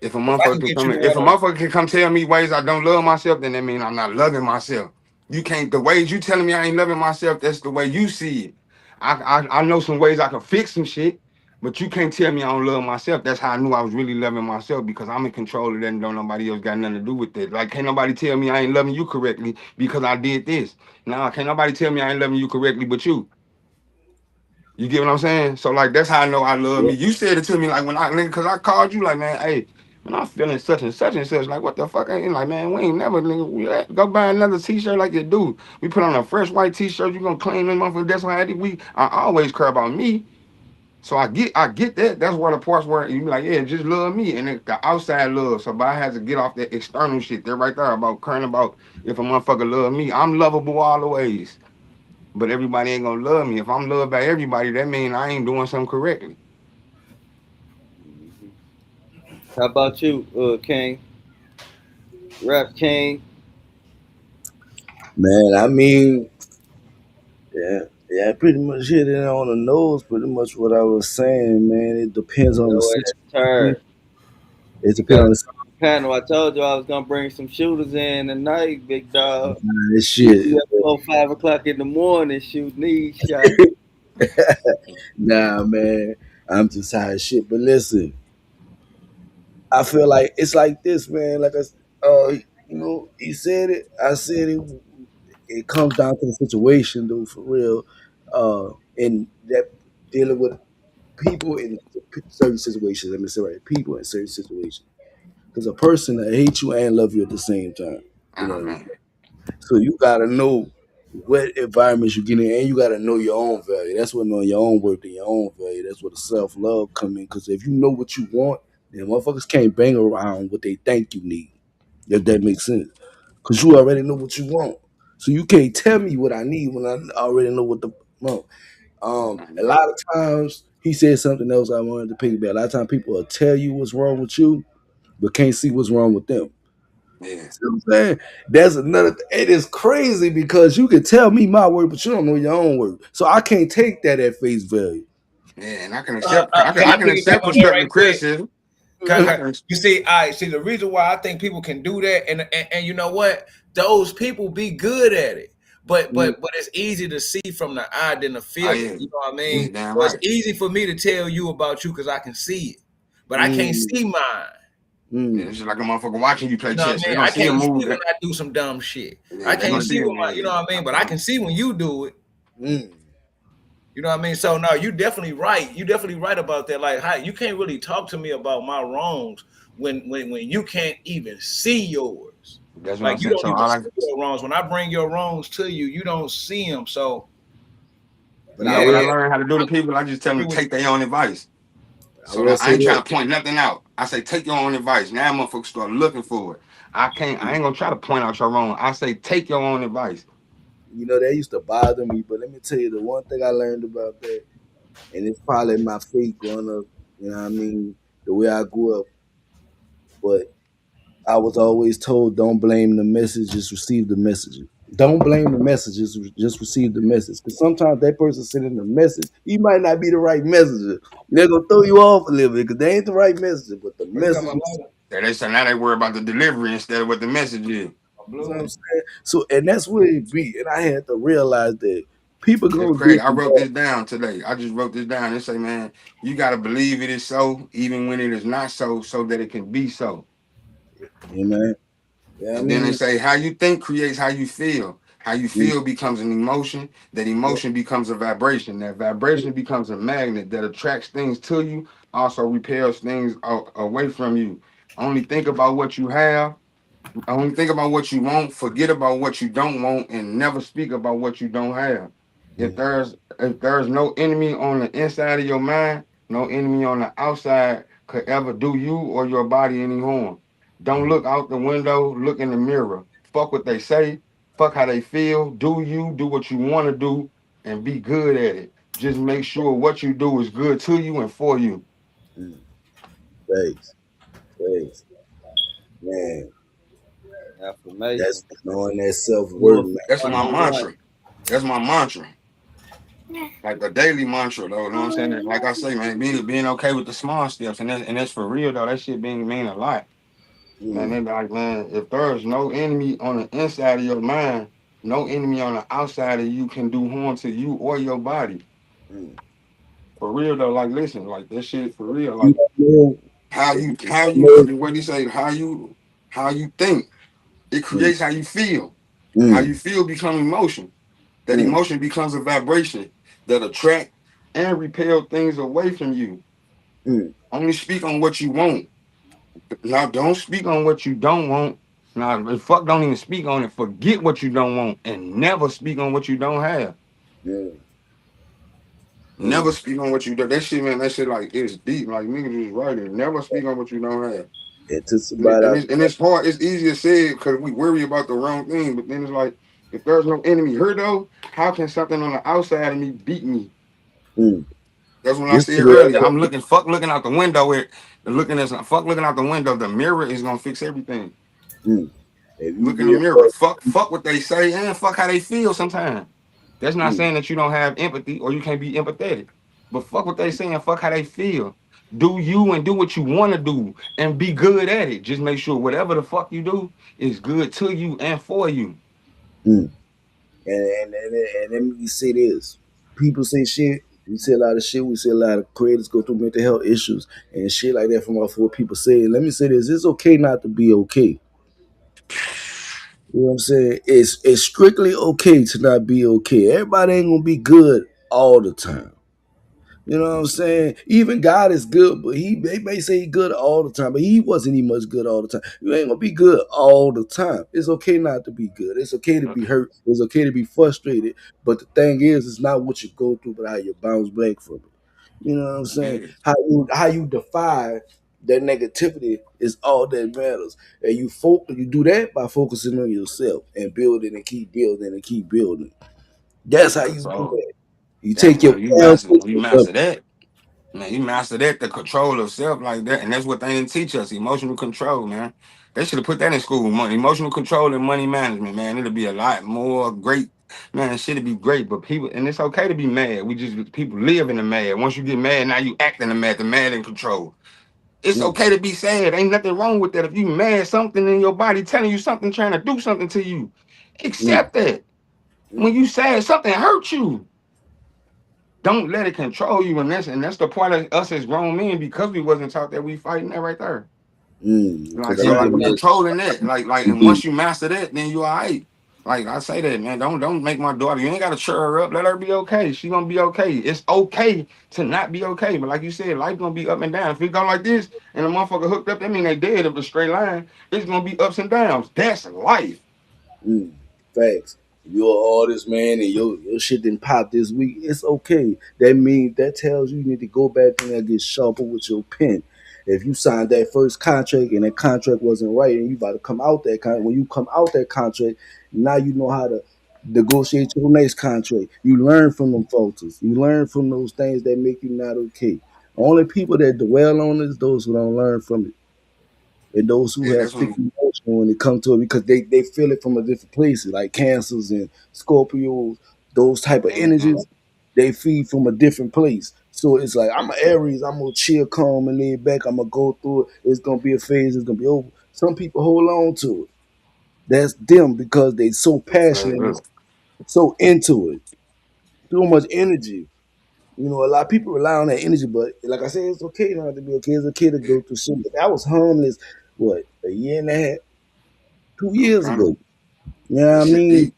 if a If I motherfucker can can get come you in, to if a want motherfucker can come tell me ways I don't love myself, then that means I'm not loving myself. You can't the ways you telling me I ain't loving myself, that's the way you see it. I know some ways I can fix some shit, but you can't tell me I don't love myself. That's how I knew I was really loving myself because I'm in control of that and don't nobody else got nothing to do with it. Like can't nobody tell me I ain't loving you correctly because I did this. Nah, can't nobody tell me I ain't loving you correctly but you. You get what I'm saying? So like that's how I know I love Yeah. me. You said it to me like when because I called you like man, hey, man, I'm feeling such and such and such. Like what the fuck? I ain't like man, we ain't never go buy another t-shirt like you do. We put on a fresh white t-shirt. You gonna claim them motherfucker? That's why I always care about me. So I get that. That's where the parts where you be like yeah, just love me and then the outside love. So but I had to get off that external shit. They're right there about caring about if a motherfucker love me. I'm lovable all the ways. But everybody ain't gonna love me. If I'm loved by everybody, that means I ain't doing something correctly. How about you, King? Rap King? Man, I mean, yeah, pretty much hit it on the nose. Pretty much what I was saying, man. It depends on the Yo, situation. ass turd. It You depends got on a the strong panel. I told you I was gonna bring some shooters in tonight, big dog. this We shit. be up 4, 5 o'clock in the morning shooting these shots. Nah, man, I'm just high as shit. But listen, I feel like it's like this, man. Like he said it. I said it. It comes down to the situation, though, for real. And that dealing with people in certain situations. Let me say right, people in certain situations. Because a person that hates you and love you at the same time. You know Oh what I mean? man. So you gotta know what environments you get in, and you gotta know your own value. That's what knowing your own worth and your own value. That's where the self love come in. Because if you know what you want, then motherfuckers can't bang around what they think you need. If that makes sense, because you already know what you want. So you can't tell me what I need when I already know what the no. A lot of times he said something else I wanted to piggyback. A lot of times people will tell you what's wrong with you, but can't see what's wrong with them. Yeah. See what I'm saying? That's another. It is crazy because you can tell me my work, but you don't know your own work. So I can't take that at face value. Yeah, and I can Uh, accept uh, can I I can piggyback accept on that constructive right quick? criticism. I Can- can You see, I see the reason why I think people can do that, and you know what? Those people be good at it. But it's easy to see from the eye than to oh feel it. yeah. You know what I You mean? damn So it's right. easy for me to tell you about you because I can see it, but I can't Mm, see mine. Yeah, mm, it's just like a motherfucker watching you play You know what chess. I They're mean? gonna I see a can't move. see when I do some dumb shit. Yeah, I they're gonna can't see see it. when you know what I mean. But I can see when you do it. mm. You know what I mean? So no, you definitely right. You definitely right about that. Like, how you can't really talk to me about my wrongs when you can't even see yours. That's what I'm Like you saying. don't So even all see I your wrongs. When I bring your wrongs to you, you don't see them. So But I now what I will, yeah, learned how to do to people, I just tell them agree to with take their own advice. I So will that I say ain't trying that. to point nothing out. I say take your own advice. Now motherfuckers start looking for it. I ain't gonna try to point out your wrong. I say take your own advice. You know that used to bother me, but let me tell you the one thing I learned about that, and it's probably my fate growing up. You know what I mean? The way I grew up, but I was always told, don't blame the message, just receive the message. Don't blame the messages, just receive the message. Because sometimes that person sending the message, he might not be the right messenger. They're gonna throw you off a little bit because they ain't the right messenger. But the what you talking message, about? That they say now they worry about the delivery instead of what the message is. you know what I'm Blue. saying? So, and that's what it be. And I had to realize that people It's gonna crazy. I wrote disregard. this down today. I just wrote this down and say, man, you gotta believe it is so, even when it is not so, so that it can be so. You know, yeah, I And then they mean, say how you think creates how you feel. How you feel becomes an emotion. That emotion becomes a vibration. That vibration becomes a magnet that attracts things to you, also repels things away from you. Only think about what you have. Only think about what you want. Forget about what you don't want, and never speak about what you don't have. If there's no enemy on the inside of your mind, no enemy on the outside could ever do you or your body any harm. Don't look out the window. Look in the mirror. Fuck what they say. Fuck how they feel. Do you do what you want to do and be good at it. Just make sure what you do is good to you and for you. Thanks. Man, Affirmation. that's knowing that self-worth, man. That's my mantra. That's my mantra. Like a daily mantra, though. You know what I'm saying? Like I say, man, being okay with the small steps, and that's for real, though. That shit mean a lot. Man, they be like, man, if there's no enemy on the inside of your mind, no enemy on the outside of you can do harm to you or your body. For real, though. Like, listen, like that shit for real. Like how you what do you say? How you think, it creates how you feel. How you feel becomes emotion. That emotion becomes a vibration that attract and repel things away from you. Only speak on what you want. Now, don't speak on what you don't want. Now, fuck, don't even speak on it. Forget what you don't want and never speak on what you don't have. Never speak on what you do. That shit, man, that shit, like, it's deep. Like, niggas just writing. Never speak on what you don't have. And it's hard. It's easier said because we worry about the wrong thing. But then it's like, if there's no enemy here, though, how can something on the outside of me beat me? That's when I said earlier. I'm looking out the window. Looking out the window. The mirror is gonna fix everything. Look in the mirror. Fuck what they say and fuck how they feel sometimes. That's not saying that you don't have empathy or you can't be empathetic. But fuck what they say and fuck how they feel. Do you and do what you want to do and be good at it. Just make sure whatever the fuck you do is good to you and for you. And let me say this. People say shit. We say a lot of shit. We see a lot of creators go through mental health issues and shit like that from off what people say. Let me say this. It's okay not to be okay. You know what I'm saying? It's strictly okay to not be okay. Everybody ain't gonna be good all the time. You know what I'm saying? Even God is good, but they may say he good all the time, but he wasn't even much good all the time. You ain't gonna be good all the time. It's okay not to be good. It's okay to be hurt. It's okay to be frustrated. But the thing is, it's not what you go through, but how you bounce back from it. You know what I'm saying? How you defy that negativity is all that matters. And you do that by focusing on yourself and building and keep building and keep building. That's how you do that. You take your you master that. Man, you master that, the control of self like that. And that's what they didn't teach us, emotional control, man. They should have put that in school, emotional control and money management, man. It'll be a lot more great. Man, shit'll be great. But people, and it's okay to be mad. People live in the mad. Once you get mad, now you act in the mad in control. It's okay to be sad. Ain't nothing wrong with that. If you mad, something in your body telling you something, trying to do something to you, accept that. When you sad, something hurts you. Don't let it control you, and that's the part of us as grown men, because we wasn't taught that. We fighting that right there. Like we're controlling that. Like, and once you master that, then you all right. Like I say that, man. Don't make my daughter. You ain't gotta cheer her up. Let her be okay. She gonna be okay. It's okay to not be okay. But like you said, life gonna be up and down. If it go like this and the motherfucker hooked up, that mean they dead of a straight line. It's gonna be ups and downs. That's life. Facts. You're an artist, man, and your shit didn't pop this week. It's okay. That tells you need to go back there and get sharper with your pen. If you signed that first contract and that contract wasn't right, and you about to come out that contract, when you come out that contract, now you know how to negotiate your next contract. You learn from them falters. You learn from those things that make you not okay. Only people that dwell on it is those who don't learn from it. And those who have thick emotion when it comes to it, because they feel it from a different place, like Cancers and Scorpios, those type of energies, they feed from a different place. So it's like, I'm an Aries, I'm gonna chill, calm, and lay back. I'm gonna go through it. It's gonna be a phase. It's gonna be over. Some people hold on to it. That's them because they so passionate, so into it, too much energy. You know, a lot of people rely on that energy, but like I said, it's okay not to be okay. It's okay to go through shit. I was homeless, a year and a half, 2 years ago. You know what I mean?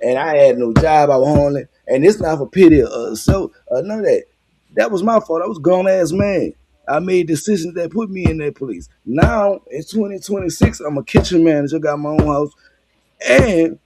and I had no job. I was hauling, and it's not for pity so none of that. That was my fault. I was a grown ass man. I made decisions that put me in that place. Now in 2026, I'm a kitchen manager, got my own house, and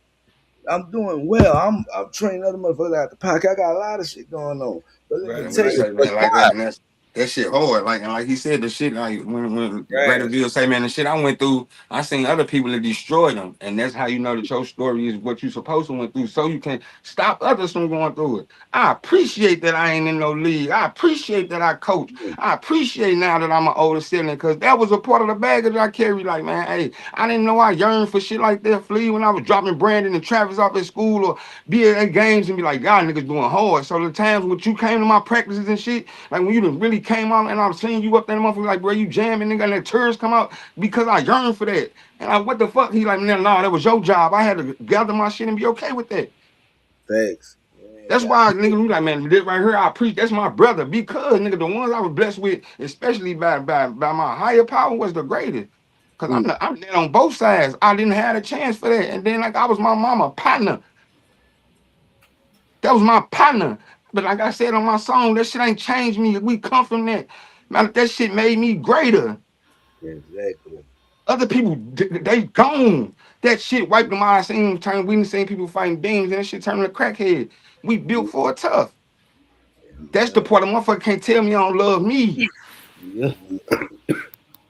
I'm doing well. I'm training other motherfuckers out the pocket. I got a lot of shit going on. But let me Right, when tell I you, say man like that, and that shit hard. Like and like he said, the shit like when Greater Bill say, man, the shit I went through, I seen other people that destroyed them, and that's how you know that your story is what you supposed to went through, so you can stop others from going through it. I appreciate that I ain't in no league. I appreciate that I coach. I appreciate now that I'm an older sibling, because that was a part of the baggage I carry. Like, man, hey, I didn't know I yearned for shit like that, Flea, when I was dropping Brandon and Travis off at school or be at games and be like, y'all niggas doing hard. So the times when you came to my practices and shit, like when you done really came out and I'm seeing you up there, motherfucker, like, bro, you jamming, nigga, and the tourists come out because I yearn for that. And I, what the fuck? He like, no, that was your job. I had to gather my shit and be okay with that. thanks. That's why nigga, you like, man, this right here, I appreciate. That's my brother, because nigga, the ones I was blessed with, especially by my higher power, was the greatest. Cause I'm dead on both sides. I didn't have a chance for that, and then like I was my mama partner. That was my partner. But like I said on my song, that shit ain't changed me. We come from that. Man, that shit made me greater. Exactly. Other people, they gone. That shit wiped them out. I seen turn. We done seen people fighting beams, and that shit turning to crackhead. We built for it tough. That's the part of motherfucker can't tell me I don't love me. Yeah.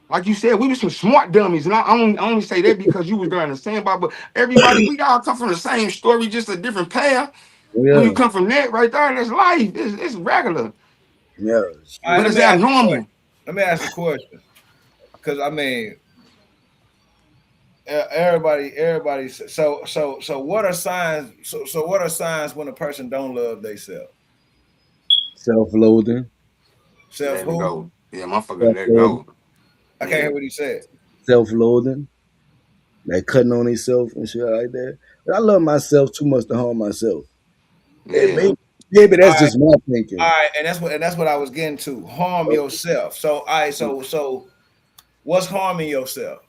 Like you said, we were some smart dummies, and I only say that because you was there in the sandbox. But everybody, we all come from the same story, just a different path. When you come from that right there, that's life. It's regular. Yeah. But it's abnormal. Let me ask a question, because I mean, everybody. So what are signs? So what are signs when a person don't love themselves? Self-loathing. Self Let it who? go. Yeah, motherfucker, let it go. I can't hear what he said. Self-loathing. Like cutting on themselves and shit like that. But I love myself too much to harm myself. Yeah. Maybe that's just my thinking. All right, and that's what I was getting to. Harm yourself. So all right, so what's harming yourself?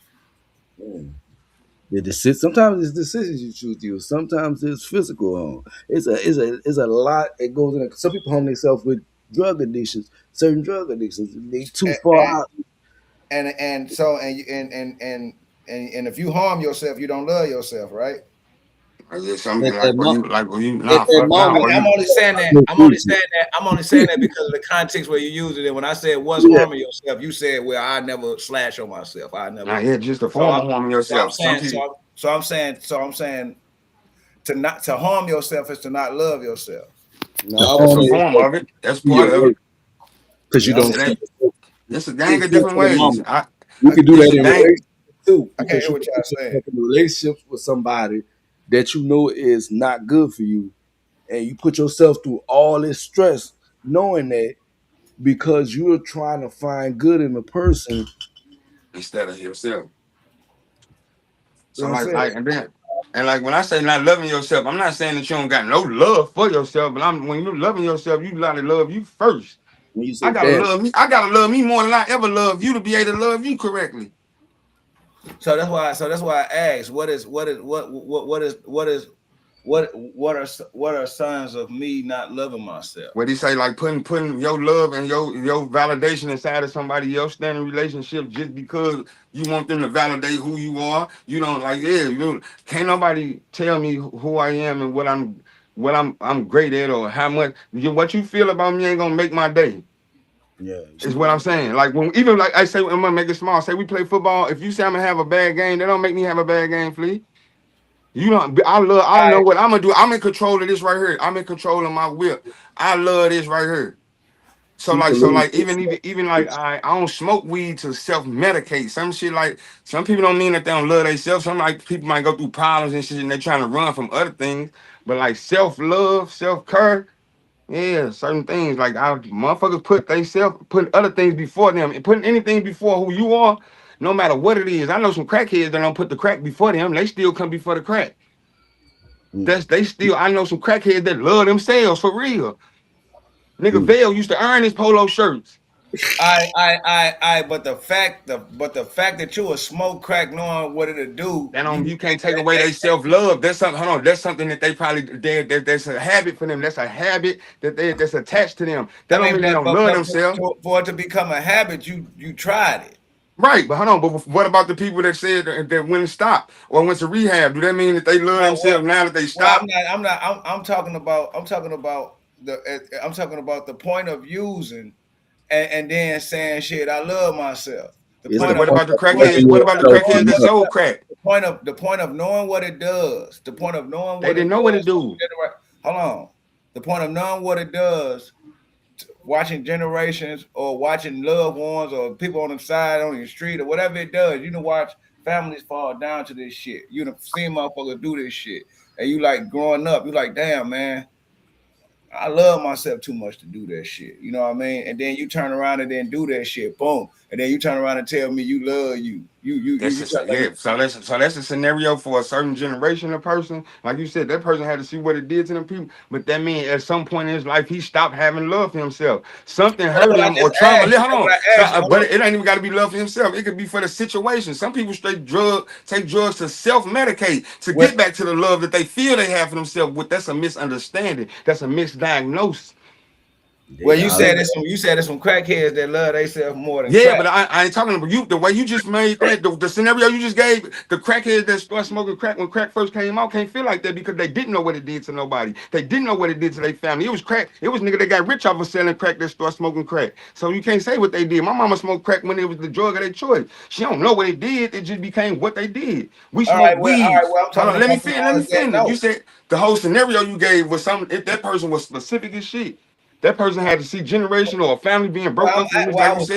Sometimes it's decisions you choose to use. Sometimes it's physical harm. It's a lot. It goes in. Some people harm themselves with drug addictions. Certain drug addictions. They too far out. And so if you harm yourself, you don't love yourself, right? Yeah, something like, At that moment, I'm only saying that. I'm only saying that because of the context where you use it. And when I said what's harming yourself, you said, "Well, I never slash on myself. I never." Nah, yeah, just a form of harming yourself. So I'm saying to harm yourself is to not love yourself. No, that's a form of it. That's part of it. Because you don't. It's a gang of different ways. You can do that in relationships too. I can't hear what y'all saying. In relationships with somebody that you know is not good for you, and you put yourself through all this stress, knowing that because you're trying to find good in a person instead of yourself. So You know what I'm saying? and like when I say not loving yourself, I'm not saying that you don't got no love for yourself, but when you're loving yourself, you gotta love you first. When you say I gotta love me more than I ever love you to be able to love you correctly. So that's why I asked, what are signs of me not loving myself? What he say, like putting your love and your validation inside of somebody else standing relationship just because you want them to validate who you are. You don't like, can't nobody tell me who I am and what I'm great at, or how much what you feel about me ain't gonna make my day. Yeah, is what I'm saying. Like even like I say, I'm gonna make it small. Say we play football. If you say I'm gonna have a bad game, that don't make me have a bad game, Flea. You don't. I know what I'm gonna do. I'm in control of this right here. I'm in control of my whip. I love this right here. So even like I don't smoke weed to self-medicate. Some shit like some people don't mean that they don't love themselves. Some like people might go through problems and shit and they're trying to run from other things. But like self-love, self-care. Yeah, certain things like motherfuckers put other things before them, and putting anything before who you are, no matter what it is. I know some crackheads that don't put the crack before them, they still come before the crack. I know some crackheads that love themselves for real. Nigga Vail used to earn his polo shirts. But the fact that you a smoke crack knowing what it'll do, You can't take away their self-love. That's something, hold on, that's something that they probably that's a habit for them. That's a habit that's attached to them. That I don't mean, mean they don't love themselves. for it to become a habit, you tried it. Right, but hold on. But what about the people that said that went and stopped or went to rehab? Do that mean that they love themselves now that they stopped? I'm talking about the point of using and then saying shit. I love myself. What about the crackheads? What about the crackheads that sold crack? The point of knowing what it does. The point of knowing They didn't know what it do. Hold on. The point of knowing what it does. Watching generations or watching loved ones or people on the side on the street or whatever it does, you know, watch families fall down to this shit. You know, seen motherfuckers do this shit, and you like growing up, you like, damn man, I love myself too much to do that shit. You know what I mean? And then you turn around and then do that shit, boom, and then you turn around and tell me you love you. So that's a scenario for a certain generation of person. Like you said, that person had to see what it did to them people. But that means at some point in his life, he stopped having love for himself. Something hurt him or trauma. Hold on. But it ain't even got to be love for himself. It could be for the situation. Some people take drugs to self-medicate to get back to the love that they feel they have for themselves. That's a misunderstanding. That's a misdiagnosis. Well, you said it's some crackheads that love themselves more than crack. But I ain't talking about you. The way you just made that, the scenario you just gave, the crackheads that started smoking crack when crack first came out can't feel like that because they didn't know what it did to nobody. They didn't know what it did to their family. It was crack. It was nigga that got rich off of selling crack that started smoking crack. So you can't say what they did. My mama smoked crack when it was the drug of their choice. She don't know what it did. It just became what they did. We smoked weed. Let me finish. You said the whole scenario you gave was something. If that person was specific as shit. That person had to see generational or family being broke up. I was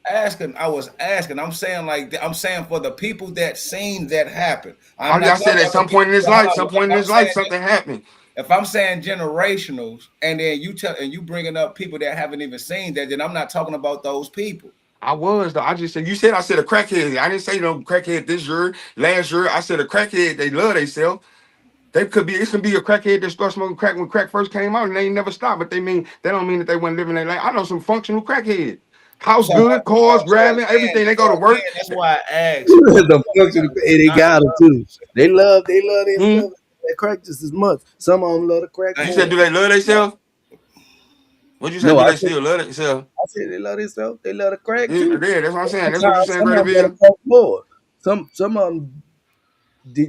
asking. I'm saying for the people that seen that happen. I said at some point in his life, something happened. If I'm saying generationals, and then you bringing up people that haven't even seen that, then I'm not talking about those people. I was though. I just said I said a crackhead. I didn't say no crackhead this year, last year. I said a crackhead. They love themselves. It could be a crackhead that started smoking crack when crack first came out and they ain't never stopped. But that don't mean that they weren't living their life. I know some functional crackheads. House good, cars, grabbing, everything. They go to work. That's why I asked. The functional, they got them too. They love themselves. They crack just as much. Some of them love the crack. You said, do they love themselves? What'd you say? Do they still love themselves? I said they love themselves. They love the crack too. Yeah, that's what I'm saying. That's what you're saying, Brother Bill. Some of them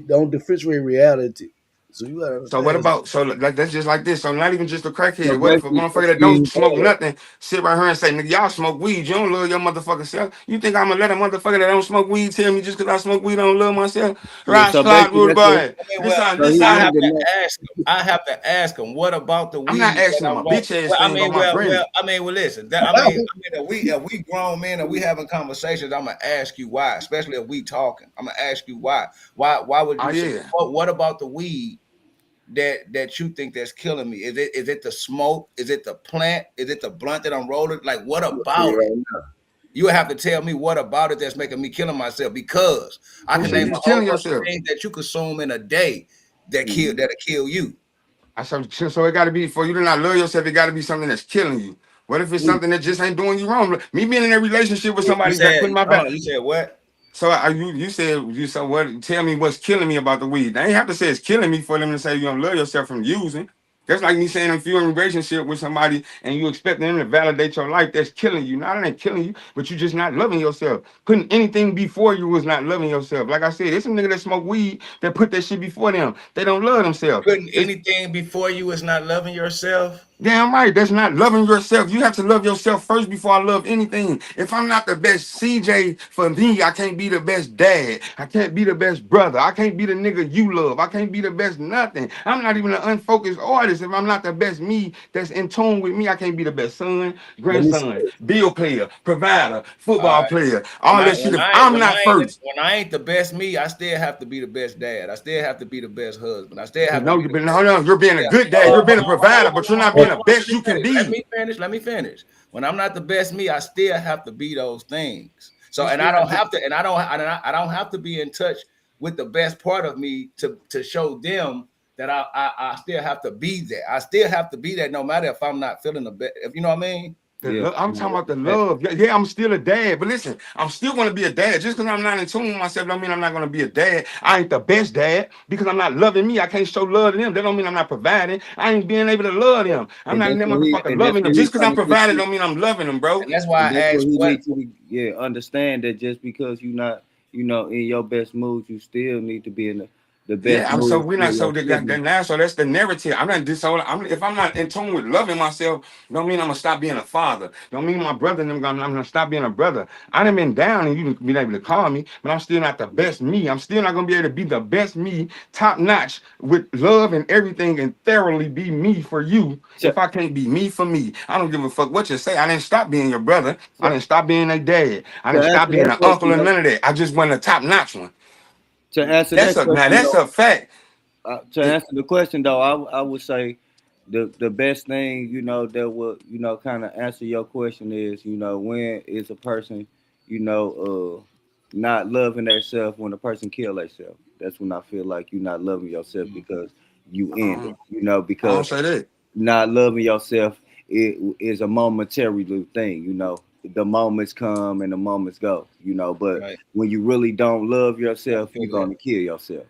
don't differentiate reality. So you gotta understand. So what about that's just like this. So not even just a crackhead. What if a motherfucker that don't smoke nothing sit right here and say, nigga, y'all smoke weed, you don't love your motherfucking self? You think I'm gonna let a motherfucker that don't smoke weed tell me just because I smoke weed I don't love myself? Right, Clyde, boy. I have to ask him, what about the weed? I'm not asking him a bitch ass thing. Listen. If we grown men and we having conversations, I'm gonna ask you why, especially if we talking. I'm gonna ask you why. Why would you say, what about the weed that you think that's killing me? Is it the smoke? Is it the plant? Is it the blunt that I'm rolling? Like, what about it? You have to tell me what about it that's making me killing myself, because I can name a whole bunch of things that you consume in a day that'll kill you. So it got to be, for you to not love yourself, it got to be something that's killing you. What if it's something that just ain't doing you wrong? Me being in a relationship with somebody that put my back. You said what? So you said what? Tell me what's killing me about the weed. They ain't have to say it's killing me for them to say you don't love yourself from using. That's like me saying if you're in a relationship with somebody and you expect them to validate your life, that's killing you. Not it ain't killing you, but you just not loving yourself. Putting anything before you was not loving yourself. Like I said, it's some nigga that smoke weed that put that shit before them. They don't love themselves. Putting anything before you is not loving yourself. Damn right, that's not loving yourself. You have to love yourself first before I love anything. If I'm not the best CJ for me, I can't be the best dad. I can't be the best brother. I can't be the nigga you love. I can't be the best nothing. I'm not even an unfocused artist. If I'm not the best me that's in tune with me, I can't be the best son, grandson, bill player, provider, football player, all that shit. I'm not first. When I ain't the best me, I still have to be the best dad. I still have to be the best husband. I still have to be you're being a good dad. You're being a provider, but you're not being the best you can be. Let me finish. When I'm not the best me, I still have to be those things. So, and I don't have to be in touch with the best part of me to show them that I still have to be there. I still have to be there no matter if I'm not feeling the best. If you know what I mean. I'm talking about the love. Yeah, I'm still a dad, but listen, I'm still gonna be a dad. Just because I'm not in tune with myself, don't mean I'm not gonna be a dad. I ain't the best dad because I'm not loving me. I can't show love to them. That don't mean I'm not providing. I ain't being able to love them. I'm not in that motherfucker loving them. Just because I'm providing don't mean I'm loving them, bro. And that's why I asked what you understand that just because you're not, in your best mood, you still need to be in the best mood. So we're not so that now. So that's the narrative. I'm not if I'm not in tune with loving myself, don't mean I'm gonna stop being a father. Don't mean my brother and them I'm gonna stop being a brother. I done been down and you didn't be able to call me, but I'm still not the best me. I'm still not gonna be able to be the best me, top notch with love and everything, and thoroughly be me for you. If I can't be me for me, I don't give a fuck what you say. I didn't stop being your brother. I didn't stop being a dad. I didn't stop being an uncle and none of that. I just want a top notch one. To answer that's a fact. To answer the question though, I would say the best thing, that would, kind of answer your question is, when is a person, not loving themselves, when a person kill themselves. That's when I feel like you're not loving yourself because you end it, because I don't say that. Not loving yourself is a momentary thing, the moments come and the moments go, but when you really don't love yourself, you're going to kill yourself,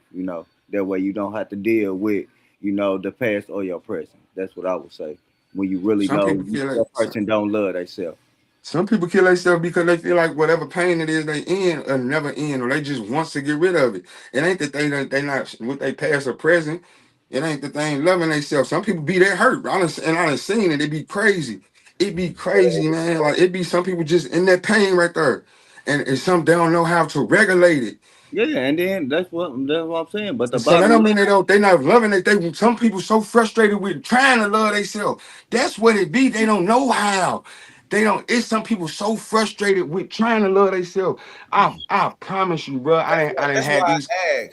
that way you don't have to deal with, the past or your present. That's what I would say. When you really know the person don't love themselves. Some people kill themselves because they feel like whatever pain it is they in will never end, or they just wants to get rid of it. It ain't that they not with their past or present. It ain't that they ain't loving themselves. Some people be that hurt. I done seen it. It be crazy. It be crazy, man. Like it be some people just in that pain right there, and some they don't know how to regulate it. Yeah, and then that's what I'm saying. But so that don't mean they not loving it. Some people so frustrated with trying to love themselves. That's what it be. They don't know how. They don't. It's some people so frustrated with trying to love themselves. I promise you, bro. I didn't have these.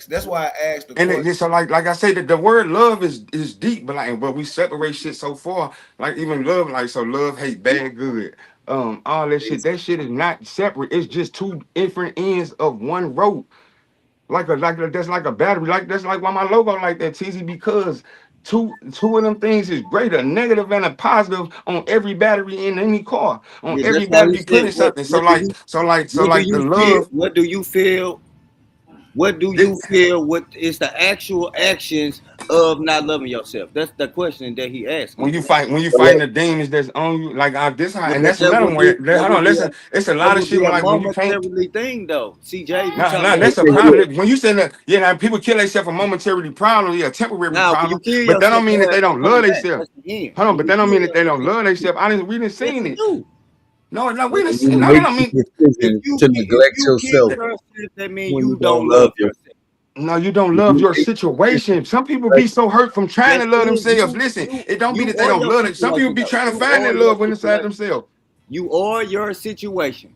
That's why I asked. And so like I say that the word love is deep, but we separate shit so far. Like even love, like so love, hate, bad, good. All that shit. That shit is not separate. It's just two different ends of one rope. That's like a battery. That's like why my logo like that, TZ, because two of them things is greater, a negative and a positive on every battery in any car. On every battery putting something. So the love. What do you feel? What do you feel? What is the actual actions of not loving yourself? That's the question that he asked. When you fighting the demons that's on you, like this, and that's another way. Hold on, listen. It's a lot of shit like when you can't. Thing though, CJ. Nah, that's a problem. When you say that, people kill themselves for momentarily problem, temporary problem. But that don't mean that they don't love themselves. Hold on, but that don't mean that they don't love themselves. We didn't seen it. No, we didn't see. No, that don't mean to neglect yourself. That means you don't love yourself. No, you don't love your situation. Some people be so hurt from trying to love themselves. Listen, it don't mean that they don't love it. Some people be trying to find that love inside themselves. You are your situation.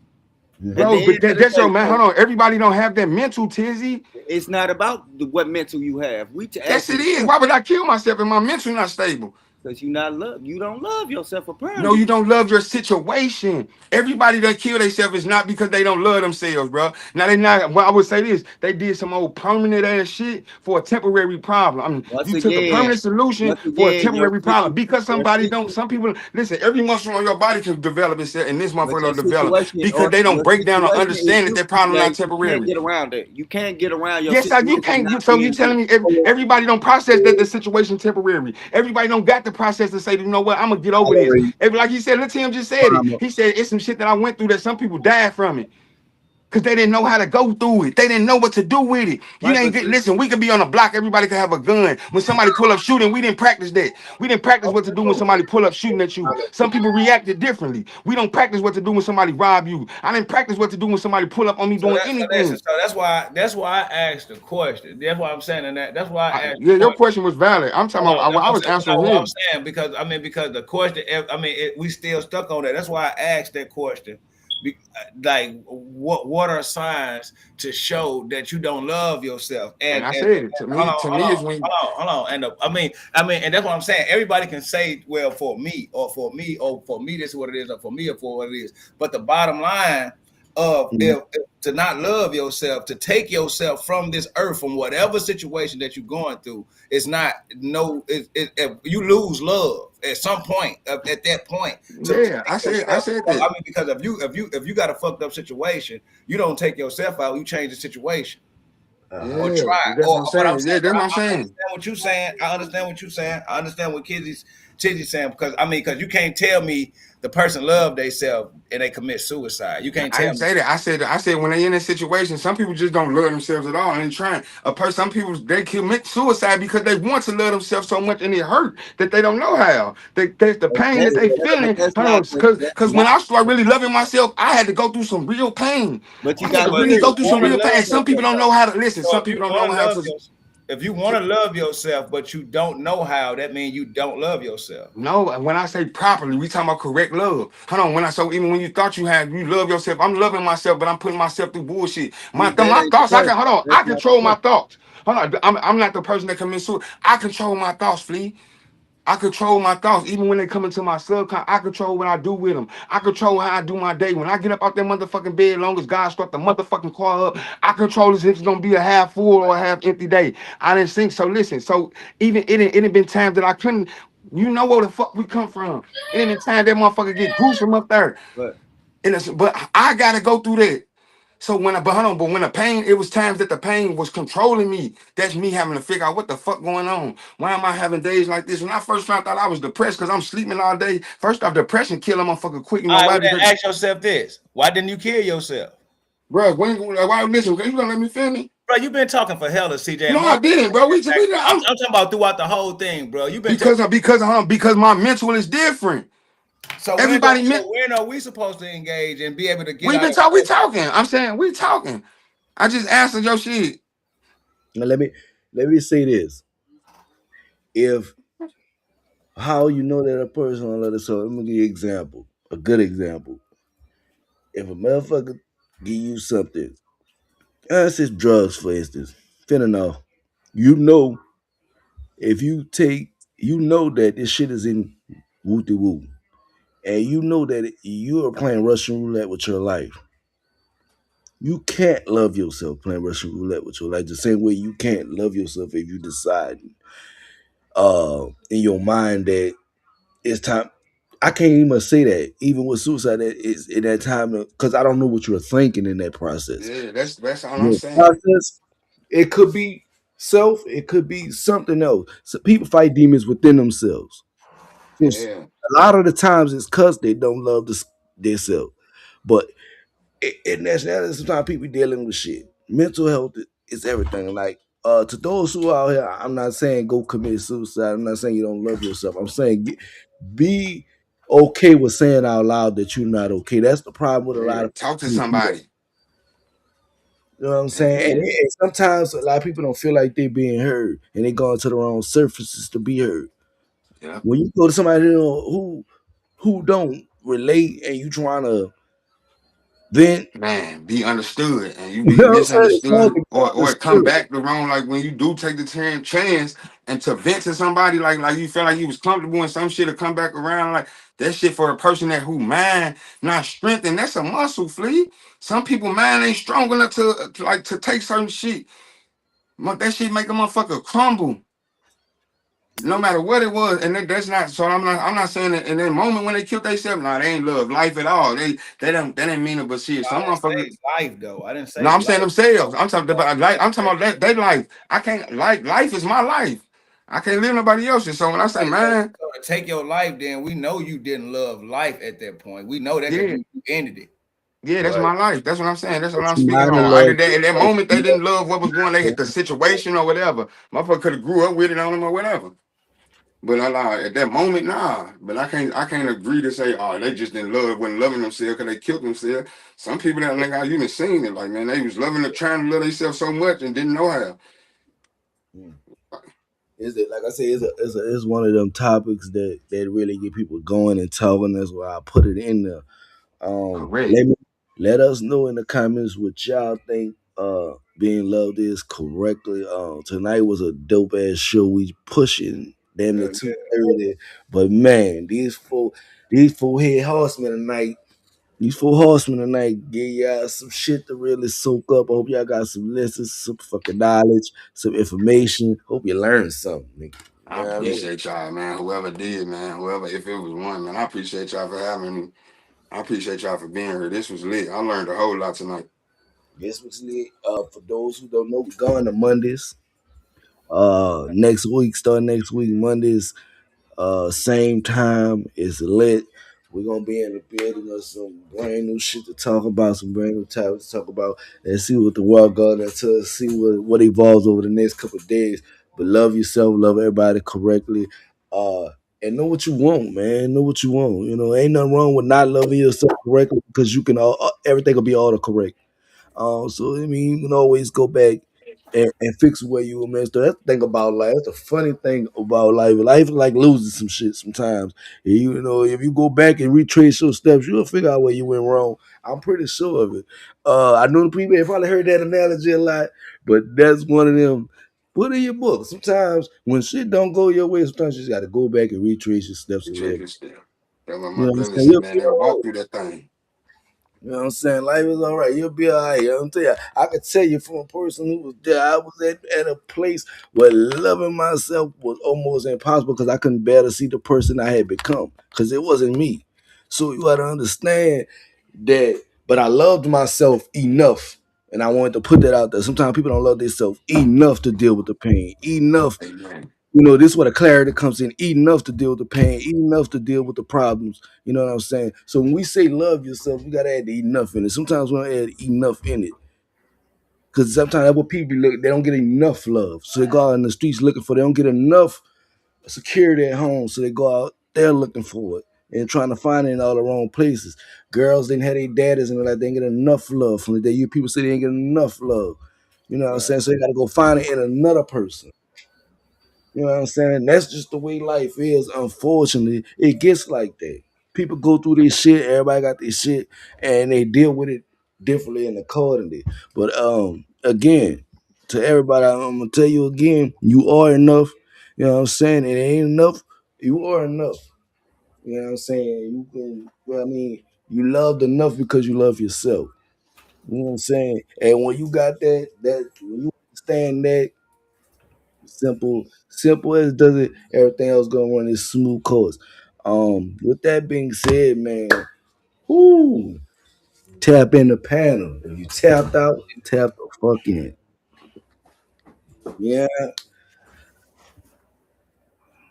Bro, but that's your man. Hold on. Everybody don't have that mental, Tizzy. It's not about what mental you have. Yes, it is. Why would I kill myself if my mental not stable? Because you don't love yourself apparently. No, you don't love your situation. Everybody that kill themselves is not because they don't love themselves, bro. Now they not. Well, I would say this: they did some old permanent ass shit for a temporary problem. I mean, you took a permanent solution for a temporary problem because somebody don't. Some people listen. Every muscle on your body can develop itself, and this motherfucker don't develop because they don't break down or understand that their problem not temporary. You can't get around it. You can't get around your. Yes, you can't. So you telling me everybody don't process that the situation temporary. Everybody don't got the process to say, you know what, I'm gonna get over this. Like he said, Tim just said it. He said it's some shit that I went through that some people died from it. Because they didn't know how to go through it. They didn't know what to do with it. Listen, we could be on a block, everybody could have a gun. When somebody pull up shooting, we didn't practice that. We didn't practice what to do when somebody pull up shooting at you. Some people reacted differently. We don't practice what to do when somebody rob you. I didn't practice what to do when somebody pull up on me doing anything. So that's why I asked the question. That's why I'm saying that. That's why I asked. Yeah, your question was valid. I'm talking about I was answering him. I'm saying because the question, we still stuck on that. That's why I asked that question. Like what are signs to show that you don't love yourself? And I said it to me is when hold on. And and that's what I'm saying. Everybody can say, well, for me, this is what it is, or for me, or for what it is. But the bottom line, of if to not love yourself, to take yourself from this earth, from whatever situation that you're going through. It's not you lose love at some point. At that point, Yeah, I said that. I mean, because if you got a fucked up situation, you don't take yourself out. You change the situation. Or try. That's what I'm saying. What I'm saying, that's what I'm saying. I understand what you're saying. I understand what you're saying. I understand what Kizzy's saying, because you can't tell me the person love themselves and they commit suicide. You can't I tell didn't me. say that. I said when they in a situation, some people just don't love themselves at all. And trying some people they commit suicide because they want to love themselves so much and it hurt that they don't know how. That's the pain that they feeling. Because when I start really loving myself, I had to go through some real pain. But you I had got to really go through some real pain. And some people don't know how to listen. So Some people don't know how to. If you want to love yourself, but you don't know how, that means you don't love yourself. No, when I say properly, we talking about correct love. Hold on, even when you thought you love yourself, I'm loving myself, but I'm putting myself through bullshit. My thoughts, I control my thoughts. Hold on, I'm not the person that commits suicide. I control my thoughts, Flea. I control my thoughts, even when they come into my subconscious. I control what I do with them. I control how I do my day. When I get up out that motherfucking bed, long as God start the motherfucking car up, I control if it's gonna be a half full or a half empty day. I didn't think so. Listen, so even it ain't been times that I couldn't. You know where the fuck we come from. It ain't been time that motherfucker get gruesome up there. But I gotta go through that. So when the pain, it was times that the pain was controlling me. That's me having to figure out what the fuck going on. Why am I having days like this? When I first found out I was depressed because I'm sleeping all day. First off, depression kill a motherfucker quick. You know why? Then ask yourself this: why didn't you kill yourself? Bro, why listen? You gonna let me finish? Bro, you've been talking for hella, CJ. No, I didn't, bro. I'm talking about throughout the whole thing, bro. You've been because my mental is different. So when are we supposed to engage and be able to get? We talking. I'm saying we talking. I just answered your shit. Now let me say this. If how you know that a person will let us so let me give you an example. A good example. If a motherfucker give you something, let's say drugs for instance, fentanyl, you know if you take that this shit is in woo-de-woo. And you know that you are playing Russian roulette with your life. You can't love yourself playing Russian roulette with your life the same way you can't love yourself if you decide in your mind that it's time. I can't even say that, even with suicide, that is in that time, because I don't know what you're thinking in that process. Yeah, that's all I'm saying. Process, it could be self, it could be something else. So people fight demons within themselves. Yeah. A lot of the times it's because they don't love themselves. But in nationality, sometimes people dealing with shit. Mental health is everything. Like to those who are out here, I'm not saying go commit suicide. I'm not saying you don't love yourself. I'm saying be okay with saying out loud that you're not okay. That's the problem with a lot of talk to somebody. You know what I'm saying? And sometimes a lot of people don't feel like they're being heard, and they go into the wrong surfaces to be heard. Yeah. When you go to somebody who don't relate, and you trying to then be understood, and you be misunderstood, or come back the wrong. Like when you do take the chance and to vent to somebody, like you felt like you was comfortable and some shit to come back around, like that shit for a person that who mind not strengthened. That's a muscle, Flea. Some people mind ain't strong enough to take certain shit. That shit make a motherfucker crumble. No matter what it was, and that's not. So I'm not saying that in that moment when they killed themselves, nah, they ain't love life at all. They didn't mean it, but shit. Some motherfuckers life though. I didn't say. No, I'm saying themselves. I'm talking about life. I'm talking about that. They life. I can't life is my life. I can't live nobody else's. So when I say, man, to take your life, then we know you didn't love life at that point. We know that you ended it. Yeah, that's my life. That's what I'm saying. That's what I'm speaking on. In that moment, they didn't love what was going. They hit the situation or whatever. Motherfucker could have grew up with it on them or whatever. But at that moment, nah. But I can't agree to say, oh, they just didn't wasn't loving themselves because they killed themselves. Some people that like you done seen it, like man, they was trying to love themselves so much and didn't know how. Is it like I say? It's one of them topics that really get people going and talking. That's why I put it in there. Let us know in the comments what y'all think being loved is correctly. Tonight was a dope ass show. We pushing damn near 2:30. But man, these four head horsemen tonight, These four horsemen tonight give y'all some shit to really soak up. I hope y'all got some lessons, some fucking knowledge, some information. Hope you learned something, nigga. You I know what I mean? appreciate y'all, man. Whoever did, man. Whoever, if it was one, man. I appreciate y'all for having me. I appreciate y'all for being here. This was lit. I learned a whole lot tonight. This was lit. For those who don't know, we're going to Mondays. Next week, start next week, Mondays. Same time, it's lit. We're gonna be in the building of some brand new shit to talk about, some brand new topics to talk about, and see what the world got to see what evolves over the next couple of days. But love yourself, love everybody correctly, and know what you want, man. Know what you want. You know, ain't nothing wrong with not loving yourself correctly because you can everything will be autocorrect. So I mean, you can always go back and fix where you were messed up. That's the thing about life. That's the funny thing about life. Life is like losing some shit sometimes. You know, if you go back and retrace your steps, you'll figure out where you went wrong. I'm pretty sure of it. I know the people have probably heard that analogy a lot, but that's one of them. Put in your book. Sometimes when shit don't go your way, sometimes you just got to go back and retrace your steps a little. Check this still. That's what You my know what I'm brother saying? said, You'll man. be They all right. walk through that thing. You know what I'm saying? Life is all right. You'll be all right. You know what I'm telling you. I could tell you from a person who was there, I was at a place where loving myself was almost impossible because I couldn't bear to see the person I had become because it wasn't me. So you got to understand that, but I loved myself enough. And I wanted to put that out there. Sometimes people don't love themselves enough to deal with the pain, enough. Amen. You know, this is where the clarity comes in. Eat enough to deal with the pain, eat enough to deal with the problems. You know what I'm saying? So when we say love yourself, we gotta add the enough in it. Sometimes we don't add enough in it. Because sometimes that's what people look, they don't get enough love. So they go out in the streets looking for, they don't get enough security at home. So they go out there looking for it and trying to find it in all the wrong places. Girls didn't have their daddies and like they didn't get enough love from the day. You people say they ain't get enough love. You know what I'm Right. saying? So they gotta go find it in another person. You know what I'm saying? That's just the way life is. Unfortunately, it gets like that. People go through this shit. Everybody got this shit, and they deal with it differently and accordingly. But again, to everybody, I'm gonna tell you again, you are enough. You know what I'm saying? It ain't enough. You are enough. You know what I'm saying? You can. Well, I mean, you loved enough because you love yourself. You know what I'm saying? And when you got that when you understand that. Simple as does it, everything else gonna run its smooth course. With that being said, man, whoo, tap in the panel. If you tapped out, you tapped the fuck in. Yeah.